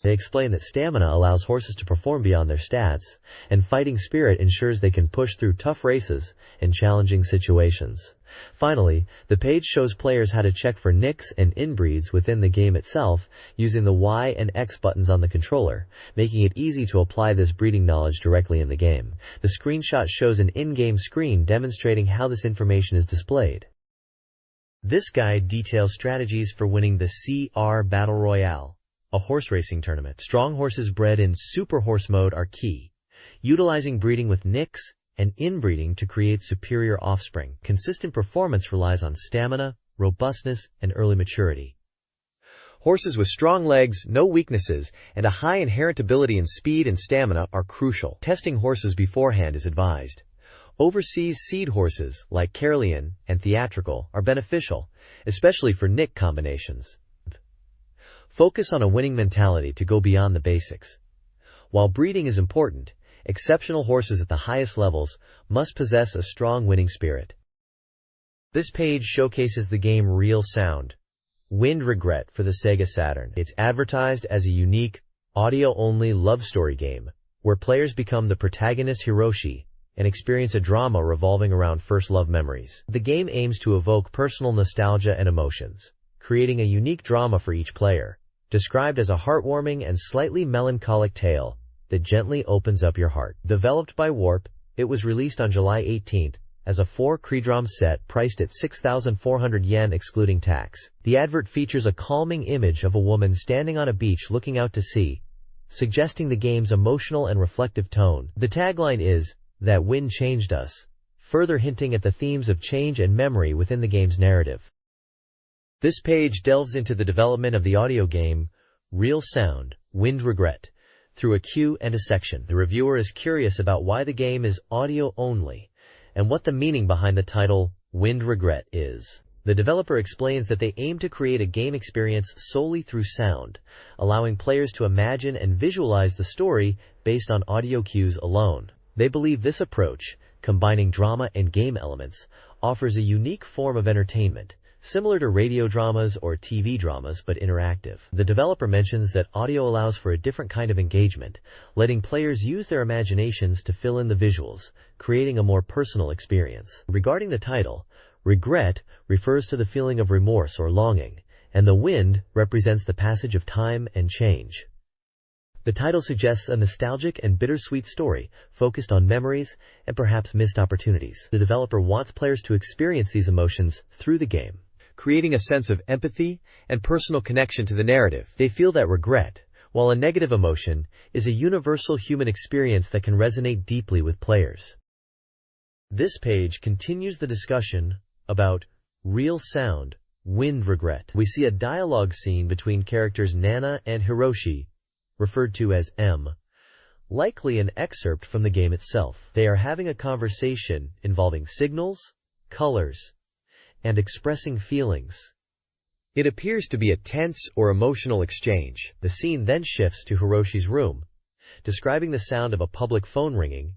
They explain that stamina allows horses to perform beyond their stats, and fighting spirit ensures they can push through tough races and challenging situations. Finally, the page shows players how to check for nicks and inbreeds within the game itself using the Y and X buttons on the controller, making it easy to apply this breeding knowledge directly in the game. The screenshot shows an in-game screen demonstrating how this information is displayed. This guide details strategies for winning the CR Battle Royale, a horse racing tournament. Strong horses bred in super horse mode are key, utilizing breeding with nicks and inbreeding to create superior offspring. Consistent performance relies on stamina, robustness, and early maturity. Horses with strong legs, no weaknesses, and a high inherent ability in speed and stamina are crucial. Testing horses beforehand is advised. Overseas seed horses, like Carolean and Theatrical, are beneficial, especially for nick combinations. Focus on a winning mentality to go beyond the basics. While breeding is important, exceptional horses at the highest levels must possess a strong winning spirit. This page showcases the game Real Sound, Wind Regret for the SEGA Saturn. It's advertised as a unique, audio-only love story game, where players become the protagonist Hiroshi and experience a drama revolving around first love memories. The game aims to evoke personal nostalgia and emotions, creating a unique drama for each player, described as a heartwarming and slightly melancholic tale that gently opens up your heart. Developed by Warp, it was released on July 18th as a 4-Kredrom set priced at 6,400 yen excluding tax. The advert features a calming image of a woman standing on a beach looking out to sea, suggesting the game's emotional and reflective tone. The tagline is, "That wind changed us," further hinting at the themes of change and memory within the game's narrative. This page delves into the development of the audio game Real Sound, Wind Regret through a cue and a section. The reviewer is curious about why the game is audio only and what the meaning behind the title Wind Regret is. The developer explains that they aim to create a game experience solely through sound, allowing players to imagine and visualize the story based on audio cues alone. They believe this approach, combining drama and game elements, offers a unique form of entertainment, similar to radio dramas or TV dramas but interactive. The developer mentions that audio allows for a different kind of engagement, letting players use their imaginations to fill in the visuals, creating a more personal experience. Regarding the title, regret refers to the feeling of remorse or longing, and the wind represents the passage of time and change. The title suggests a nostalgic and bittersweet story focused on memories and perhaps missed opportunities. The developer wants players to experience these emotions through the game, creating a sense of empathy and personal connection to the narrative. They feel that regret, while a negative emotion, is a universal human experience that can resonate deeply with players. This page continues the discussion about Real Sound, Wind Regret. We see a dialogue scene between characters Nana and Hiroshi, referred to as M, likely an excerpt from the game itself. They are having a conversation involving signals, colors, and expressing feelings. It appears to be a tense or emotional exchange. The scene then shifts to Hiroshi's room, describing the sound of a public phone ringing,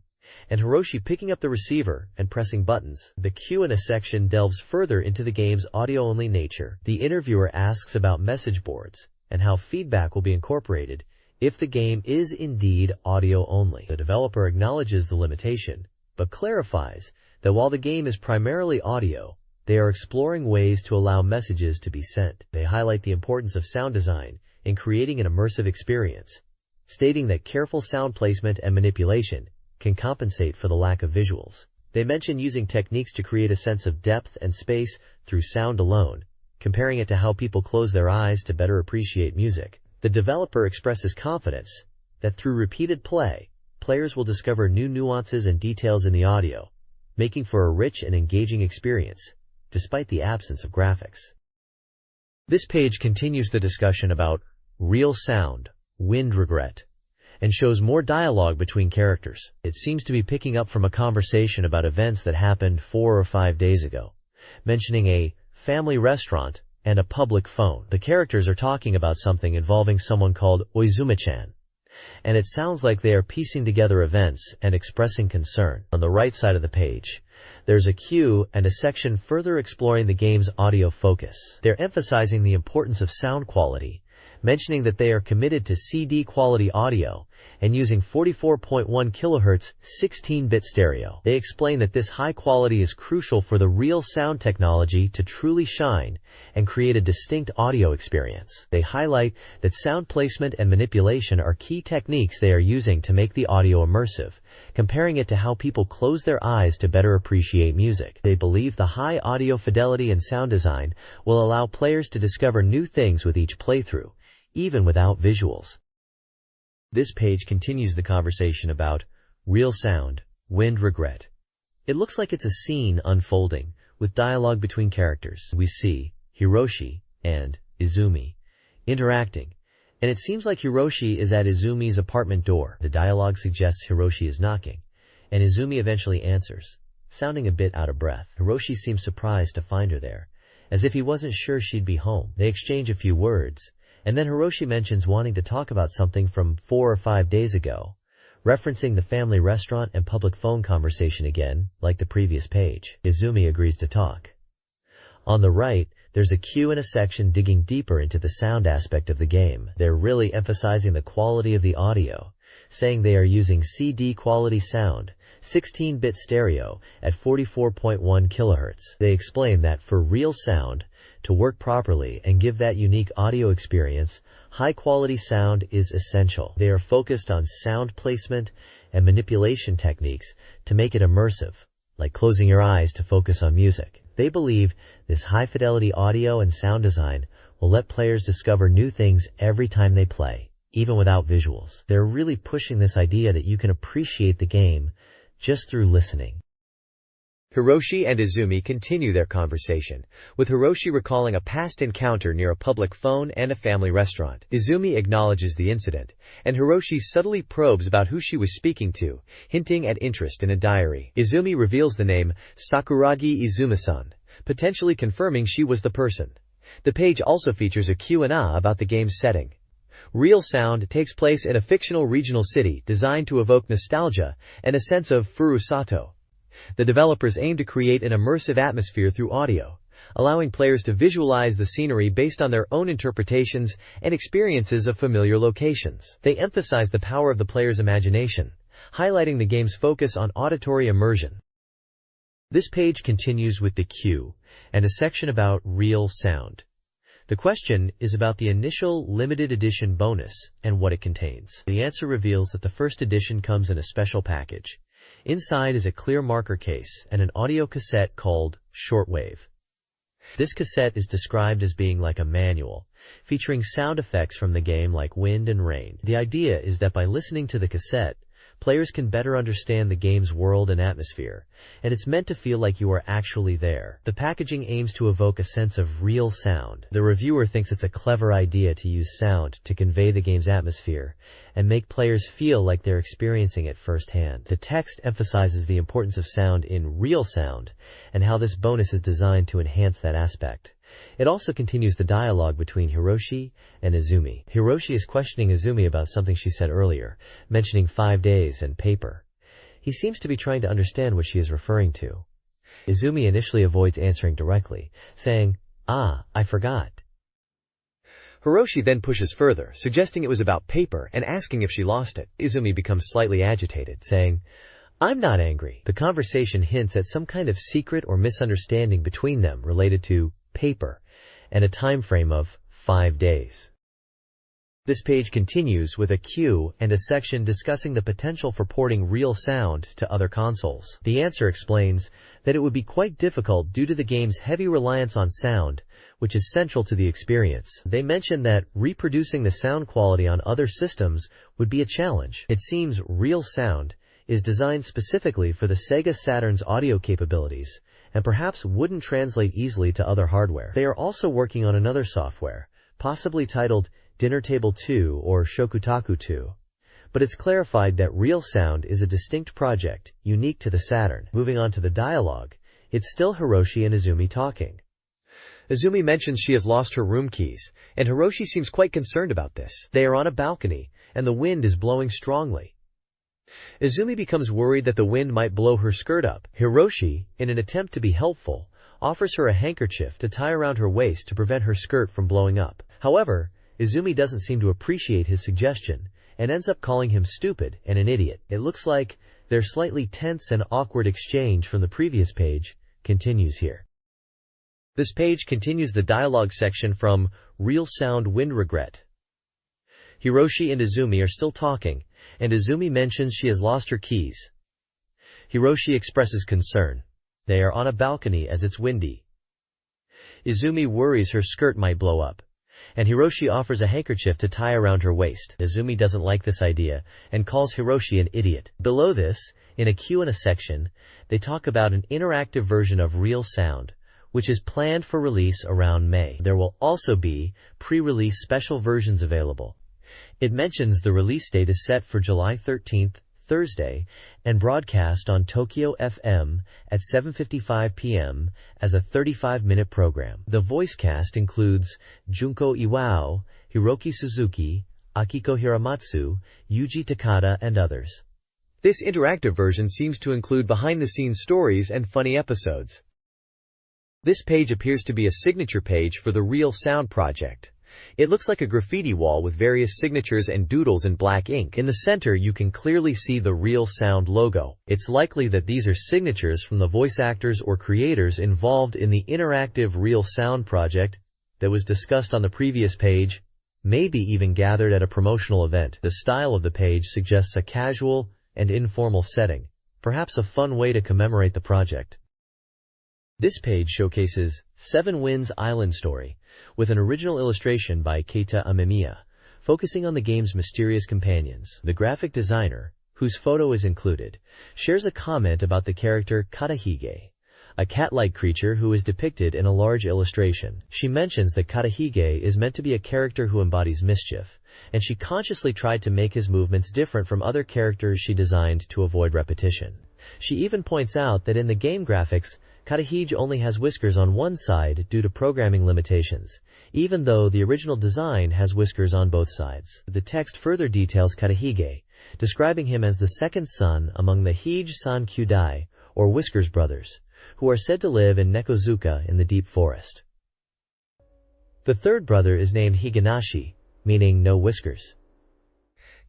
and Hiroshi picking up the receiver and pressing buttons. The Q&A section delves further into the game's audio-only nature. The interviewer asks about message boards and how feedback will be incorporated if the game is indeed audio-only. The developer acknowledges the limitation, but clarifies that while the game is primarily audio, they are exploring ways to allow messages to be sent. They highlight the importance of sound design in creating an immersive experience, stating that careful sound placement and manipulation can compensate for the lack of visuals. They mention using techniques to create a sense of depth and space through sound alone, comparing it to how people close their eyes to better appreciate music. The developer expresses confidence that through repeated play, players will discover new nuances and details in the audio, making for a rich and engaging experience, despite the absence of graphics. This page continues the discussion about Real Sound, Wind Regret, and shows more dialogue between characters. It seems to be picking up from a conversation about events that happened 4 or 5 days ago, mentioning a family restaurant and a public phone. The characters are talking about something involving someone called Oizumi-chan, and it sounds like they are piecing together events and expressing concern. On the right side of the page, there's a cue and a section further exploring the game's audio focus. They're emphasizing the importance of sound quality, mentioning that they are committed to CD quality audio and using 44.1 kHz 16-bit stereo. They explain that this high quality is crucial for the real sound technology to truly shine and create a distinct audio experience. They highlight that sound placement and manipulation are key techniques they are using to make the audio immersive, comparing it to how people close their eyes to better appreciate music. They believe the high audio fidelity and sound design will allow players to discover new things with each playthrough, even without visuals. This page continues the conversation about Real Sound, Wind Regret. It looks like it's a scene unfolding, with dialogue between characters. We see Hiroshi and Izumi interacting, and it seems like Hiroshi is at Izumi's apartment door. The dialogue suggests Hiroshi is knocking, and Izumi eventually answers, sounding a bit out of breath. Hiroshi seems surprised to find her there, as if he wasn't sure she'd be home. They exchange a few words, and then Hiroshi mentions wanting to talk about something from 4 or 5 days ago, referencing the family restaurant and public phone conversation again, like the previous page. Izumi agrees to talk. On the right, there's a cue and a section digging deeper into the sound aspect of the game. They're really emphasizing the quality of the audio, saying they are using CD quality sound, 16-bit stereo at 44.1 kHz. They explain that for real sound to work properly and give that unique audio experience, high-quality sound is essential. They are focused on sound placement and manipulation techniques to make it immersive, like closing your eyes to focus on music. They believe this high-fidelity audio and sound design will let players discover new things every time they play, even without visuals. They're really pushing this idea that you can appreciate the game just through listening. Hiroshi and Izumi continue their conversation, with Hiroshi recalling a past encounter near a public phone and a family restaurant. Izumi acknowledges the incident, and Hiroshi subtly probes about who she was speaking to, hinting at interest in a diary. Izumi reveals the name Sakuragi Izumi-san, potentially confirming she was the person. The page also features a Q&A about the game's setting. Real Sound takes place in a fictional regional city designed to evoke nostalgia and a sense of furusato. The developers aim to create an immersive atmosphere through audio, allowing players to visualize the scenery based on their own interpretations and experiences of familiar locations. They emphasize the power of the player's imagination, highlighting the game's focus on auditory immersion. This page continues with the Q and a section about Real Sound. The question is about the initial limited edition bonus and what it contains. The answer reveals that the first edition comes in a special package. Inside is a clear marker case and an audio cassette called Shortwave. This cassette is described as being like a manual, featuring sound effects from the game like wind and rain. The idea is that by listening to the cassette, players can better understand the game's world and atmosphere, and it's meant to feel like you are actually there. The packaging aims to evoke a sense of real sound. The reviewer thinks it's a clever idea to use sound to convey the game's atmosphere and make players feel like they're experiencing it firsthand. The text emphasizes the importance of sound in Real Sound and how this bonus is designed to enhance that aspect. It also continues the dialogue between Hiroshi and Izumi. Hiroshi is questioning Izumi about something she said earlier, mentioning 5 days and paper. He seems to be trying to understand what she is referring to. Izumi initially avoids answering directly, saying, I forgot. Hiroshi then pushes further, suggesting it was about paper and asking if she lost it. Izumi becomes slightly agitated, saying, I'm not angry. The conversation hints at some kind of secret or misunderstanding between them related to paper and a time frame of 5 days. This page continues with a Q and a section discussing the potential for porting Real Sound to other consoles. The answer explains that it would be quite difficult due to the game's heavy reliance on sound, which is central to the experience. They mention that reproducing the sound quality on other systems would be a challenge. It seems Real Sound is designed specifically for the SEGA Saturn's audio capabilities, and perhaps wouldn't translate easily to other hardware. They are also working on another software, possibly titled Dinner Table 2 or Shokutaku 2. But it's clarified that Real Sound is a distinct project, unique to the Saturn. Moving on to the dialogue, it's still Hiroshi and Izumi talking. Izumi mentions she has lost her room keys, and Hiroshi seems quite concerned about this. They are on a balcony, and the wind is blowing strongly. Izumi becomes worried that the wind might blow her skirt up. Hiroshi, in an attempt to be helpful, offers her a handkerchief to tie around her waist to prevent her skirt from blowing up. However, Izumi doesn't seem to appreciate his suggestion and ends up calling him stupid and an idiot. It looks like their slightly tense and awkward exchange from the previous page continues here. This page continues the dialogue section from Real Sound Wind Regret. Hiroshi and Izumi are still talking, and Izumi mentions she has lost her keys. Hiroshi expresses concern. They are on a balcony as it's windy. Izumi worries her skirt might blow up, and Hiroshi offers a handkerchief to tie around her waist. Izumi doesn't like this idea and calls Hiroshi an idiot. Below this, in a Q&A section, they talk about an interactive version of Real Sound, which is planned for release around May. There will also be pre-release special versions available. It mentions the release date is set for July 13th, Thursday, and broadcast on Tokyo FM at 7:55 p.m. as a 35-minute program. The voice cast includes Junko Iwao, Hiroki Suzuki, Akiko Hiramatsu, Yuji Takada, and others. This interactive version seems to include behind-the-scenes stories and funny episodes. This page appears to be a signature page for the Real Sound project. It looks like a graffiti wall with various signatures and doodles in black ink. In the center, you can clearly see the Real Sound logo. It's likely that these are signatures from the voice actors or creators involved in the interactive Real Sound project that was discussed on the previous page, maybe even gathered at a promotional event. The style of the page suggests a casual and informal setting, perhaps a fun way to commemorate the project. This page showcases Seven Winds Island Story, with an original illustration by Keita Amemiya, focusing on the game's mysterious companions. The graphic designer, whose photo is included, shares a comment about the character Katahige, a cat-like creature who is depicted in a large illustration. She mentions that Katahige is meant to be a character who embodies mischief, and she consciously tried to make his movements different from other characters she designed to avoid repetition. She even points out that in the game graphics, Katahige only has whiskers on one side due to programming limitations, even though the original design has whiskers on both sides. The text further details Katahige, describing him as the second son among the Hige-san Kyudai, or Whiskers brothers, who are said to live in Nekozuka in the deep forest. The third brother is named Higanashi, meaning no whiskers.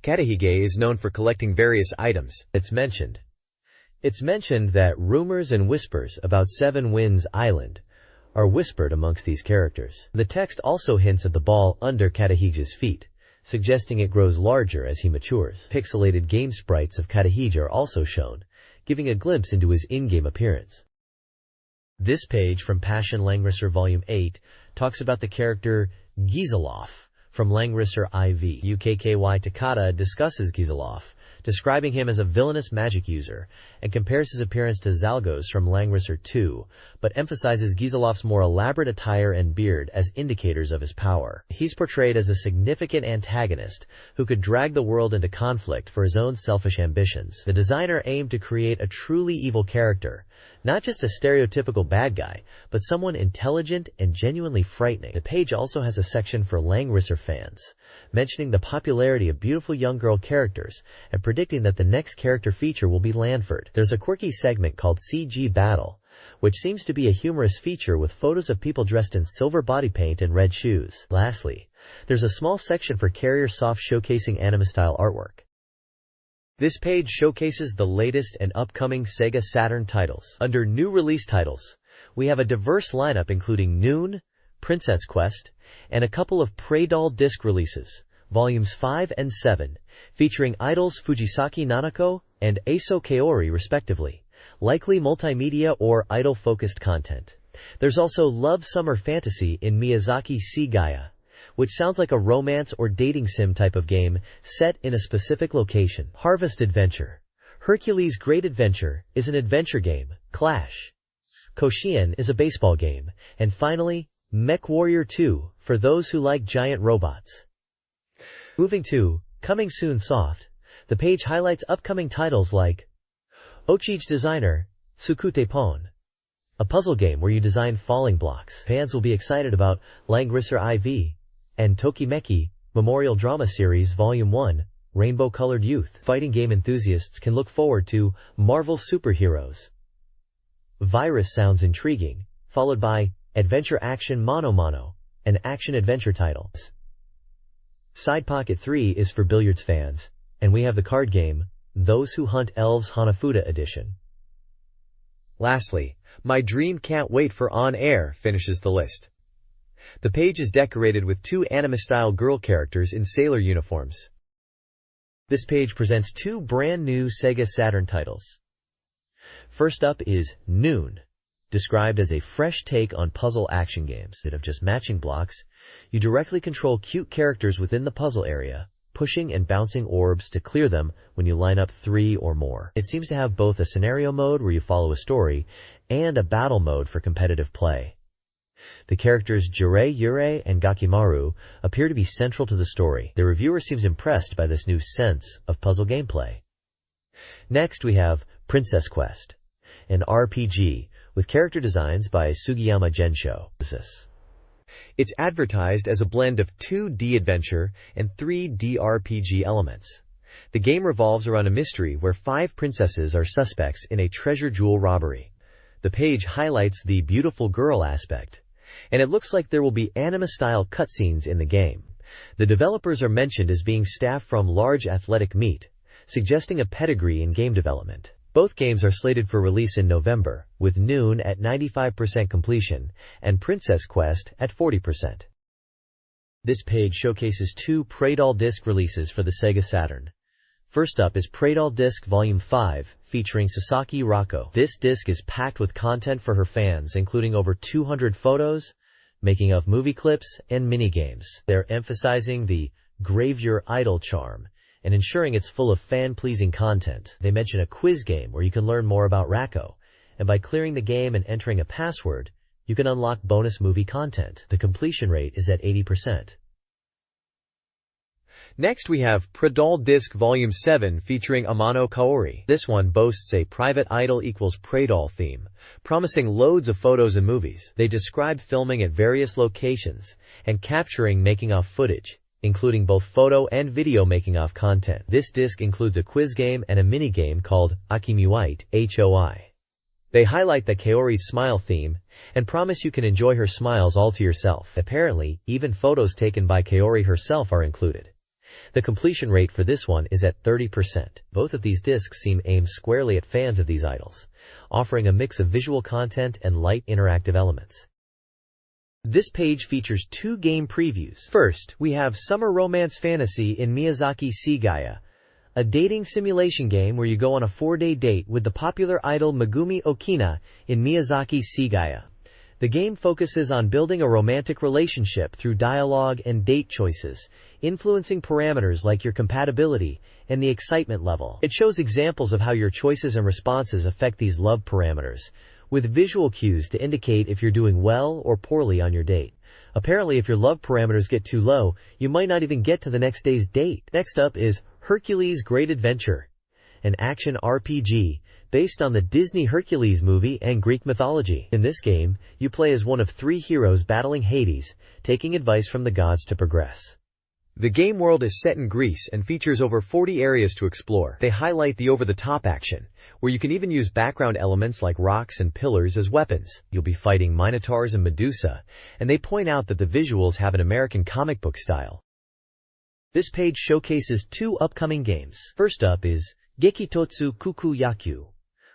Katahige is known for collecting various items. It's mentioned that rumors and whispers about Seven Winds Island are whispered amongst these characters. The text also hints at the ball under Katahige's feet, suggesting it grows larger as he matures. Pixelated game sprites of Katahige are also shown, giving a glimpse into his in-game appearance. This page from Passion Langrisser Volume 8 talks about the character Giseloff from Langrisser IV. UKKY Takata discusses Giseloff, describing him as a villainous magic user, and compares his appearance to Zalgos from Langrisser II, but emphasizes Giseloff's more elaborate attire and beard as indicators of his power. He's portrayed as a significant antagonist who could drag the world into conflict for his own selfish ambitions. The designer aimed to create a truly evil character, not just a stereotypical bad guy, but someone intelligent and genuinely frightening. The page also has a section for Langrisser fans, mentioning the popularity of beautiful young girl characters and predicting that the next character feature will be Lanford. There's a quirky segment called CG Battle, which seems to be a humorous feature with photos of people dressed in silver body paint and red shoes. Lastly, there's a small section for Carrier Soft showcasing anime-style artwork. This page showcases the latest and upcoming SEGA Saturn titles. Under new release titles, we have a diverse lineup including Noon, Princess Quest, and a couple of Prey Doll disc releases, Volumes 5 and 7, featuring idols Fujisaki Nanako and Aso Kaori respectively, likely multimedia or idol-focused content. There's also Love Summer Fantasy in Miyazaki Sea Gaia, which sounds like a romance or dating sim type of game set in a specific location. Harvest Adventure. Hercules Great Adventure is an adventure game. Clash. Koshien is a baseball game. And finally, Mech Warrior 2 for those who like giant robots. Moving to Coming Soon Soft, the page highlights upcoming titles like Ochij Designer, Tsukute Pon, a puzzle game where you design falling blocks. Fans will be excited about Langrisser IV, and Tokimeki, Memorial Drama Series Volume 1, Rainbow-Colored Youth. Fighting game enthusiasts can look forward to Marvel Superheroes. Virus sounds intriguing, followed by Adventure Action Mono Mono, an action-adventure title. Side Pocket 3 is for billiards fans, and we have the card game, Those Who Hunt Elves Hanafuda Edition. Lastly, My Dream Can't Wait for On Air finishes the list. The page is decorated with two anime-style girl characters in sailor uniforms. This page presents two brand new SEGA Saturn titles. First up is Noon, described as a fresh take on puzzle action games. Instead of just matching blocks, you directly control cute characters within the puzzle area, pushing and bouncing orbs to clear them when you line up 3 or more. It seems to have both a scenario mode where you follow a story and a battle mode for competitive play. The characters Jirei Yurei and Gakimaru appear to be central to the story. The reviewer seems impressed by this new sense of puzzle gameplay. Next we have Princess Quest, an RPG with character designs by Sugiyama Gensho. It's advertised as a blend of 2D adventure and 3D RPG elements. The game revolves around a mystery where 5 princesses are suspects in a treasure jewel robbery. The page highlights the beautiful girl aspect, and it looks like there will be anime-style cutscenes in the game. The developers are mentioned as being staff from Large Athletic Meat, suggesting a pedigree in game development. Both games are slated for release in November, with Noon at 95% completion and Princess Quest at 40%. This page showcases 2 Prey Doll disc releases for the SEGA Saturn. First up is Prey Doll Disc Volume 5, featuring Sasaki Rako. This disc is packed with content for her fans, including over 200 photos, making of movie clips, and minigames. They're emphasizing the Grave Your Idol charm and ensuring it's full of fan-pleasing content. They mention a quiz game where you can learn more about Rako and by clearing the game and entering a password, you can unlock bonus movie content. The completion rate is at 80%. Next we have Pradal Disc Volume 7 featuring Amano Kaori. This one boasts a private idol equals Pradal theme, promising loads of photos and movies. They describe filming at various locations and capturing making-of footage, including both photo and video making-of content. This disc includes a quiz game and a mini-game called Akimiwite, HOI. They highlight the Kaori's smile theme and promise you can enjoy her smiles all to yourself. Apparently, even photos taken by Kaori herself are included. The completion rate for this one is at 30%. Both of these discs seem aimed squarely at fans of these idols, offering a mix of visual content and light interactive elements. This page features 2 game previews. First, we have Summer Romance Fantasy in Miyazaki Seigaya, a dating simulation game where you go on a 4-day date with the popular idol Megumi Okina in Miyazaki Seigaya. The game focuses on building a romantic relationship through dialogue and date choices, influencing parameters like your compatibility and the excitement level. It shows examples of how your choices and responses affect these love parameters, with visual cues to indicate if you're doing well or poorly on your date. Apparently, if your love parameters get too low, you might not even get to the next day's date. Next up is Hercules Great Adventure, an action RPG based on the Disney Hercules movie and Greek mythology. In this game, you play as one of 3 heroes battling Hades, taking advice from the gods to progress. The game world is set in Greece and features over 40 areas to explore. They highlight the over-the-top action, where you can even use background elements like rocks and pillars as weapons. You'll be fighting minotaurs and Medusa, and they point out that the visuals have an American comic book style. This page showcases 2 upcoming games. First up is Gekitotsu Kuku Yaku,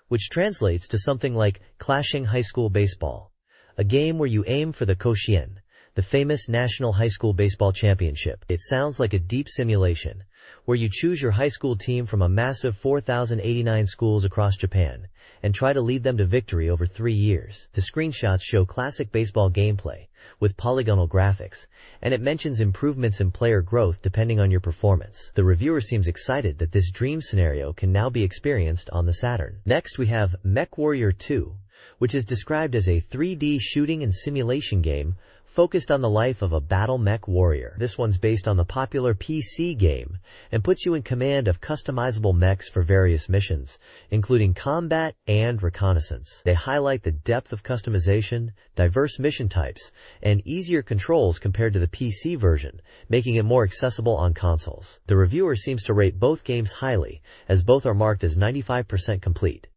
which translates to something like Clashing High School Baseball, a game where you aim for the Koshien, the famous National High School Baseball Championship. It sounds like a deep simulation, where you choose your high school team from a massive 4,089 schools across Japan, and try to lead them to victory over 3 years. The screenshots show classic baseball gameplay, with polygonal graphics, and it mentions improvements in player growth depending on your performance. The reviewer seems excited that this dream scenario can now be experienced on the Saturn. Next we have MechWarrior 2, which is described as a 3D shooting and simulation game focused on the life of a battle mech warrior. This one's based on the popular PC game and puts you in command of customizable mechs for various missions, including combat and reconnaissance. They highlight the depth of customization, diverse mission types, and easier controls compared to the PC version, making it more accessible on consoles. The reviewer seems to rate both games highly, as both are marked as 95% complete.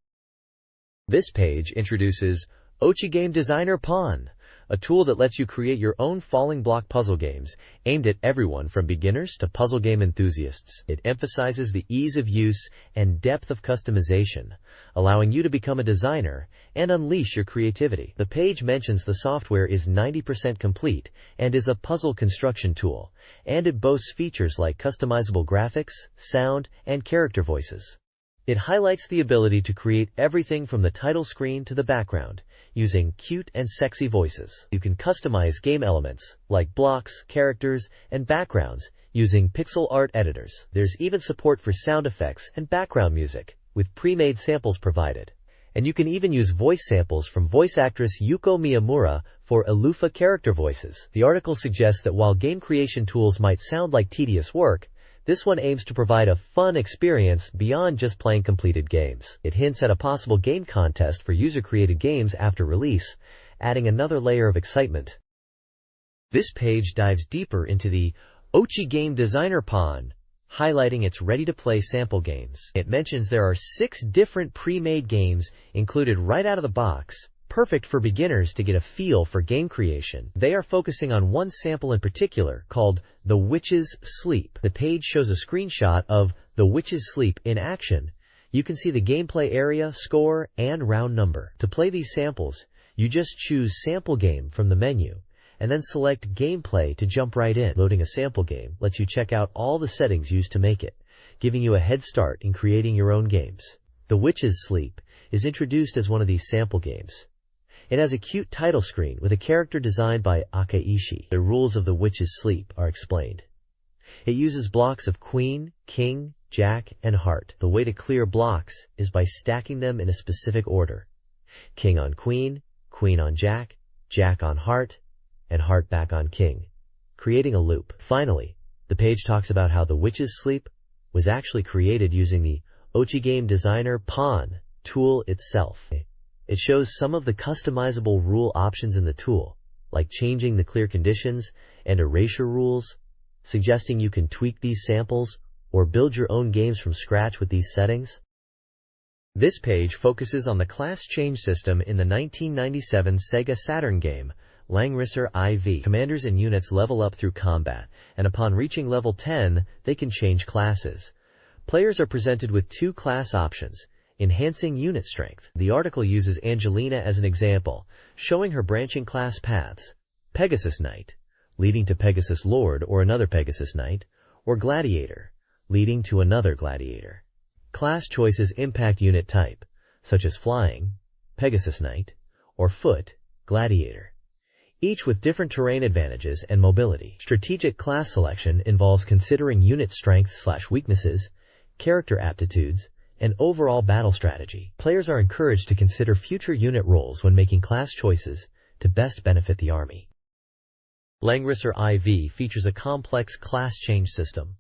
This page introduces Ochi Game Designer Pawn, a tool that lets you create your own falling block puzzle games aimed at everyone from beginners to puzzle game enthusiasts. It emphasizes the ease of use and depth of customization, allowing you to become a designer and unleash your creativity. The page mentions the software is 90% complete and is a puzzle construction tool, and it boasts features like customizable graphics, sound, and character voices. It highlights the ability to create everything from the title screen to the background, using cute and sexy voices. You can customize game elements, like blocks, characters, and backgrounds, using pixel art editors. There's even support for sound effects and background music, with pre-made samples provided. And you can even use voice samples from voice actress Yuko Miyamura for Alufa character voices. The article suggests that while game creation tools might sound like tedious work, this one aims to provide a fun experience beyond just playing completed games. It hints at a possible game contest for user-created games after release, adding another layer of excitement. This page dives deeper into the Ochi Game Designer Pawn, highlighting its ready-to-play sample games. It mentions there are 6 different pre-made games included right out of the box, perfect for beginners to get a feel for game creation. They are focusing on one sample in particular, called The Witch's Sleep. The page shows a screenshot of The Witch's Sleep in action. You can see the gameplay area, score, and round number. To play these samples, you just choose Sample Game from the menu, and then select Gameplay to jump right in. Loading a sample game lets you check out all the settings used to make it, giving you a head start in creating your own games. The Witch's Sleep is introduced as one of these sample games. It has a cute title screen with a character designed by Akaishi. The rules of The Witch's Sleep are explained. It uses blocks of queen, king, jack, and heart. The way to clear blocks is by stacking them in a specific order. king on queen, queen on jack, jack on heart, and heart back on king, creating a loop. Finally, the page talks about how the witch's sleep was actually created using the Ochi game designer pawn tool itself. It shows some of the customizable rule options in the tool, like changing the clear conditions and erasure rules, suggesting you can tweak these samples or build your own games from scratch with these settings. This page focuses on the class change system in the 1997 SEGA Saturn game, Langrisser IV. Commanders and units level up through combat, and upon reaching level 10, they can change classes. Players are presented with two class options, enhancing unit strength. The article uses Angelina as an example, showing her branching class paths: Pegasus Knight, leading to Pegasus Lord or another Pegasus Knight, or Gladiator, leading to another Gladiator. Class choices impact unit type, such as Flying, Pegasus Knight, or Foot, Gladiator, each with different terrain advantages and mobility. Strategic class selection involves considering unit strengths/weaknesses, character aptitudes, and overall battle strategy. Players are encouraged to consider future unit roles when making class choices to best benefit the army. Langrisser IV features a complex class change system,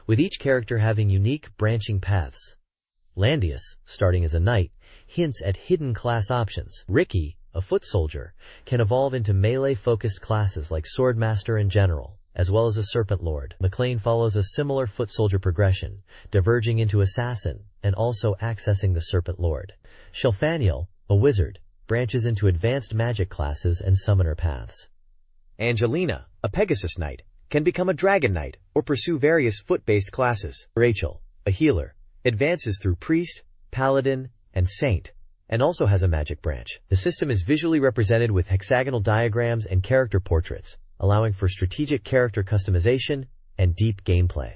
with each character having unique branching paths. Landius, starting as a knight, hints at hidden class options. Ricky, a foot soldier, can evolve into melee-focused classes like Swordmaster and General, as well as a Serpent Lord. McLean follows a similar foot soldier progression, diverging into Assassin and also accessing the Serpent Lord. Shelfaniel, a wizard, branches into advanced magic classes and summoner paths. Angelina, a Pegasus Knight, can become a Dragon Knight or pursue various foot-based classes. Rachel, a healer, advances through Priest, Paladin, and Saint, and also has a magic branch. The system is visually represented with hexagonal diagrams and character portraits, allowing for strategic character customization and deep gameplay.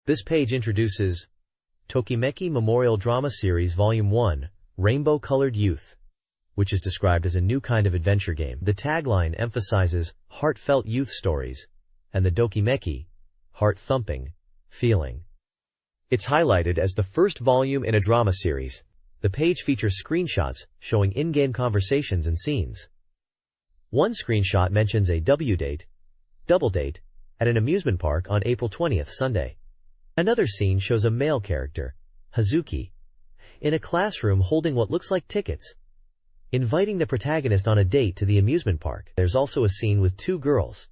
This page introduces Tokimeki Memorial Drama Series Volume 1, Rainbow-Colored Youth, which is described as a new kind of adventure game. The tagline emphasizes heartfelt youth stories, and the Dokimeki, heart-thumping, feeling. It's highlighted as the first volume in a drama series. The page features screenshots showing in-game conversations and scenes. One screenshot mentions a double date, at an amusement park on April 20th, Sunday. Another scene shows a male character, Hazuki, in a classroom holding what looks like tickets, inviting the protagonist on a date to the amusement park. There's also a scene with two girls,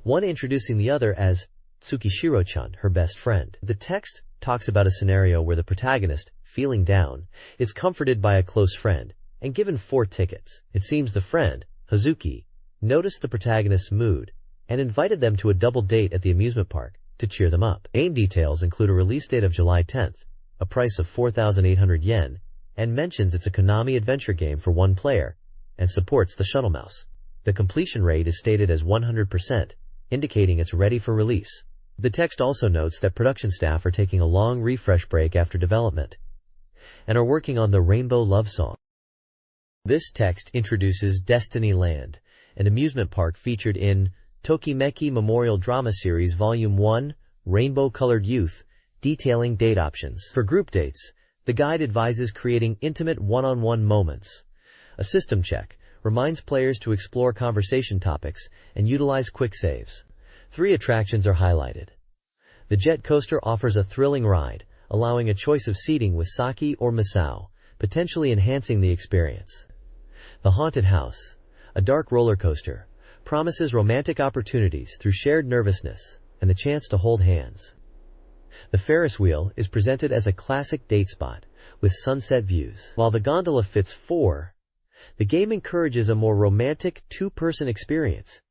one introducing the other as Tsukishiro-chan, her best friend. The text talks about a scenario where the protagonist, feeling down, is comforted by a close friend and given 4 tickets. It seems the friend, Hazuki, noticed the protagonist's mood and invited them to a double date at the amusement park to cheer them up. Game details include a release date of July 10th, a price of 4,800 yen, and mentions it's a Konami adventure game for 1 player and supports the shuttle mouse. The completion rate is stated as 100%, indicating it's ready for release. The text also notes that production staff are taking a long refresh break after development and are working on the Rainbow Love Song. This text introduces Destiny Land, an amusement park featured in Tokimeki Memorial Drama Series Volume 1, Rainbow-Colored Youth, detailing date options. For group dates, the guide advises creating intimate one-on-one moments. A system check reminds players to explore conversation topics and utilize quick saves. 3 attractions are highlighted. The jet coaster offers a thrilling ride, allowing a choice of seating with sake or misao, potentially enhancing the experience. The haunted house, a dark roller coaster, promises romantic opportunities through shared nervousness and the chance to hold hands. The Ferris wheel is presented as a classic date spot with sunset views. While the gondola fits 4, the game encourages a more romantic 2-person experience,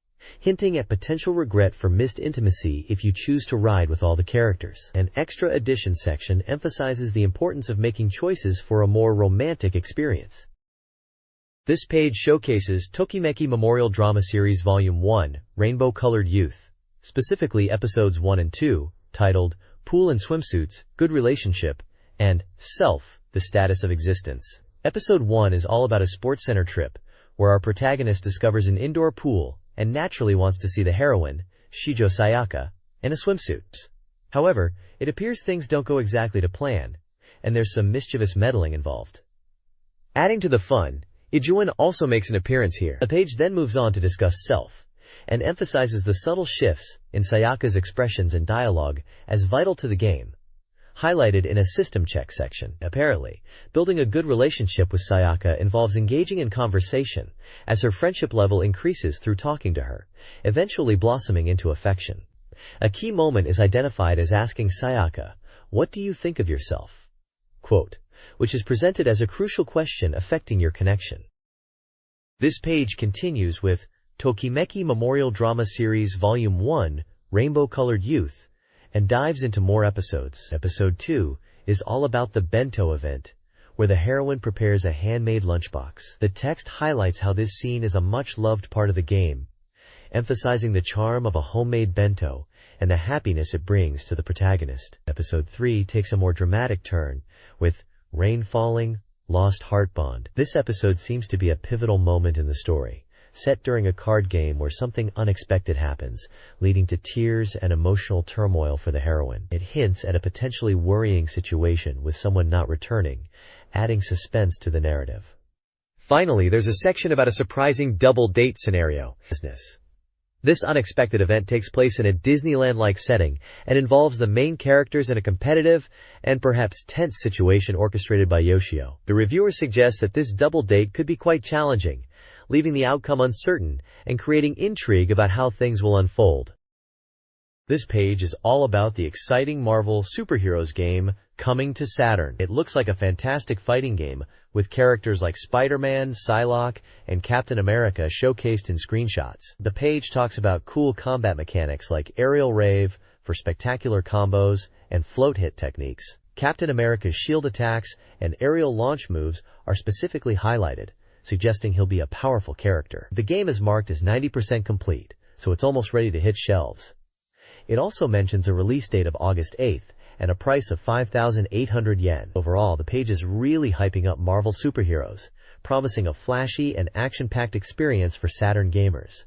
hinting at potential regret for missed intimacy if you choose to ride with all the characters. An extra edition section emphasizes the importance of making choices for a more romantic experience. This page showcases Tokimeki Memorial Drama Series Volume 1, Rainbow-Colored Youth, specifically Episodes 1 and 2, titled Pool and Swimsuits, Good Relationship, and Self, The Status of Existence. Episode 1 is all about a sports center trip, where our protagonist discovers an indoor pool and naturally wants to see the heroine, Shijo Sayaka, in a swimsuit. However, it appears things don't go exactly to plan, and there's some mischievous meddling involved. Adding to the fun, Ijuan also makes an appearance here. The page then moves on to discuss self, and emphasizes the subtle shifts in Sayaka's expressions and dialogue as vital to the game, highlighted in a system check section. Apparently, building a good relationship with Sayaka involves engaging in conversation as her friendship level increases through talking to her, eventually blossoming into affection. A key moment is identified as asking Sayaka, "What do you think of yourself?" Quote, which is presented as a crucial question affecting your connection. This page continues with Tokimeki Memorial Drama Series Volume 1, Rainbow-Colored Youth, and dives into more episodes. Episode 2 is all about the bento event, where the heroine prepares a handmade lunchbox. The text highlights how this scene is a much-loved part of the game, emphasizing the charm of a homemade bento and the happiness it brings to the protagonist. Episode 3 takes a more dramatic turn, with Rain Falling, Lost Heart Bond. This episode seems to be a pivotal moment in the story, set during a card game where something unexpected happens, leading to tears and emotional turmoil for the heroine. It hints at a potentially worrying situation with someone not returning, adding suspense to the narrative. Finally, there's a section about a surprising double date scenario. This unexpected event takes place in a Disneyland-like setting and involves the main characters in a competitive and perhaps tense situation orchestrated by Yoshio. The reviewer suggests that this double date could be quite challenging, leaving the outcome uncertain and creating intrigue about how things will unfold. This page is all about the exciting Marvel superheroes game coming to Saturn. It looks like a fantastic fighting game with characters like Spider-Man, Psylocke, and Captain America showcased in screenshots. The page talks about cool combat mechanics like aerial rave for spectacular combos and float hit techniques. Captain America's shield attacks and aerial launch moves are specifically highlighted, suggesting he'll be a powerful character. The game is marked as 90% complete, so it's almost ready to hit shelves. It also mentions a release date of August 8th and a price of 5,800 yen. Overall, the page is really hyping up Marvel superheroes, promising a flashy and action-packed experience for Saturn gamers.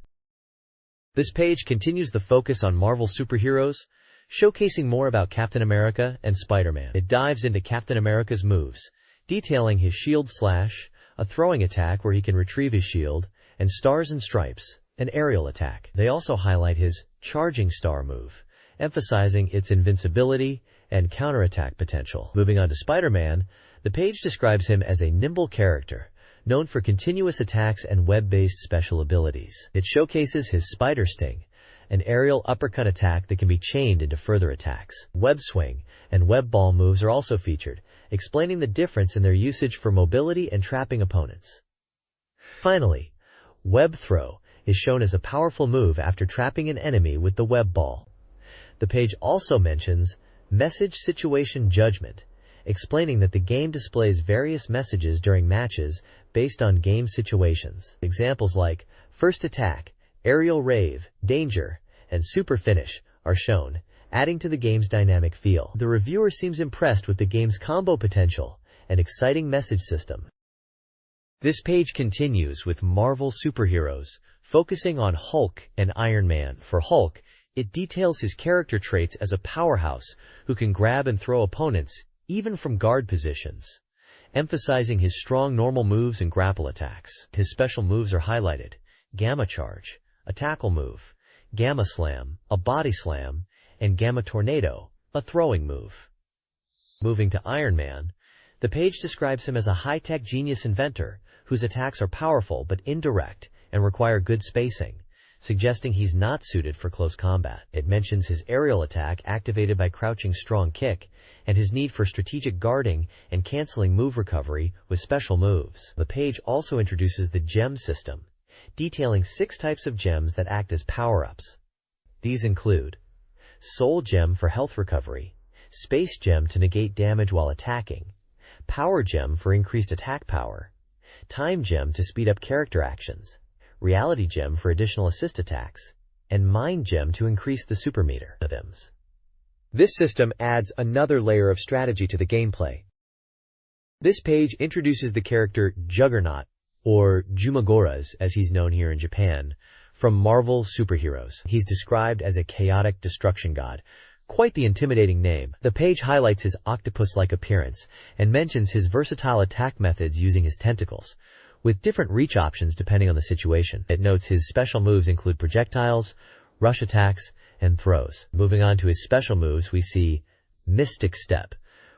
This page continues the focus on Marvel superheroes, showcasing more about Captain America and Spider-Man. It dives into Captain America's moves, detailing his shield slash, a throwing attack where he can retrieve his shield, and Stars and Stripes, an aerial attack. They also highlight his Charging Star move, emphasizing its invincibility and counterattack potential. Moving on to Spider-Man, the page describes him as a nimble character, known for continuous attacks and web-based special abilities. It showcases his Spider Sting, an aerial uppercut attack that can be chained into further attacks. Web Swing and Web Ball moves are also featured, explaining the difference in their usage for mobility and trapping opponents. Finally, Web Throw is shown as a powerful move after trapping an enemy with the web ball. The page also mentions Message Situation Judgment, explaining that the game displays various messages during matches based on game situations. Examples like First Attack, Aerial Rave, Danger, and Super Finish are shown, adding to the game's dynamic feel. The reviewer seems impressed with the game's combo potential and exciting message system. This page continues with Marvel superheroes, focusing on Hulk and Iron Man. For Hulk, it details his character traits as a powerhouse who can grab and throw opponents, even from guard positions, emphasizing his strong normal moves and grapple attacks. His special moves are highlighted: Gamma Charge, a tackle move, Gamma Slam, a body slam, and Gamma Tornado, a throwing move. Moving to Iron Man, the page describes him as a high-tech genius inventor whose attacks are powerful but indirect and require good spacing, suggesting he's not suited for close combat. It mentions his aerial attack activated by crouching strong kick and his need for strategic guarding and canceling move recovery with special moves. The page also introduces the gem system, detailing 6 types of gems that act as power-ups. These include Soul Gem for health recovery, Space Gem to negate damage while attacking, Power Gem for increased attack power, Time Gem to speed up character actions, Reality Gem for additional assist attacks, and Mind Gem to increase the super meter of gems. This system adds another layer of strategy to the gameplay. This page introduces the character Juggernaut, or Jumagoras as he's known here in Japan, from Marvel superheroes. He's described as a chaotic destruction god, Quite the intimidating name. The page highlights his octopus-like appearance and mentions his versatile attack methods using his tentacles, with different reach options depending on the situation. It notes his special moves include projectiles, rush attacks, and throws. Moving on to his special moves, we see Mystic Step,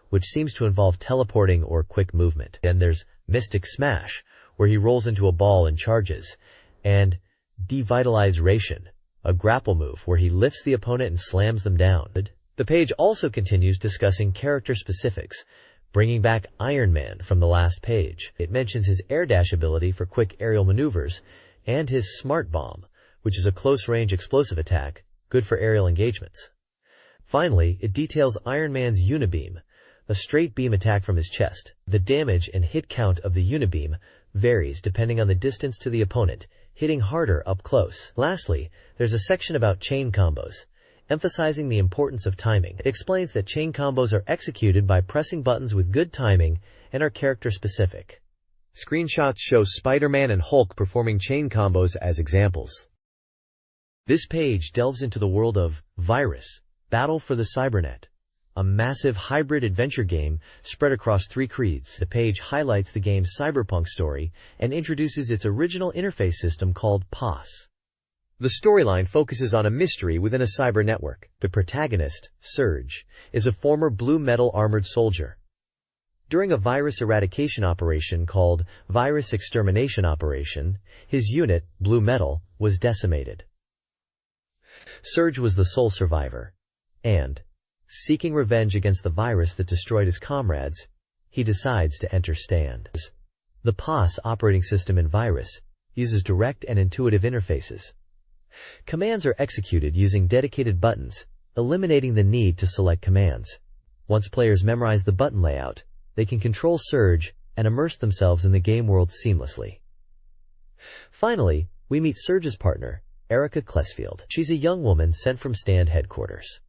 which seems to involve teleporting or quick movement. Then there's Mystic Smash, where he rolls into a ball and charges, and Devitalization, a grapple move where he lifts the opponent and slams them down. The page also continues discussing character specifics, bringing back Iron Man from the last page. It mentions his air dash ability for quick aerial maneuvers and his Smart Bomb, which is a close-range explosive attack, good for aerial engagements. Finally, it details Iron Man's Unibeam, a straight beam attack from his chest. The damage and hit count of the Unibeam varies depending on the distance to the opponent, hitting harder up close. Lastly, there's a section about chain combos, emphasizing the importance of timing. It explains that chain combos are executed by pressing buttons with good timing and are character-specific. Screenshots show Spider-Man and Hulk performing chain combos as examples. This page delves into the world of Virus, Battle for the Cybernet, a massive hybrid adventure game spread across 3 creeds. The page highlights the game's cyberpunk story and introduces its original interface system called POS. The storyline focuses on a mystery within a cyber network. The protagonist, Surge, is a former blue metal armored soldier. During a virus eradication operation called Virus Extermination Operation, his unit, Blue Metal, was decimated. Surge was the sole survivor, and, seeking revenge against the virus that destroyed his comrades, he decides to enter Stand. The POS operating system in Virus uses direct and intuitive interfaces. Commands are executed using dedicated buttons, eliminating the need to select commands. Once players memorize the button layout, they can control Surge and immerse themselves in the game world seamlessly. Finally, we meet Surge's partner, Erica Klesfield. She's a young woman sent from Stand headquarters.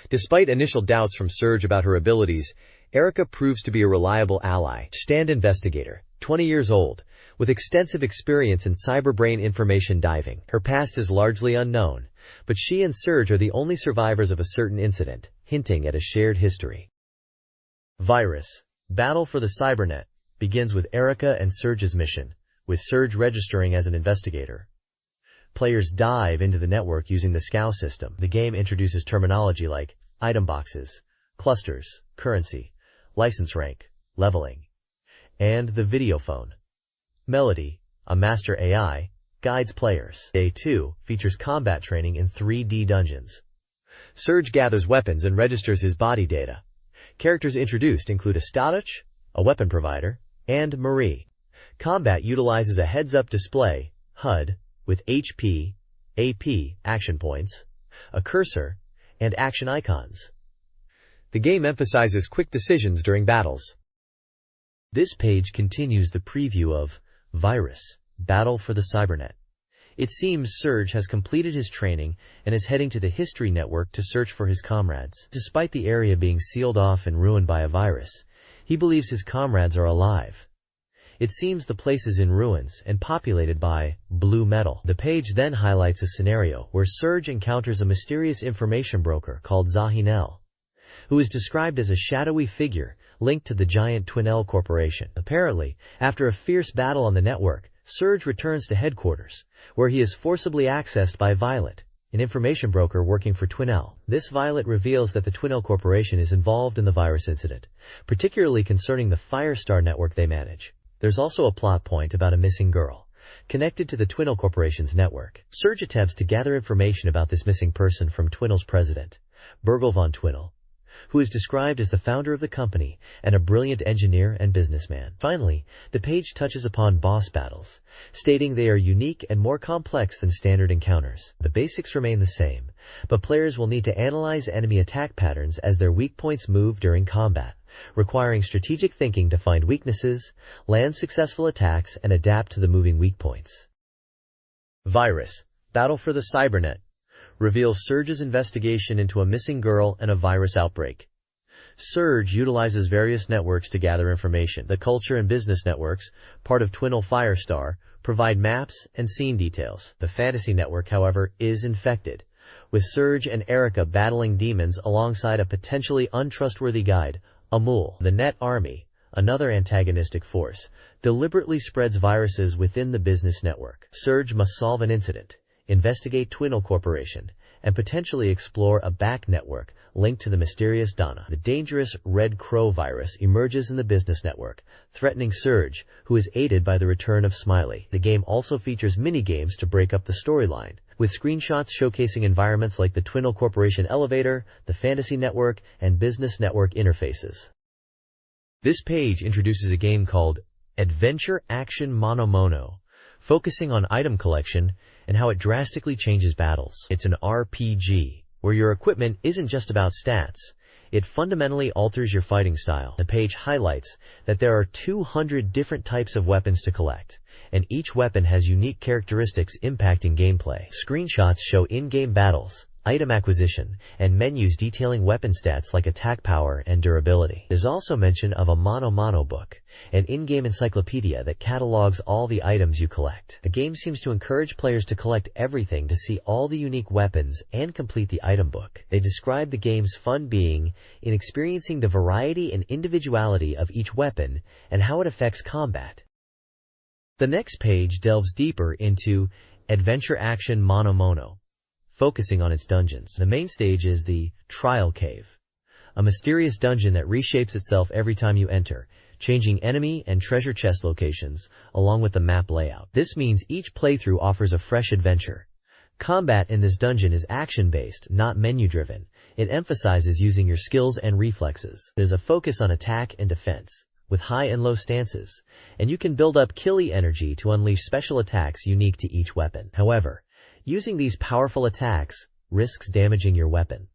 Despite initial doubts from Surge about her abilities, Erica proves to be a reliable ally. Stand investigator, 20 years old, with extensive experience in cyberbrain information diving. Her past is largely unknown, but she and Surge are the only survivors of a certain incident, hinting at a shared history. Virus, Battle for the Cybernet, begins with Erica and Surge's mission, with Surge registering as an investigator. Players dive into the network using the SCOW system. The game introduces terminology like item boxes, clusters, currency, license rank, leveling, and the video phone. Melody, a master AI, guides players. Day 2 features combat training in 3D dungeons. Surge gathers weapons and registers his body data. Characters introduced include Astadich, a weapon provider, and Marie. Combat utilizes a heads-up display, HUD, with HP, AP, action points, a cursor, and action icons. The game emphasizes quick decisions during battles. This page continues the preview of Virus, Battle for the Cybernet. It seems Surge has completed his training and is heading to the History Network to search for his comrades. Despite the area being sealed off and ruined by a virus, he believes his comrades are alive. It seems the place is in ruins and populated by Blue Metal. The page then highlights a scenario where Surge encounters a mysterious information broker called Zahinel, who is described as a shadowy figure linked to the giant Twinell Corporation. Apparently, after a fierce battle on the network, Surge returns to headquarters, where he is forcibly accessed by Violet, an information broker working for Twinell. This Violet reveals that the Twinell Corporation is involved in the virus incident, particularly concerning the Firestar network they manage. There's also a plot point about a missing girl, connected to the Twinell Corporation's network. Surge attempts to gather information about this missing person from Twinell's president, Bergel von Twinell, who is described as the founder of the company and a brilliant engineer and businessman. Finally, the page touches upon boss battles, stating they are unique and more complex than standard encounters. The basics remain the same, but players will need to analyze enemy attack patterns as their weak points move during combat, requiring strategic thinking to find weaknesses, land successful attacks, and adapt to the moving weak points. Virus, Battle for the Cybernet, reveals Surge's investigation into a missing girl and a virus outbreak. Surge utilizes various networks to gather information. The culture and business networks, part of Twinell Firestar, provide maps and scene details. The fantasy network, however, is infected, with Serge and Erica battling demons alongside a potentially untrustworthy guide, Amul. The Net Army, another antagonistic force, deliberately spreads viruses within the business network. Serge must solve an incident, investigate Twinnell Corporation, and potentially explore a back network linked to the mysterious Donna. The dangerous Red Crow virus emerges in the business network, threatening Serge, who is aided by the return of Smiley. The game also features mini-games to break up the storyline, with screenshots showcasing environments like the Twinnell Corporation elevator, the Fantasy Network, and Business Network interfaces. This page introduces a game called Adventure Action Mono Mono, focusing on item collection and how it drastically changes battles. It's an RPG, where your equipment isn't just about stats. It fundamentally alters your fighting style. The page highlights that there are 200 different types of weapons to collect, and each weapon has unique characteristics impacting gameplay. Screenshots show in-game battles, item acquisition, and menus detailing weapon stats like attack power and durability. There's also mention of a Mono Mono book, an in-game encyclopedia that catalogs all the items you collect. The game seems to encourage players to collect everything to see all the unique weapons and complete the item book. They describe the game's fun being in experiencing the variety and individuality of each weapon and how it affects combat. The next page delves deeper into Adventure Action Mono Mono, focusing on its dungeons. The main stage is the Trial Cave, a mysterious dungeon that reshapes itself every time you enter, changing enemy and treasure chest locations, along with the map layout. This means each playthrough offers a fresh adventure. Combat in this dungeon is action-based, not menu-driven. It emphasizes using your skills and reflexes. There's a focus on attack and defense, with high and low stances, and you can build up killy energy to unleash special attacks unique to each weapon. However, using these powerful attacks risks damaging your weapon.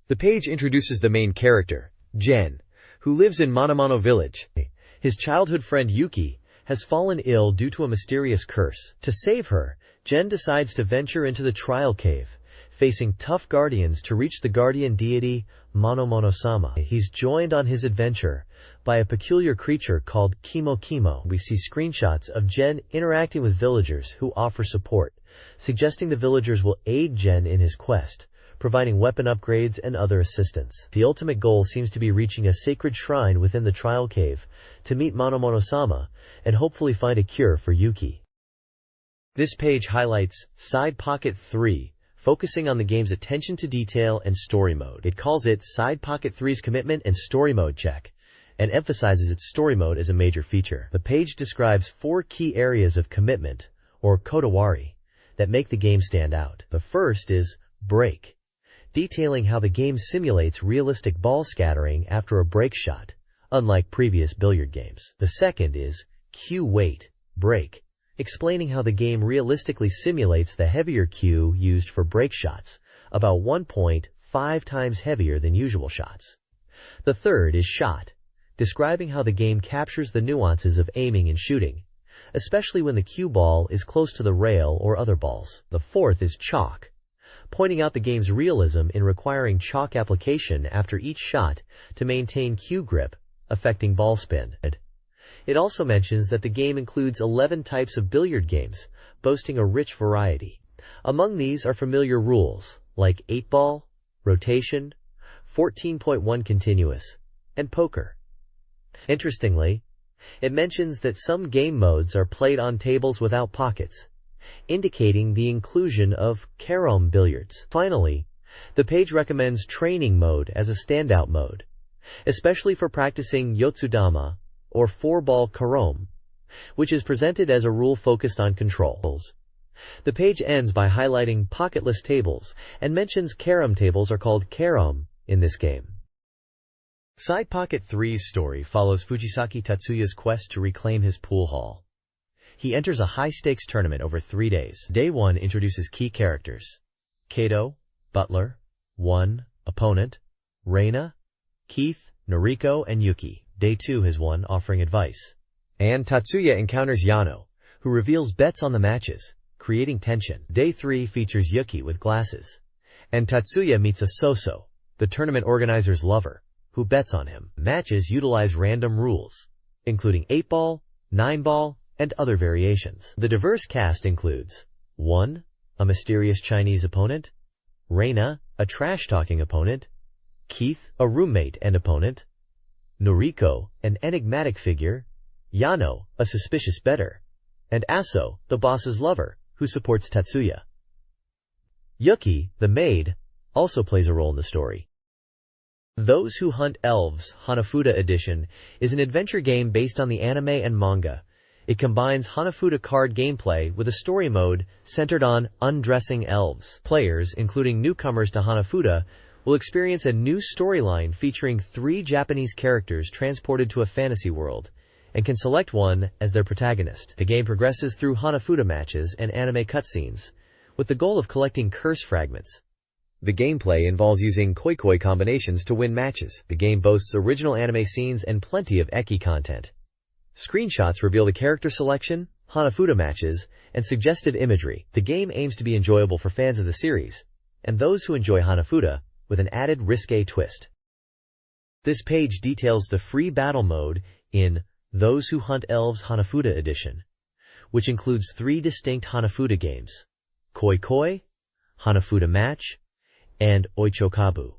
The page introduces the main character, Jen, who lives in Monomono Village. His childhood friend Yuki has fallen ill due to a mysterious curse. To save her, Jen decides to venture into the Trial Cave, facing tough guardians to reach the guardian deity Monomono-sama. He's joined on his adventure by a peculiar creature called Kimo Kimo. We see screenshots of Jen interacting with villagers who offer support, suggesting the villagers will aid Jen in his quest, providing weapon upgrades and other assistance. The ultimate goal seems to be reaching a sacred shrine within the Trial Cave to meet Monomono-sama and hopefully find a cure for Yuki. This page highlights Side Pocket 3, focusing on the game's attention to detail and story mode. It calls it Side Pocket 3's commitment and story mode check, and emphasizes its story mode as a major feature. The page describes 4 key areas of commitment, or kodawari, that make the game stand out. The first is break, detailing how the game simulates realistic ball scattering after a break shot, unlike previous billiard games. The second is cue weight, break, explaining how the game realistically simulates the heavier cue used for break shots, about 1.5 times heavier than usual shots. The third is shot, describing how the game captures the nuances of aiming and shooting, especially when the cue ball is close to the rail or other balls. The fourth is chalk, pointing out the game's realism in requiring chalk application after each shot to maintain cue grip, affecting ball spin. It also mentions that the game includes 11 types of billiard games, boasting a rich variety. Among these are familiar rules, like 8-ball, rotation, 14.1 continuous, and poker. Interestingly, it mentions that some game modes are played on tables without pockets, indicating the inclusion of carom billiards. Finally, the page recommends training mode as a standout mode, especially for practicing yotsudama, or 4-ball carom, which is presented as a rule focused on controls. The page ends by highlighting pocketless tables and mentions carom tables are called carom in this game. Side Pocket 3's story follows Fujisaki Tatsuya's quest to reclaim his pool hall. He enters a high-stakes tournament over 3 days. Day 1 introduces key characters: Kato, Butler, 1, Opponent, Reina, Keith, Noriko, and Yuki. Day 2 has 1 offering advice, and Tatsuya encounters Yano, who reveals bets on the matches, creating tension. Day 3 features Yuki with glasses, and Tatsuya meets a Soso, the tournament organizer's lover, who bets on him. Matches utilize random rules, including 8-ball, 9-ball, and other variations. The diverse cast includes 1, a mysterious Chinese opponent, Reina, a trash-talking opponent, Keith, a roommate and opponent, Noriko, an enigmatic figure, Yano, a suspicious bettor, and Aso, the boss's lover, who supports Tatsuya. Yuki, the maid, also plays a role in the story. Those Who Hunt Elves Hanafuda Edition is an adventure game based on the anime and manga. It combines Hanafuda card gameplay with a story mode centered on undressing elves. Players, including newcomers to Hanafuda, will experience a new storyline featuring 3 Japanese characters transported to a fantasy world, and can select one as their protagonist. The game progresses through Hanafuda matches and anime cutscenes, with the goal of collecting curse fragments. The gameplay involves using koi-koi combinations to win matches. The game boasts original anime scenes and plenty of eki content. Screenshots reveal the character selection, Hanafuda matches, and suggestive imagery. The game aims to be enjoyable for fans of the series, and those who enjoy Hanafuda, with an added risque twist. This page details the free battle mode in Those Who Hunt Elves Hanafuda Edition, which includes 3 distinct Hanafuda games: Koi Koi, Hanafuda Match, and Oichokabu.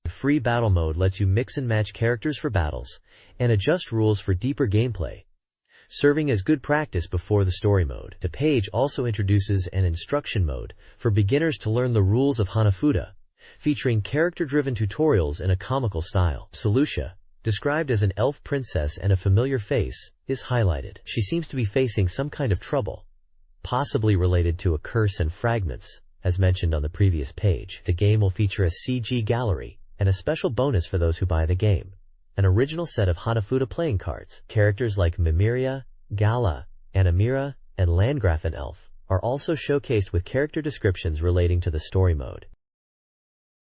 The free battle mode lets you mix and match characters for battles and adjust rules for deeper gameplay, serving as good practice before the story mode. The page also introduces an instruction mode for beginners to learn the rules of Hanafuda, featuring character-driven tutorials in a comical style. Solucia, described as an elf princess and a familiar face, is highlighted. She seems to be facing some kind of trouble, possibly related to a curse and fragments, as mentioned on the previous page. The game will feature a CG gallery and a special bonus for those who buy the game: an original set of Hanafuda playing cards. Characters like Mimiria, Gala, Anamira, and Landgrafen Elf are also showcased with character descriptions relating to the story mode.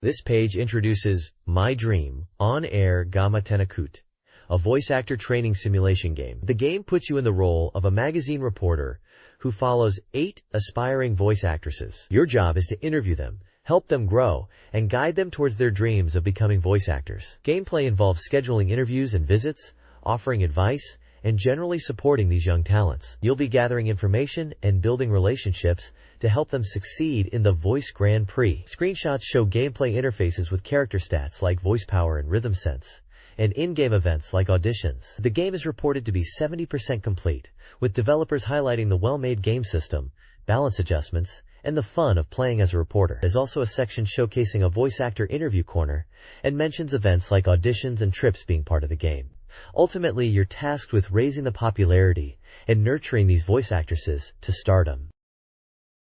This page introduces My Dream On-Air Gama Tenakut, a voice actor training simulation game. The game puts you in the role of a magazine reporter who follows 8 aspiring voice actresses. Your job is to interview them, help them grow, and guide them towards their dreams of becoming voice actors. Gameplay involves scheduling interviews and visits, offering advice, and generally supporting these young talents. You'll be gathering information and building relationships to help them succeed in the Voice Grand Prix. Screenshots show gameplay interfaces with character stats like voice power and rhythm sense, and in-game events like auditions. The game is reported to be 70% complete, with developers highlighting the well-made game system, balance adjustments, and the fun of playing as a reporter. There's also a section showcasing a voice actor interview corner, and mentions events like auditions and trips being part of the game. Ultimately, you're tasked with raising the popularity and nurturing these voice actresses to stardom.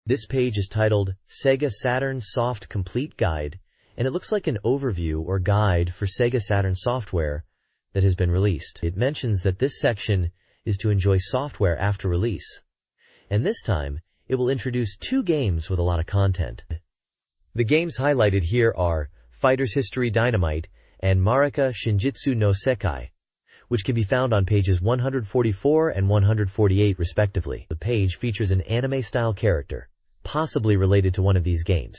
This page is titled SEGA Saturn Soft Complete Guide, and it looks like an overview or guide for SEGA Saturn software that has been released. It mentions that this section is to enjoy software after release, and this time it will introduce 2 games with a lot of content. The games highlighted here are Fighter's History Dynamite and Marika Shinjitsu no Sekai, which can be found on pages 144 and 148 respectively. The page features an anime-style character, possibly related to one of these games,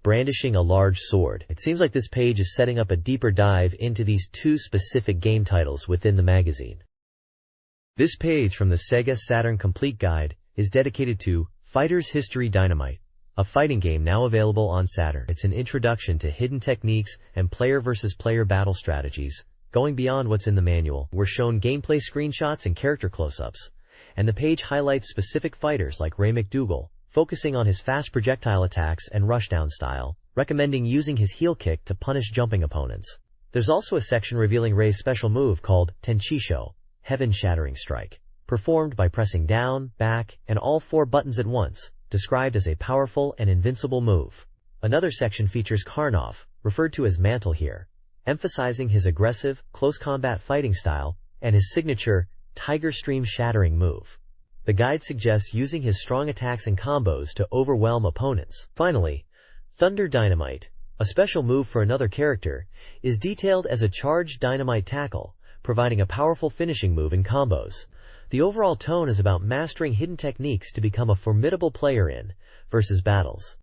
brandishing a large sword. It seems like this page is setting up a deeper dive into these 2 specific game titles within the magazine. This page from the SEGA Saturn Complete Guide is dedicated to Fighter's History Dynamite, a fighting game now available on Saturn. It's an introduction to hidden techniques and player versus player battle strategies, going beyond what's in the manual. We're shown gameplay screenshots and character close-ups, and the page highlights specific fighters like Ray McDougal, focusing on his fast projectile attacks and rushdown style, recommending using his heel kick to punish jumping opponents. There's also a section revealing Ray's special move called Tenchisho, Heaven-Shattering Strike, performed by pressing down, back, and all 4 buttons at once, described as a powerful and invincible move. Another section features Karnov, referred to as Mantle here, emphasizing his aggressive, close combat fighting style and his signature Tiger Stream Shattering move. The guide suggests using his strong attacks and combos to overwhelm opponents. Finally, Thunder Dynamite, a special move for another character, is detailed as a charged dynamite tackle, providing a powerful finishing move in combos. The overall tone is about mastering hidden techniques to become a formidable player in versus battles.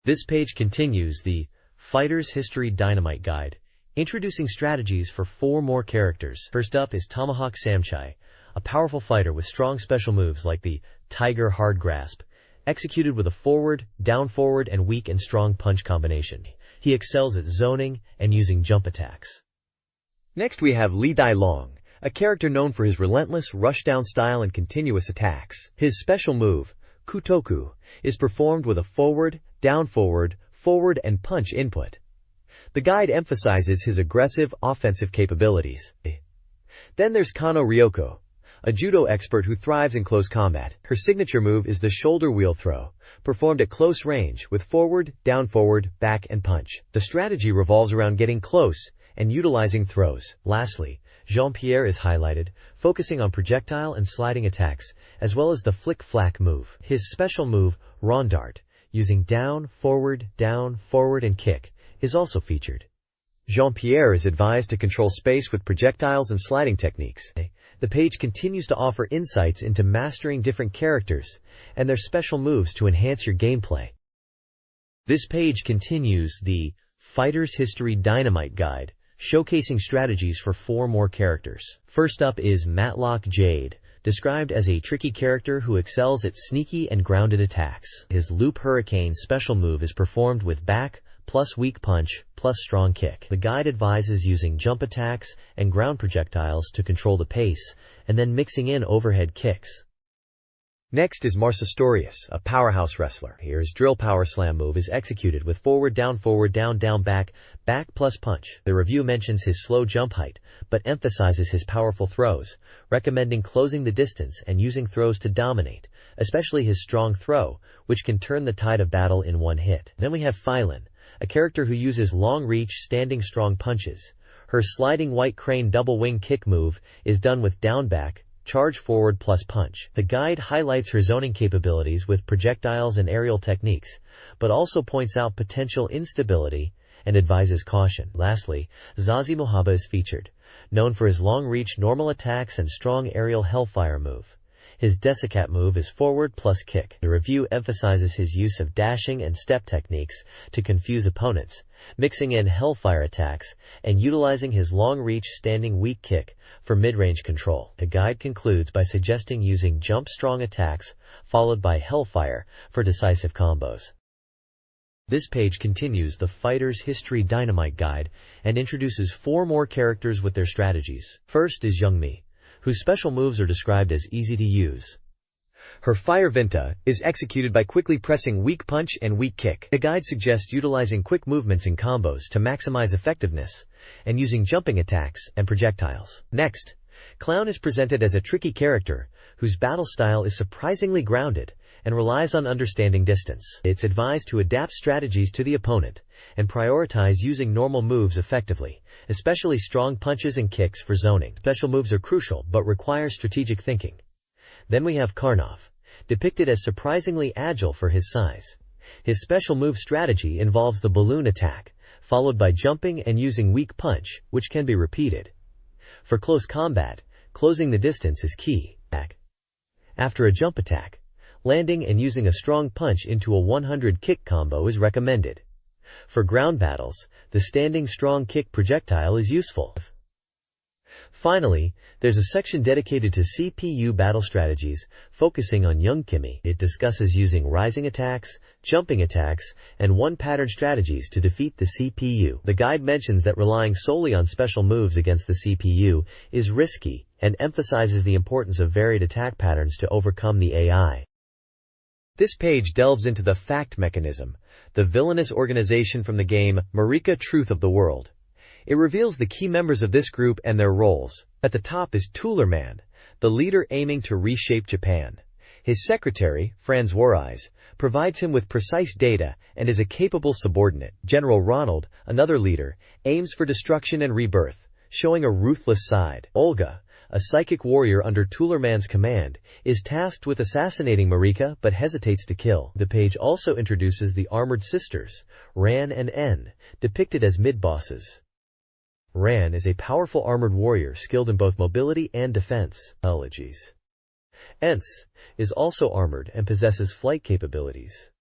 This page continues the Fighter's History Dynamite Guide, introducing strategies for 4 more characters. First up is Tomahawk Samchai, a powerful fighter with strong special moves like the Tiger Hard Grasp executed with a forward, down forward, and weak and strong punch combination. He excels at zoning and using jump attacks. Next we have Li Dai Long, a character known for his relentless rushdown style and continuous attacks. His special move, Kutoku, is performed with a forward, down forward, forward, and punch input. The guide emphasizes his aggressive, offensive capabilities. Then there's Kano Ryoko, a judo expert who thrives in close combat. Her signature move is the shoulder wheel throw, performed at close range with forward, down forward, back, and punch. The strategy revolves around getting close and utilizing throws. Lastly, Jean-Pierre is highlighted, focusing on projectile and sliding attacks, as well as the flick-flack move. His special move, Rondart, using down, forward, and kick, is also featured. Jean-Pierre is advised to control space with projectiles and sliding techniques. The page continues to offer insights into mastering different characters and their special moves to enhance your gameplay. This page continues the Fighter's History Dynamite Guide, showcasing strategies for 4 more characters. First up is Matlock Jade, described as a tricky character who excels at sneaky and grounded attacks. His Loop Hurricane special move is performed with back, plus weak punch, plus strong kick. The guide advises using jump attacks and ground projectiles to control the pace, and then mixing in overhead kicks. Next is Marcestorius, a powerhouse wrestler. Here his drill power slam move is executed with forward, down, back plus punch. The review mentions his slow jump height, but emphasizes his powerful throws, recommending closing the distance and using throws to dominate, especially his strong throw, which can turn the tide of battle in one hit. Then we have Phylon, a character who uses long-reach, standing strong punches. Her sliding white crane double wing kick move is done with down back, charge forward plus punch. The guide highlights her zoning capabilities with projectiles and aerial techniques, but also points out potential instability and advises caution. Lastly, Zazie Mohaba is featured, known for his long-reach normal attacks and strong aerial hellfire move. His Desicat move is forward plus kick. The review emphasizes his use of dashing and step techniques to confuse opponents, mixing in hellfire attacks, and utilizing his long-reach standing weak kick for mid-range control. The guide concludes by suggesting using jump strong attacks, followed by hellfire, for decisive combos. This page continues the Fighter's History Dynamite Guide and introduces 4 more characters with their strategies. First is Youngmi, whose special moves are described as easy to use. Her Fire Vinta is executed by quickly pressing weak punch and weak kick. The guide suggests utilizing quick movements in combos to maximize effectiveness, and using jumping attacks and projectiles. Next, Clown is presented as a tricky character, whose battle style is surprisingly grounded, and relies on understanding distance. It's advised to adapt strategies to the opponent, and prioritize using normal moves effectively, especially strong punches and kicks for zoning. Special moves are crucial, but require strategic thinking. Then we have Karnov, depicted as surprisingly agile for his size. His special move strategy involves the balloon attack, followed by jumping and using weak punch, which can be repeated. For close combat, closing the distance is key. After a jump attack, landing and using a strong punch into a 100 kick combo is recommended. For ground battles, the standing strong kick projectile is useful. Finally, there's a section dedicated to CPU battle strategies, focusing on Young Kimmy. It discusses using rising attacks, jumping attacks, and one-pattern strategies to defeat the CPU. The guide mentions that relying solely on special moves against the CPU is risky, and emphasizes the importance of varied attack patterns to overcome the AI. This page delves into the Fact Mechanism, the villainous organization from the game Marika Truth of the World. It reveals the key members of this group and their roles. At the top is Toolerman, the leader aiming to reshape Japan. His secretary, Franz Wareyes, provides him with precise data and is a capable subordinate. General Ronald, another leader, aims for destruction and rebirth, showing a ruthless side. Olga, a psychic warrior under Toolerman's command, is tasked with assassinating Marika but hesitates to kill. The page also introduces the Armored Sisters, Ran and En, depicted as mid-bosses. Ran is a powerful armored warrior skilled in both mobility and defense. Ence is also armored and possesses flight capabilities.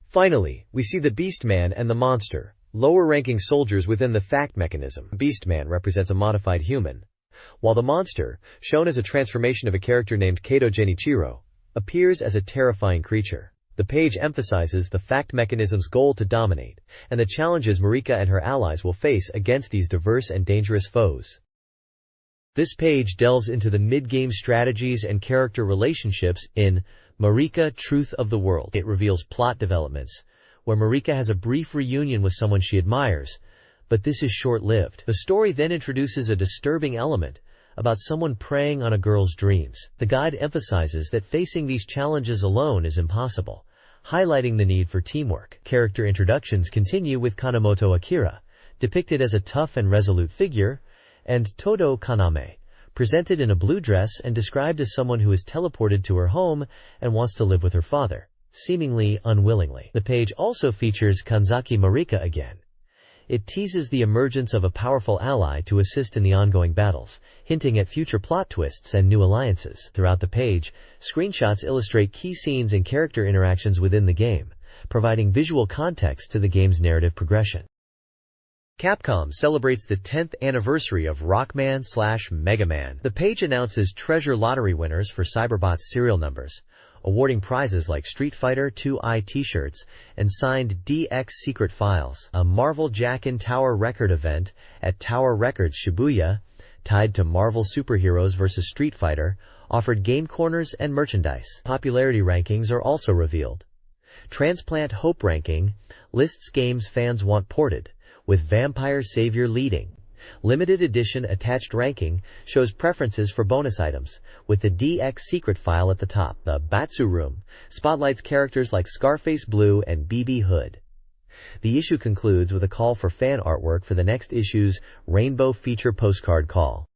Finally, we see the Beastman and the Monster, lower-ranking soldiers within the Fact Mechanism. Beastman represents a modified human, while the Monster, shown as a transformation of a character named Kato Genichiro, appears as a terrifying creature. The page emphasizes the fact mechanism's goal to dominate, and the challenges Marika and her allies will face against these diverse and dangerous foes. This page delves into the mid-game strategies and character relationships in Marika, Truth of the World. It reveals plot developments, where Marika has a brief reunion with someone she admires, but this is short-lived. The story then introduces a disturbing element about someone preying on a girl's dreams. The guide emphasizes that facing these challenges alone is impossible, highlighting the need for teamwork. Character introductions continue with Kanemoto Akira, depicted as a tough and resolute figure, and Todo Kaname, presented in a blue dress and described as someone who is teleported to her home and wants to live with her father, seemingly unwillingly. The page also features Kanzaki Marika again. It teases the emergence of a powerful ally to assist in the ongoing battles, hinting at future plot twists and new alliances. Throughout the page, screenshots illustrate key scenes and character interactions within the game, providing visual context to the game's narrative progression. Capcom celebrates the 10th anniversary of Rockman/Mega Man. The page announces treasure lottery winners for Cyberbot's serial numbers, awarding prizes like Street Fighter 2i t-shirts and signed DX secret files. A Marvel Jack-in Tower record event at Tower Records Shibuya, tied to Marvel Superheroes vs. Street Fighter, offered game corners and merchandise. Popularity rankings are also revealed. Transplant Hope ranking lists games fans want ported, with Vampire Savior leading. Limited edition attached ranking shows preferences for bonus items, with the DX secret file at the top. The Batsu Room spotlights characters like Scarface Blue and BB Hood. The issue concludes with a call for fan artwork for the next issue's Rainbow Feature postcard call.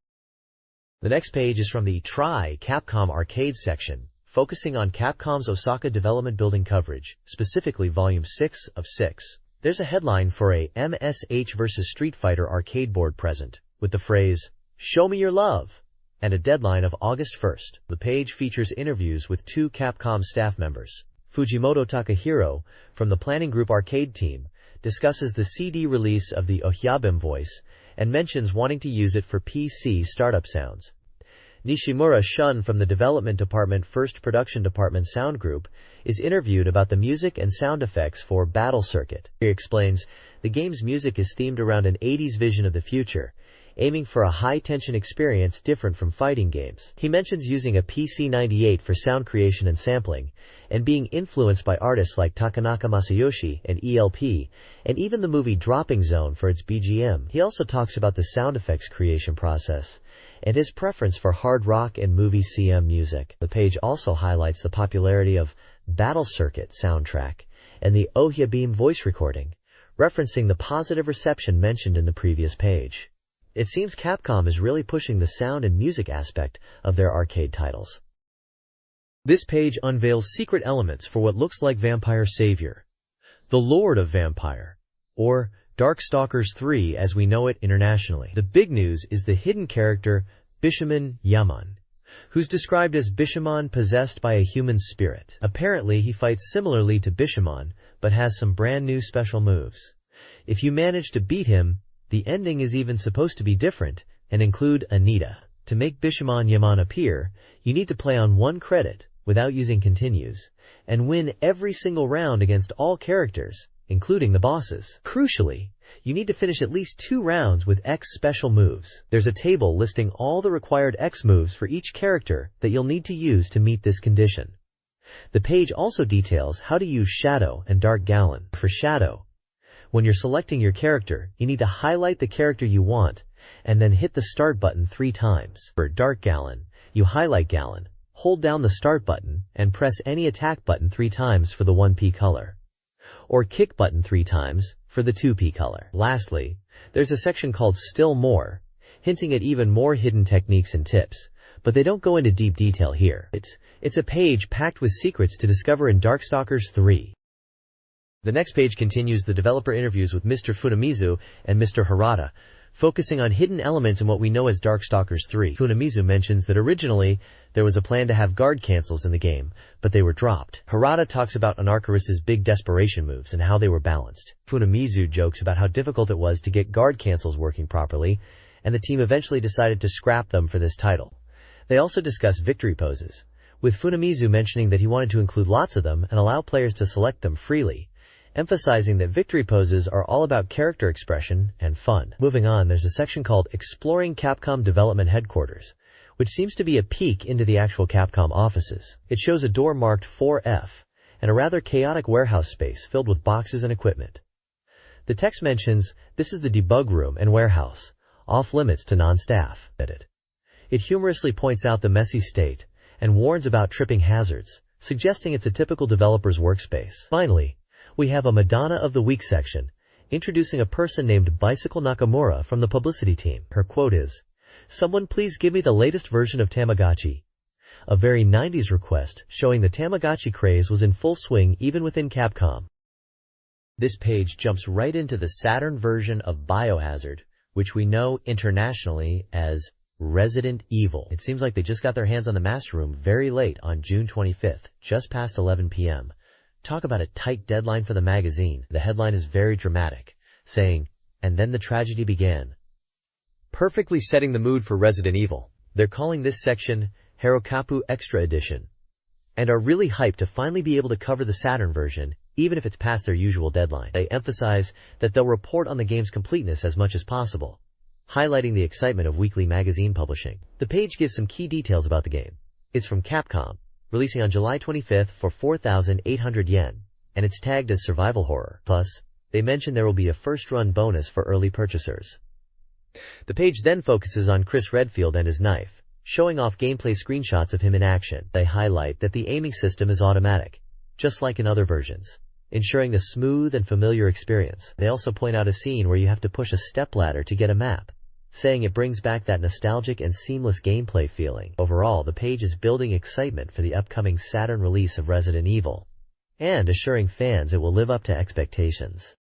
The next page is from the Try Capcom Arcade section, focusing on Capcom's Osaka development building coverage, specifically Volume 6 of 6. There's a headline for a MSH vs. Street Fighter arcade board present, with the phrase, "Show me your love," and a deadline of August 1st. The page features interviews with two Capcom staff members. Fujimoto Takahiro, from the planning group arcade team, discusses the CD release of the Ohyabim voice and mentions wanting to use it for PC startup sounds. Nishimura Shun from the development department First Production Department Sound Group is interviewed about the music and sound effects for Battle Circuit. He explains, the game's music is themed around an 80s vision of the future, aiming for a high-tension experience different from fighting games. He mentions using a PC-98 for sound creation and sampling, and being influenced by artists like Takanaka Masayoshi and ELP, and even the movie Dropping Zone for its BGM. He also talks about the sound effects creation process, and his preference for hard rock and movie CM music. The page also highlights the popularity of Battle Circuit soundtrack and the Ohyabim voice recording, referencing the positive reception mentioned in the previous page. It seems Capcom is really pushing the sound and music aspect of their arcade titles. This page unveils secret elements for what looks like Vampire Savior, the Lord of Vampire, or Darkstalkers 3 as we know it internationally. The big news is the hidden character Bishamon Yaman, who's described as Bishamon possessed by a human spirit. Apparently he fights similarly to Bishamon, but has some brand new special moves. If you manage to beat him, the ending is even supposed to be different and include Anita. To make Bishamon Yaman appear, you need to play on 1 credit without using continues, and win every single round against all characters, including the bosses. Crucially, you need to finish at least 2 rounds with X special moves. There's a table listing all the required X moves for each character that you'll need to use to meet this condition. The page also details how to use Shadow and Dark Gallon. For Shadow, when you're selecting your character, you need to highlight the character you want and then hit the start button 3 times. For Dark Gallon, you highlight Gallon, hold down the start button, and press any attack button 3 times for the 1P color, or kick button 3 times for the 2P color. Lastly, there's a section called Still More, hinting at even more hidden techniques and tips, but they don't go into deep detail here. It's a page packed with secrets to discover in Darkstalkers 3. The next page continues the developer interviews with Mr. Funamizu and Mr. Harada, focusing on hidden elements in what we know as Darkstalkers 3. Funamizu mentions that originally there was a plan to have guard cancels in the game, but they were dropped. Harada talks about Anarcharis's big desperation moves and how they were balanced. Funamizu jokes about how difficult it was to get guard cancels working properly, and the team eventually decided to scrap them for this title. They also discuss victory poses, with Funamizu mentioning that he wanted to include lots of them and allow players to select them freely, emphasizing that victory poses are all about character expression and fun. Moving on, there's a section called Exploring Capcom Development Headquarters, which seems to be a peek into the actual Capcom offices. It shows a door marked 4F and a rather chaotic warehouse space filled with boxes and equipment. The text mentions this is the debug room and warehouse, off limits to non-staff. It humorously points out the messy state and warns about tripping hazards, suggesting it's a typical developer's workspace. Finally, we have a Madonna of the Week section, introducing a person named Bicycle Nakamura from the publicity team. Her quote is, "Someone please give me the latest version of Tamagotchi." A very 90s request, showing the Tamagotchi craze was in full swing even within Capcom. This page jumps right into the Saturn version of Biohazard, which we know internationally as Resident Evil. It seems like they just got their hands on the Master Room very late on June 25th, just past 11 p.m. Talk about a tight deadline for the magazine. The headline is very dramatic, saying, "And then the tragedy began." Perfectly setting the mood for Resident Evil. They're calling this section Hirokapu Extra Edition, and are really hyped to finally be able to cover the Saturn version, even if it's past their usual deadline. They emphasize that they'll report on the game's completeness as much as possible, highlighting the excitement of weekly magazine publishing. The page gives some key details about the game. It's from Capcom, releasing on July 25th for 4,800 yen, and it's tagged as survival horror. Plus, they mention there will be a first-run bonus for early purchasers. The page then focuses on Chris Redfield and his knife, showing off gameplay screenshots of him in action. They highlight that the aiming system is automatic, just like in other versions, ensuring a smooth and familiar experience. They also point out a scene where you have to push a stepladder to get a map, saying it brings back that nostalgic and seamless gameplay feeling. Overall, the page is building excitement for the upcoming Saturn release of Resident Evil, and assuring fans it will live up to expectations.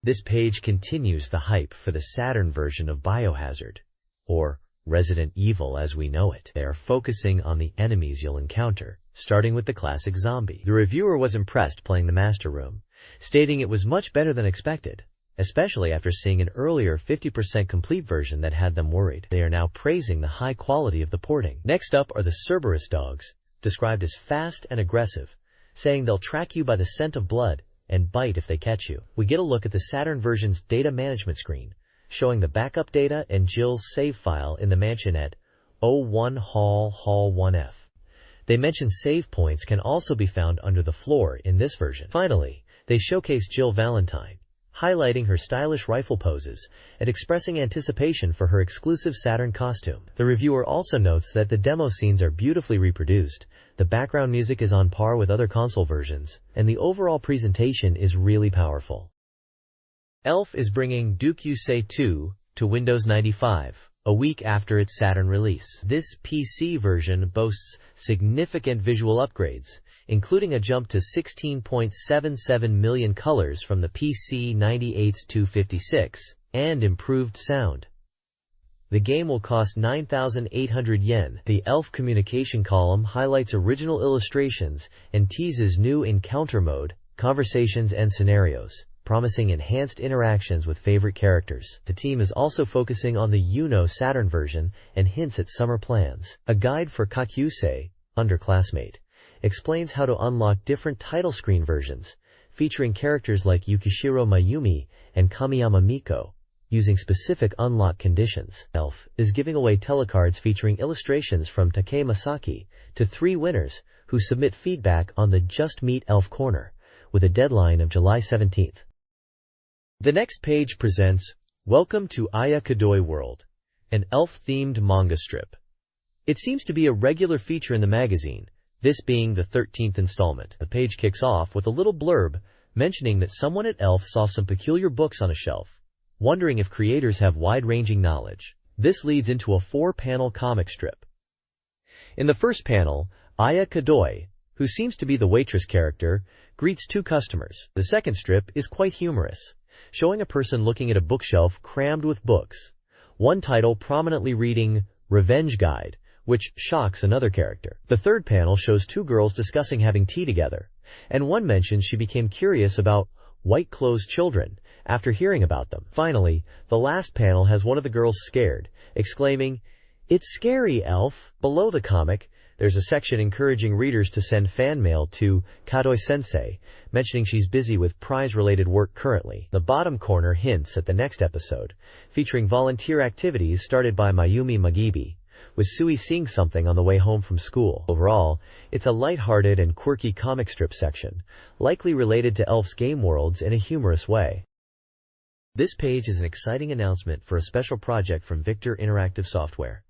This page continues the hype for the Saturn version of Biohazard, or Resident Evil as we know it. They are focusing on the enemies you'll encounter, starting with the classic zombie. The reviewer was impressed playing the Master Room, stating it was much better than expected, especially after seeing an earlier 50% complete version that had them worried. They are now praising the high quality of the porting. Next up are the Cerberus dogs, described as fast and aggressive, saying they'll track you by the scent of blood and bite if they catch you. We get a look at the Saturn version's data management screen, showing the backup data and Jill's save file in the mansionette O1 Hall 1F. They mention save points can also be found under the floor in this version. Finally, they showcase Jill Valentine, highlighting her stylish rifle poses and expressing anticipation for her exclusive Saturn costume. The reviewer also notes that the demo scenes are beautifully reproduced, the background music is on par with other console versions, and the overall presentation is really powerful. Elf is bringing Duke Yusei 2 to Windows 95, a week after its Saturn release. This PC version boasts significant visual upgrades, including a jump to 16.77 million colors from the PC 98's 256, and improved sound. The game will cost 9,800 yen. The Elf communication column highlights original illustrations and teases new encounter mode, conversations and scenarios, promising enhanced interactions with favorite characters. The team is also focusing on the Uno Saturn version and hints at summer plans. A guide for Kakyusei, underclassmate, explains how to unlock different title screen versions, featuring characters like Yukishiro Mayumi and Kamiyama Miko, using specific unlock conditions. Elf is giving away telecards featuring illustrations from Takei Masaki to 3 winners who submit feedback on the Just Meet Elf Corner, with a deadline of July 17th. The next page presents Welcome to Aya Kadoi World, an elf-themed manga strip. It seems to be a regular feature in the magazine, this being the 13th installment. The page kicks off with a little blurb mentioning that someone at Elf saw some peculiar books on a shelf, wondering if creators have wide-ranging knowledge. This leads into a 4-panel comic strip. In the first panel, Aya Kadoi, who seems to be the waitress character, greets 2 customers. The second strip is quite humorous, showing a person looking at a bookshelf crammed with books, one title prominently reading Revenge Guide, which shocks another character. The third panel shows 2 girls discussing having tea together, and one mentions she became curious about white-clothes children after hearing about them. Finally, the last panel has one of the girls scared, exclaiming, It's scary, Elf. Below the comic, there's a section encouraging readers to send fan mail to Kadoi-sensei, mentioning she's busy with prize-related work currently. The bottom corner hints at the next episode, featuring volunteer activities started by Mayumi Magibi, with Sui seeing something on the way home from school. Overall, it's a lighthearted and quirky comic strip section, likely related to Elf's game worlds in a humorous way. This page is an exciting announcement for a special project from Victor Interactive Software,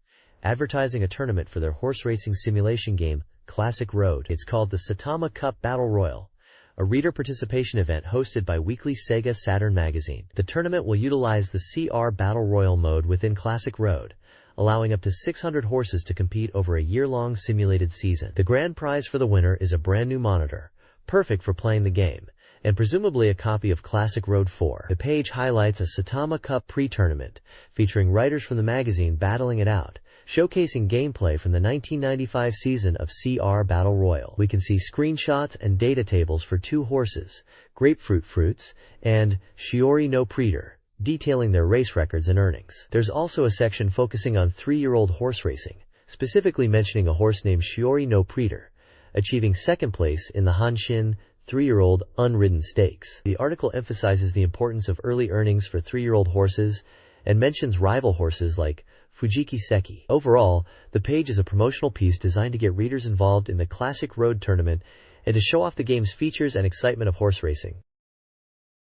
advertising a tournament for their horse racing simulation game, Classic Road. It's called the Saitama Cup Battle Royal, a reader participation event hosted by weekly SEGA Saturn magazine. The tournament will utilize the CR Battle Royal mode within Classic Road, allowing up to 600 horses to compete over a year-long simulated season. The grand prize for the winner is a brand new monitor, perfect for playing the game, and presumably a copy of Classic Road 4. The page highlights a Saitama Cup pre-tournament, featuring writers from the magazine battling it out, showcasing gameplay from the 1995 season of CR Battle Royal. We can see screenshots and data tables for 2 horses, Grapefruit Fruits and Shiori no Preater, detailing their race records and earnings. There's also a section focusing on 3-year-old horse racing, specifically mentioning a horse named Shiori no Preater, achieving 2nd place in the Hanshin 3-year-old unridden stakes. The article emphasizes the importance of early earnings for 3-year-old horses and mentions rival horses like Fujiki Seki. Overall, the page is a promotional piece designed to get readers involved in the Classic Road tournament and to show off the game's features and excitement of horse racing.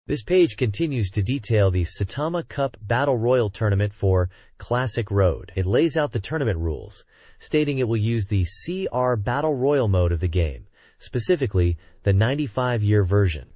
This page continues to detail the Saitama Cup Battle Royal tournament for Classic Road. It lays out the tournament rules, stating it will use the CR Battle Royal mode of the game, specifically the 95-year version.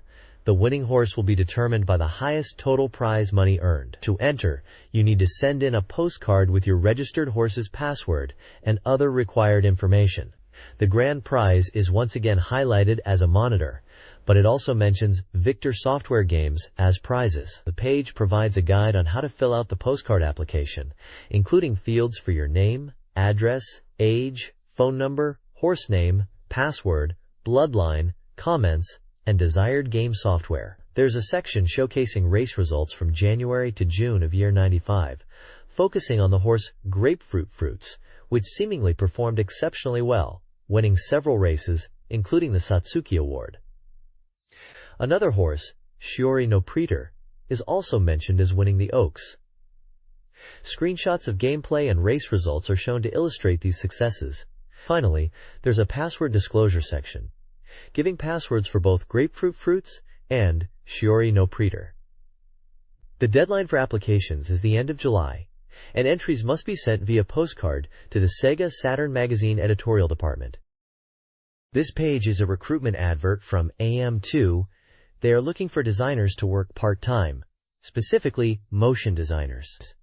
The winning horse will be determined by the highest total prize money earned. To enter, you need to send in a postcard with your registered horse's password and other required information. The grand prize is once again highlighted as a monitor, but it also mentions Victor Software games as prizes. The page provides a guide on how to fill out the postcard application, including fields for your name, address, age, phone number, horse name, password, bloodline, comments, and desired game software. There's a section showcasing race results from January to June of year 95, focusing on the horse Grapefruit Fruits, which seemingly performed exceptionally well, winning several races, including the Satsuki Award. Another horse, Shiori no Preater, is also mentioned as winning the Oaks. Screenshots of gameplay and race results are shown to illustrate these successes. Finally, there's a password disclosure section, giving passwords for both Grapefruit Fruits and Shiori no Preater. The deadline for applications is the end of July, and entries must be sent via postcard to the SEGA Saturn magazine editorial department. This page is a recruitment advert from AM2. They are looking for designers to work part-time, specifically motion designers.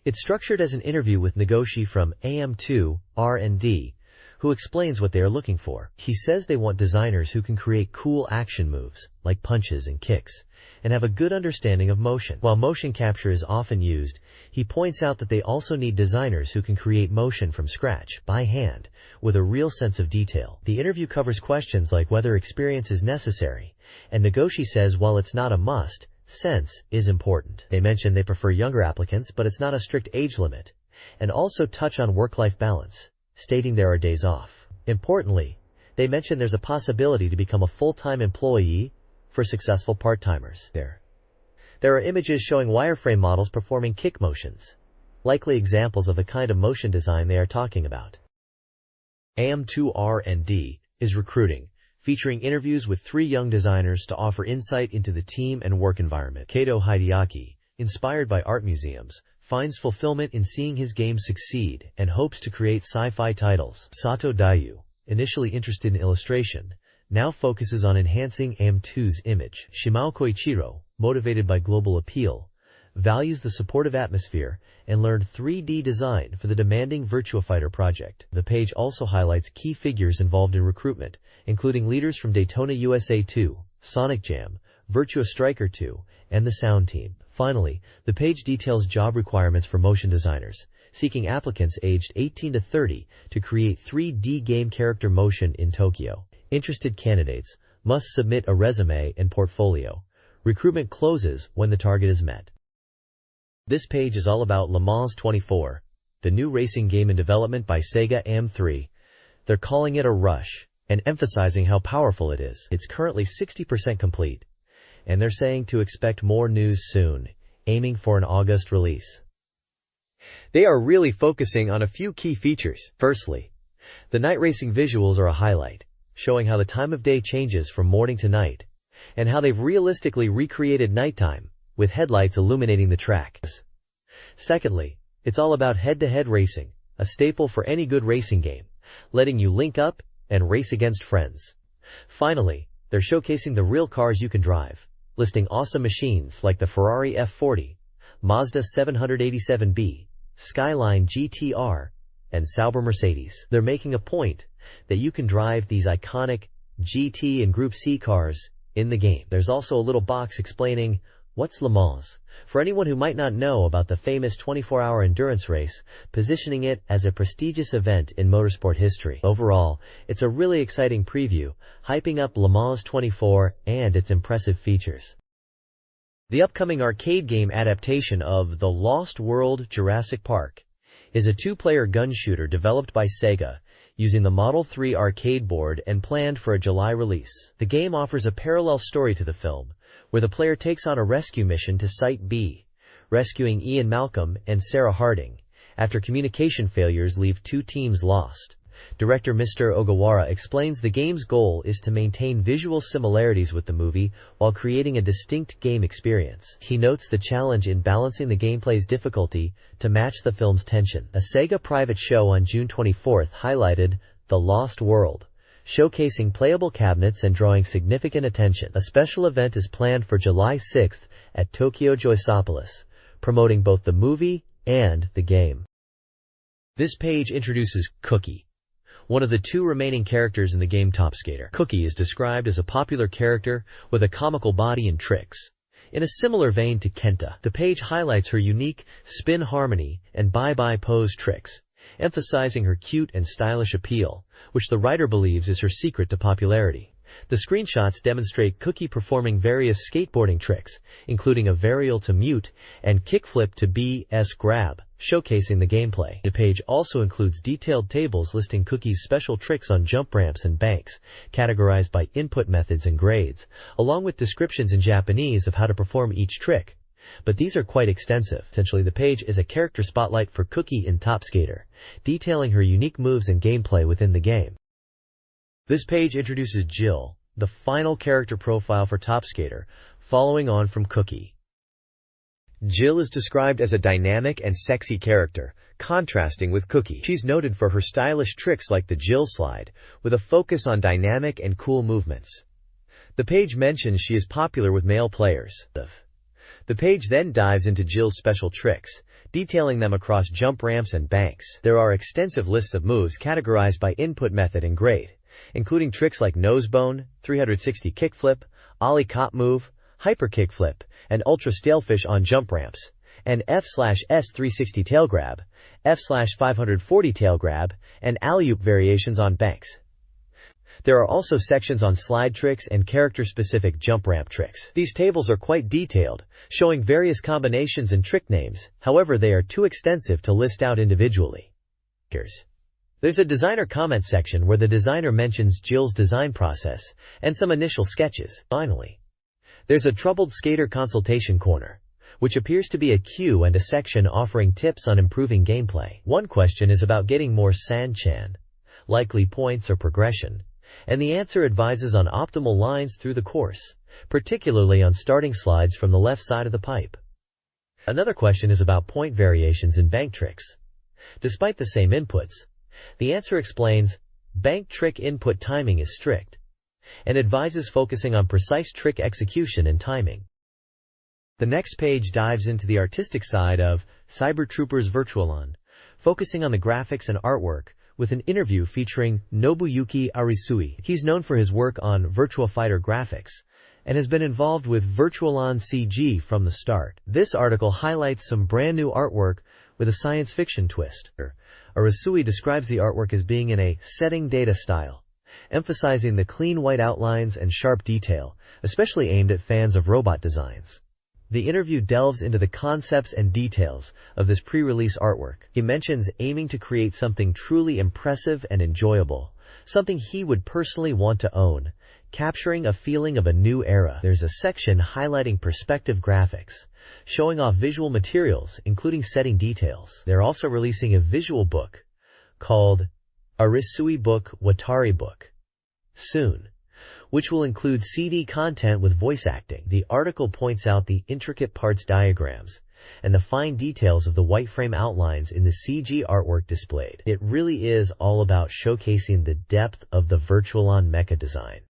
It's structured as an interview with Nagoshi from AM2 R&D, who explains what they are looking for. He says they want designers who can create cool action moves, like punches and kicks, and have a good understanding of motion. While motion capture is often used, he points out that they also need designers who can create motion from scratch, by hand, with a real sense of detail. The interview covers questions like whether experience is necessary, and Nagoshi says while it's not a must, sense is important. They mention they prefer younger applicants, but it's not a strict age limit, and also touch on work-life balance, stating there are days off. Importantly, they mention there's a possibility to become a full-time employee for successful part-timers. There are images showing wireframe models performing kick motions, likely examples of the kind of motion design they are talking about. AM2R&D is recruiting, featuring interviews with 3 young designers to offer insight into the team and work environment. Kato Hideaki, inspired by art museums, finds fulfillment in seeing his game succeed and hopes to create sci-fi titles. Sato Dayu, initially interested in illustration, now focuses on enhancing AM2's image. Shimao Koichiro, motivated by global appeal, values the supportive atmosphere and learned 3D design for the demanding Virtua Fighter project. The page also highlights key figures involved in recruitment, including leaders from Daytona USA 2, Sonic Jam, Virtua Striker 2, and the Sound Team. Finally, the page details job requirements for motion designers, seeking applicants aged 18 to 30 to create 3D game character motion in Tokyo. Interested candidates must submit a resume and portfolio. Recruitment closes when the target is met. This page is all about Le Mans 24, the new racing game in development by SEGA AM3. They're calling it a rush and emphasizing how powerful it is. It's currently 60% complete, and they're saying to expect more news soon, aiming for an August release. They are really focusing on a few key features. Firstly, the night racing visuals are a highlight, showing how the time of day changes from morning to night, and how they've realistically recreated nighttime, with headlights illuminating the track. Secondly, it's all about head-to-head racing, a staple for any good racing game, letting you link up and race against friends. Finally, they're showcasing the real cars you can drive, listing awesome machines like the Ferrari F40, Mazda 787B, Skyline GTR, and Sauber Mercedes. They're making a point that you can drive these iconic GT and Group C cars in the game. There's also a little box explaining what's Le Mans, for anyone who might not know about the famous 24-hour endurance race, positioning it as a prestigious event in motorsport history. Overall, it's a really exciting preview, hyping up Le Mans 24 and its impressive features. The upcoming arcade game adaptation of The Lost World: Jurassic Park is a two-player gun shooter developed by SEGA using the Model 3 arcade board and planned for a July release. The game offers a parallel story to the film, where the player takes on a rescue mission to Site B, rescuing Ian Malcolm and Sarah Harding, after communication failures leave two teams lost. Director Mr. Ogawara explains the game's goal is to maintain visual similarities with the movie while creating a distinct game experience. He notes the challenge in balancing the gameplay's difficulty to match the film's tension. A SEGA private show on June 24 highlighted The Lost World, showcasing playable cabinets and drawing significant attention. A special event is planned for July 6 at Tokyo Joysopolis, promoting both the movie and the game. This page introduces Cookie, one of the two remaining characters in the game Top Skater. Cookie is described as a popular character with a comical body and tricks, in a similar vein to Kenta. The page highlights her unique spin harmony and bye-bye pose tricks, emphasizing her cute and stylish appeal, which the writer believes is her secret to popularity. The screenshots demonstrate Cookie performing various skateboarding tricks, including a varial to mute and kickflip to BS grab, showcasing the gameplay. The page also includes detailed tables listing Cookie's special tricks on jump ramps and banks, categorized by input methods and grades, along with descriptions in Japanese of how to perform each trick. But these are quite extensive. Essentially, the page is a character spotlight for Cookie in Top Skater, detailing her unique moves and gameplay within the game. This page introduces Jill, the final character profile for Top Skater, following on from Cookie. Jill is described as a dynamic and sexy character, contrasting with Cookie. She's noted for her stylish tricks like the Jill slide, with a focus on dynamic and cool movements. The page mentions she is popular with male players. The page then dives into Jill's special tricks, detailing them across jump ramps and banks. There are extensive lists of moves categorized by input method and grade, including tricks like nosebone, 360 kickflip, ollie cop move, hyper kickflip, and ultra stalefish on jump ramps, and F/S 360 tail grab, F/540 tail grab, and alley-oop variations on banks. There are also sections on slide tricks and character-specific jump ramp tricks. These tables are quite detailed, showing various combinations and trick names, however they are too extensive to list out individually. There's a designer comment section where the designer mentions Jill's design process and some initial sketches. Finally, there's a troubled skater consultation corner, which appears to be a queue and a section offering tips on improving gameplay. One question is about getting more San-chan, likely points or progression, and the answer advises on optimal lines through the course, particularly on starting slides from the left side of the pipe. Another question is about point variations in bank tricks. Despite the same inputs, the answer explains, bank trick input timing is strict, and advises focusing on precise trick execution and timing. The next page dives into the artistic side of Cyber Troopers Virtualon, focusing on the graphics and artwork, with an interview featuring Nobuyuki Arisui. He's known for his work on Virtua Fighter graphics, and has been involved with Virtualon CG from the start. This article highlights some brand new artwork with a science fiction twist. Arisui describes the artwork as being in a setting data style, emphasizing the clean white outlines and sharp detail, especially aimed at fans of robot designs. The interview delves into the concepts and details of this pre-release artwork. He mentions aiming to create something truly impressive and enjoyable, something he would personally want to own, capturing a feeling of a new era. There's a section highlighting perspective graphics, showing off visual materials, including setting details. They're also releasing a visual book called Arisui Book Watari Book soon, which will include CD content with voice acting. The article points out the intricate parts diagrams and the fine details of the white frame outlines in the CG artwork displayed. It really is all about showcasing the depth of the Virtualon mecha design.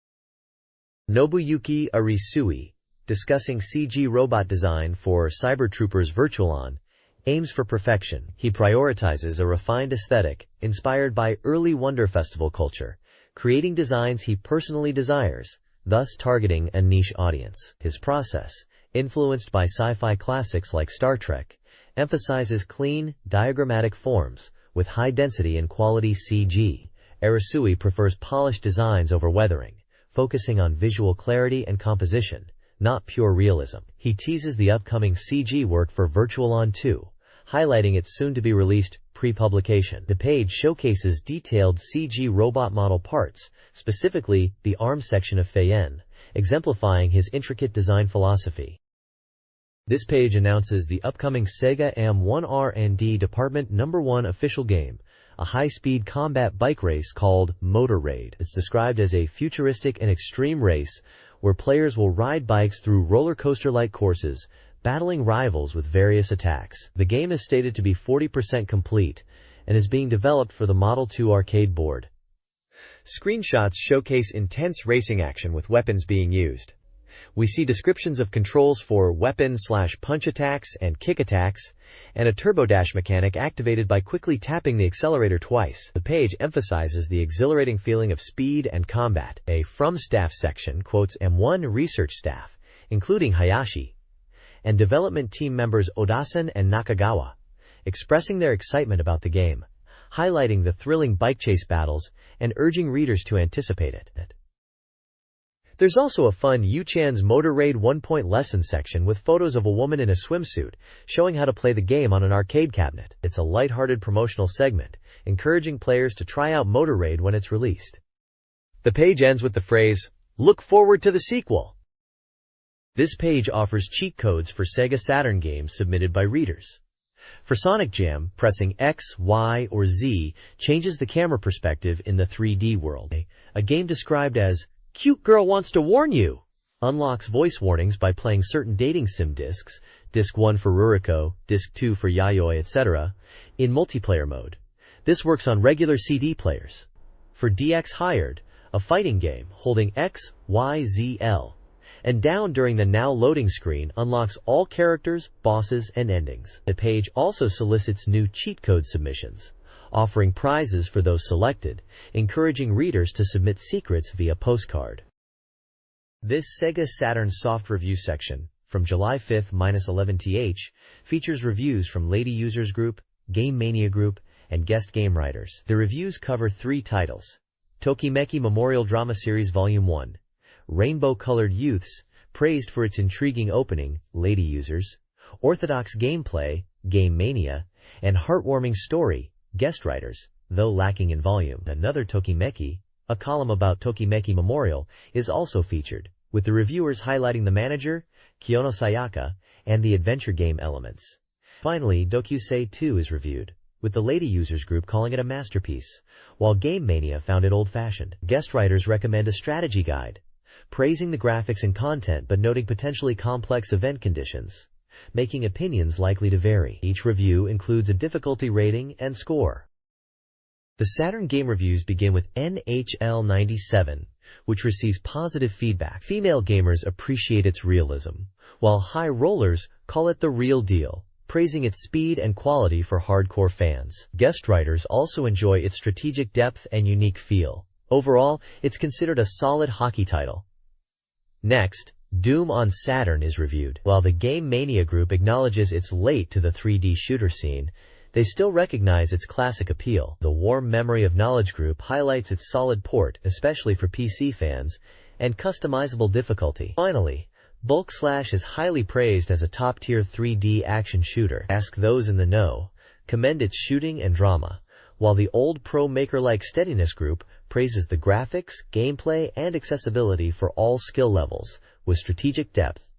Nobuyuki Arisui, discussing CG robot design for Cybertroopers Virtualon, aims for perfection. He prioritizes a refined aesthetic inspired by early Wonder Festival culture, creating designs he personally desires, thus targeting a niche audience. His process, influenced by sci-fi classics like Star Trek, emphasizes clean, diagrammatic forms with high density and quality CG. Arisui prefers polished designs over weathering, focusing on visual clarity and composition, not pure realism. He teases the upcoming CG work for Virtualon 2, highlighting its soon-to-be-released pre-publication. The page showcases detailed CG robot model parts, specifically the arm section of Feyen, exemplifying his intricate design philosophy. This page announces the upcoming SEGA M1R&D Department No. 1 official game, a high-speed combat bike race called Motor Raid. It's described as a futuristic and extreme race where players will ride bikes through roller coaster-like courses, battling rivals with various attacks. The game is stated to be 40% complete and is being developed for the Model 2 arcade board. Screenshots showcase intense racing action with weapons being used. We see descriptions of controls for weapon/punch attacks and kick attacks, and a turbo dash mechanic activated by quickly tapping the accelerator twice. The page emphasizes the exhilarating feeling of speed and combat. A From Staff section quotes M1 research staff, including Hayashi, and development team members Odasan and Nakagawa, expressing their excitement about the game, highlighting the thrilling bike chase battles and urging readers to anticipate it. There's also a fun Yu-chan's Motor Raid 1-point lesson section with photos of a woman in a swimsuit, showing how to play the game on an arcade cabinet. It's a lighthearted promotional segment, encouraging players to try out Motor Raid when it's released. The page ends with the phrase, "Look forward to the sequel." This page offers cheat codes for SEGA Saturn games submitted by readers. For Sonic Jam, pressing X, Y, or Z changes the camera perspective in the 3D world. A game described as "Cute Girl Wants to Warn You" unlocks voice warnings by playing certain dating sim discs, Disc 1 for Ruriko, Disc 2 for Yayoi, etc., in multiplayer mode. This works on regular CD players. For DX Hired, a fighting game, holding X, Y, Z, L, and down during the now loading screen unlocks all characters, bosses, and endings. The page also solicits new cheat code submissions, offering prizes for those selected, encouraging readers to submit secrets via postcard. This SEGA Saturn soft review section, from July 5-11th, features reviews from Lady Users Group, Game Mania Group, and guest game writers. The reviews cover 3 titles: Tokimeki Memorial Drama Series Volume 1, Rainbow-Colored Youths, praised for its intriguing opening, Lady Users, orthodox gameplay, Game Mania, and heartwarming story, guest writers, though lacking in volume. Another Tokimeki, a column about Tokimeki Memorial, is also featured, with the reviewers highlighting the manager, Kiyono Sayaka, and the adventure game elements. Finally, Dokusei 2 is reviewed, with the Lady Users Group calling it a masterpiece, while Game Mania found it old-fashioned. Guest writers recommend a strategy guide, praising the graphics and content but noting potentially complex event conditions, making opinions likely to vary. Each review includes a difficulty rating and score. The Saturn game reviews begin with NHL 97, which receives positive feedback. Female gamers appreciate its realism, while high rollers call it the real deal, praising its speed and quality for hardcore fans. Guest writers also enjoy its strategic depth and unique feel. Overall, it's considered a solid hockey title. Next, Doom on Saturn is reviewed. While the Game Mania Group acknowledges it's late to the 3D shooter scene, they still recognize its classic appeal. The Warm Memory of Knowledge Group highlights its solid port, especially for PC fans, and customizable difficulty. Finally, Bulk Slash is highly praised as a top-tier 3D action shooter. Ask Those in the Know commend its shooting and drama, while the Old Pro Maker-like Steadiness group praises the graphics, gameplay, and accessibility for all skill levels, with strategic depth.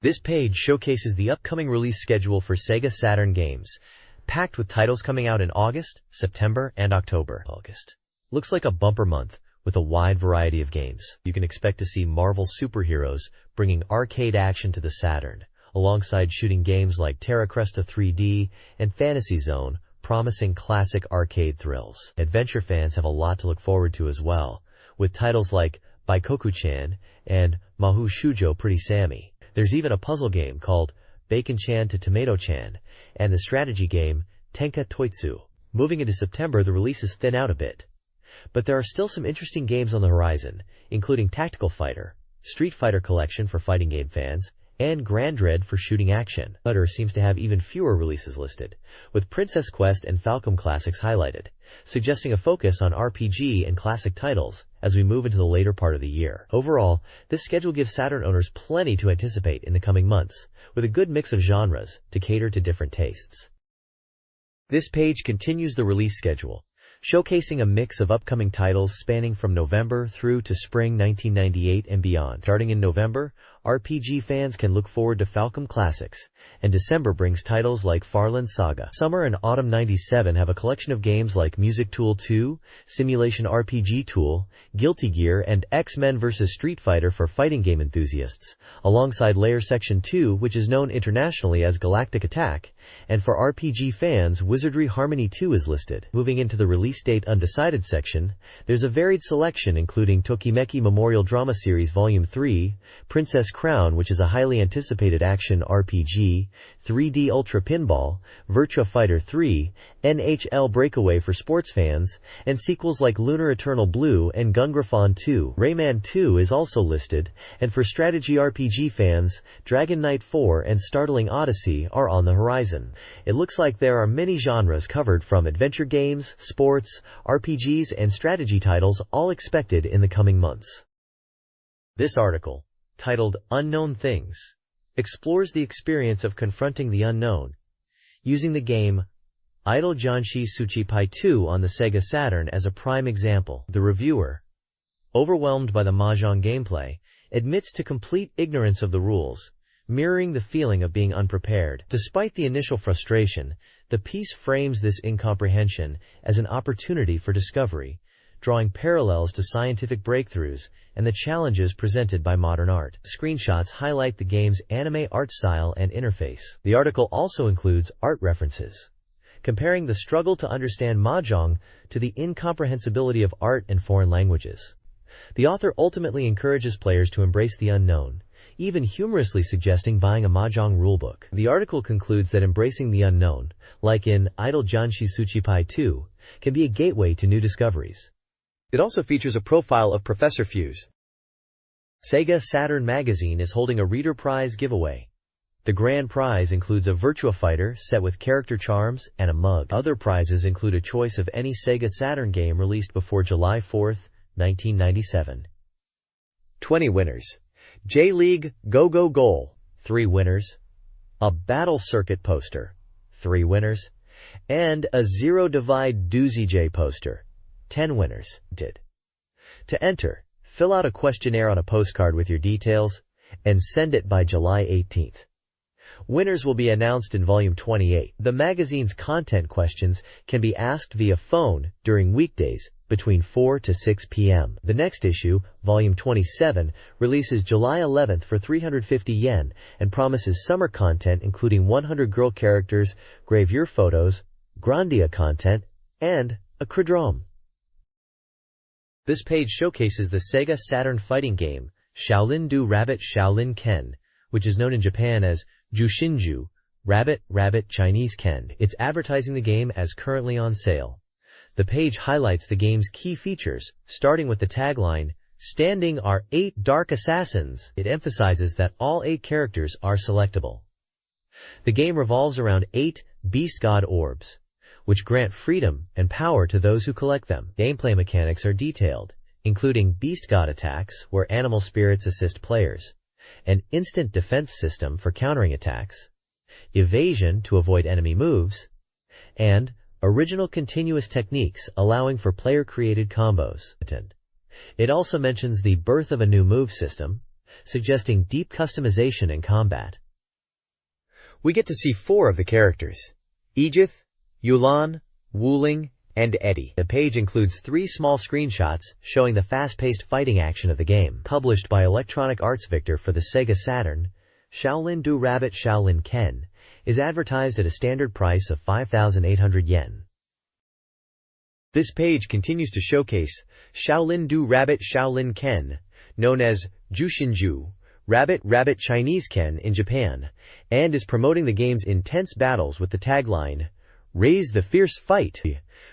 This page showcases the upcoming release schedule for Sega Saturn games, packed with titles coming out in August, September, and October. August looks like a bumper month, with a wide variety of games. You can expect to see Marvel superheroes bringing arcade action to the Saturn, alongside shooting games like Terra Cresta 3D and Fantasy Zone, promising classic arcade thrills. Adventure fans have a lot to look forward to as well, with titles like Baikoku-chan and Mahou Shujo Pretty Sammy. There's even a puzzle game called Bacon-chan to Tomato-chan, and the strategy game Tenka Toitsu. Moving into September, the releases thin out a bit. But there are still some interesting games on the horizon, including Tactical Fighter, Street Fighter Collection for fighting game fans, and Grand Dread for shooting action. Flutter seems to have even fewer releases listed, with Princess Quest and Falcom Classics highlighted, suggesting a focus on RPG and classic titles as we move into the later part of the year. Overall, this schedule gives Saturn owners plenty to anticipate in the coming months, with a good mix of genres to cater to different tastes. This page continues the release schedule, showcasing a mix of upcoming titles spanning from November through to spring 1998 and beyond. Starting in November, RPG fans can look forward to Falcom Classics, and December brings titles like Farland Saga. Summer and autumn 97 have a collection of games like Music Tool 2, Simulation RPG Tool, Guilty Gear, and X-Men vs. Street Fighter for fighting game enthusiasts, alongside Layer Section 2, which is known internationally as Galactic Attack, and for RPG fans, Wizardry Harmony 2 is listed. Moving into the release date undecided section, there's a varied selection including Tokimeki Memorial Drama Series Volume 3, Princess Crown, which is a highly anticipated action RPG, 3D Ultra Pinball, Virtua Fighter 3, NHL Breakaway for sports fans, and sequels like Lunar Eternal Blue and Gungrafon 2. Rayman 2 is also listed, and for strategy RPG fans, Dragon Knight 4 and Startling Odyssey are on the horizon. It looks like there are many genres covered, from adventure games, sports, RPGs, and strategy titles, all expected in the coming months. This article, titled Unknown Things, explores the experience of confronting the unknown, using the game Idol Janshi Tsuchipai 2 on the Sega Saturn as a prime example. The reviewer, overwhelmed by the mahjong gameplay, admits to complete ignorance of the rules, mirroring the feeling of being unprepared. Despite the initial frustration, the piece frames this incomprehension as an opportunity for discovery, drawing parallels to scientific breakthroughs and the challenges presented by modern art. Screenshots highlight the game's anime art style and interface. The article also includes art references, comparing the struggle to understand mahjong to the incomprehensibility of art and foreign languages. The author ultimately encourages players to embrace the unknown, even humorously suggesting buying a mahjong rulebook. The article concludes that embracing the unknown, like in Idol Janshi Tsuchipai 2, can be a gateway to new discoveries. It also features a profile of Professor Fuse. SEGA Saturn Magazine is holding a Reader Prize giveaway. The grand prize includes a Virtua Fighter set with character charms and a mug. Other prizes include a choice of any Sega Saturn game released before July 4, 1997. 20 winners. J-League Go Go Goal, 3 winners. A Battle Circuit poster, 3 winners. And a Zero Divide Doozy J poster, 10 winners. To enter, fill out a questionnaire on a postcard with your details and send it by July 18th. Winners will be announced in Volume 28. The magazine's content questions can be asked via phone during weekdays between 4 to 6 p.m. The next issue, Volume 27, releases July 11th for 350 yen and promises summer content including 100 girl characters, gravure photos, Grandia content, and a Credrome. This page showcases the Sega Saturn fighting game, Shaolin Do Rabbit Shaolin Ken, which is known in Japan as Jushinju, Rabbit Chinese Ken. It's advertising the game as currently on sale. The page highlights the game's key features, starting with the tagline, "Standing are 8 dark assassins." It emphasizes that all 8 characters are selectable. The game revolves around 8 Beast God orbs, which grant freedom and power to those who collect them. Gameplay mechanics are detailed, including Beast God attacks, where animal spirits assist players, an instant defense system for countering attacks, evasion to avoid enemy moves, and original continuous techniques allowing for player-created combos. It also mentions the birth of a new move system, suggesting deep customization in combat. We get to see 4 of the characters: Aegith, Yulan, Wuling, and Eddie. The page includes 3 small screenshots showing the fast-paced fighting action of the game. Published by Electronic Arts Victor for the Sega Saturn, Shaolin Du Rabbit Shaolin Ken is advertised at a standard price of 5,800 yen. This page continues to showcase Shaolin Du Rabbit Shaolin Ken, known as Jushinju, Rabbit Chinese Ken in Japan, and is promoting the game's intense battles with the tagline, "Raise the fierce fight."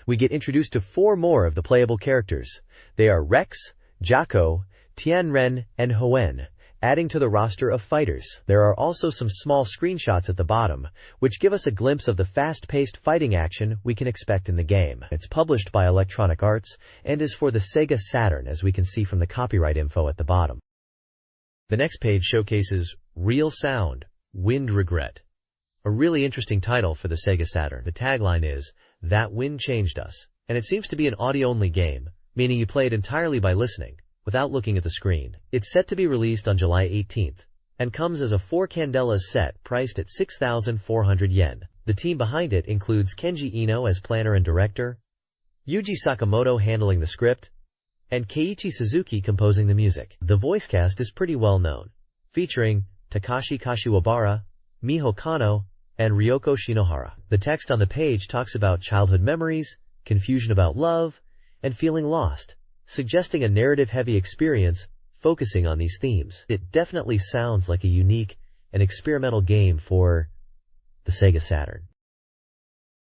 We get introduced to 4 more of the playable characters. They are Rex, Jaco, Tianren, and Hoenn, adding to the roster of fighters. There are also some small screenshots at the bottom, which give us a glimpse of the fast-paced fighting action we can expect in the game. It's published by Electronic Arts and is for the Sega Saturn, as we can see from the copyright info at the bottom. The next page showcases Real Sound, Wind Regret, a really interesting title for the Sega Saturn. The tagline is, "That Wind Changed Us," and it seems to be an audio-only game, meaning you play it entirely by listening, without looking at the screen. It's set to be released on July 18th, and comes as a 4 Candelas set priced at 6,400 yen. The team behind it includes Kenji Ino as planner and director, Yuji Sakamoto handling the script, and Keiichi Suzuki composing the music. The voice cast is pretty well known, featuring Takashi Kashiwabara, Miho Kano, and Ryoko Shinohara. The text on the page talks about childhood memories, confusion about love, and feeling lost, suggesting a narrative-heavy experience focusing on these themes. It definitely sounds like a unique and experimental game for the Sega Saturn.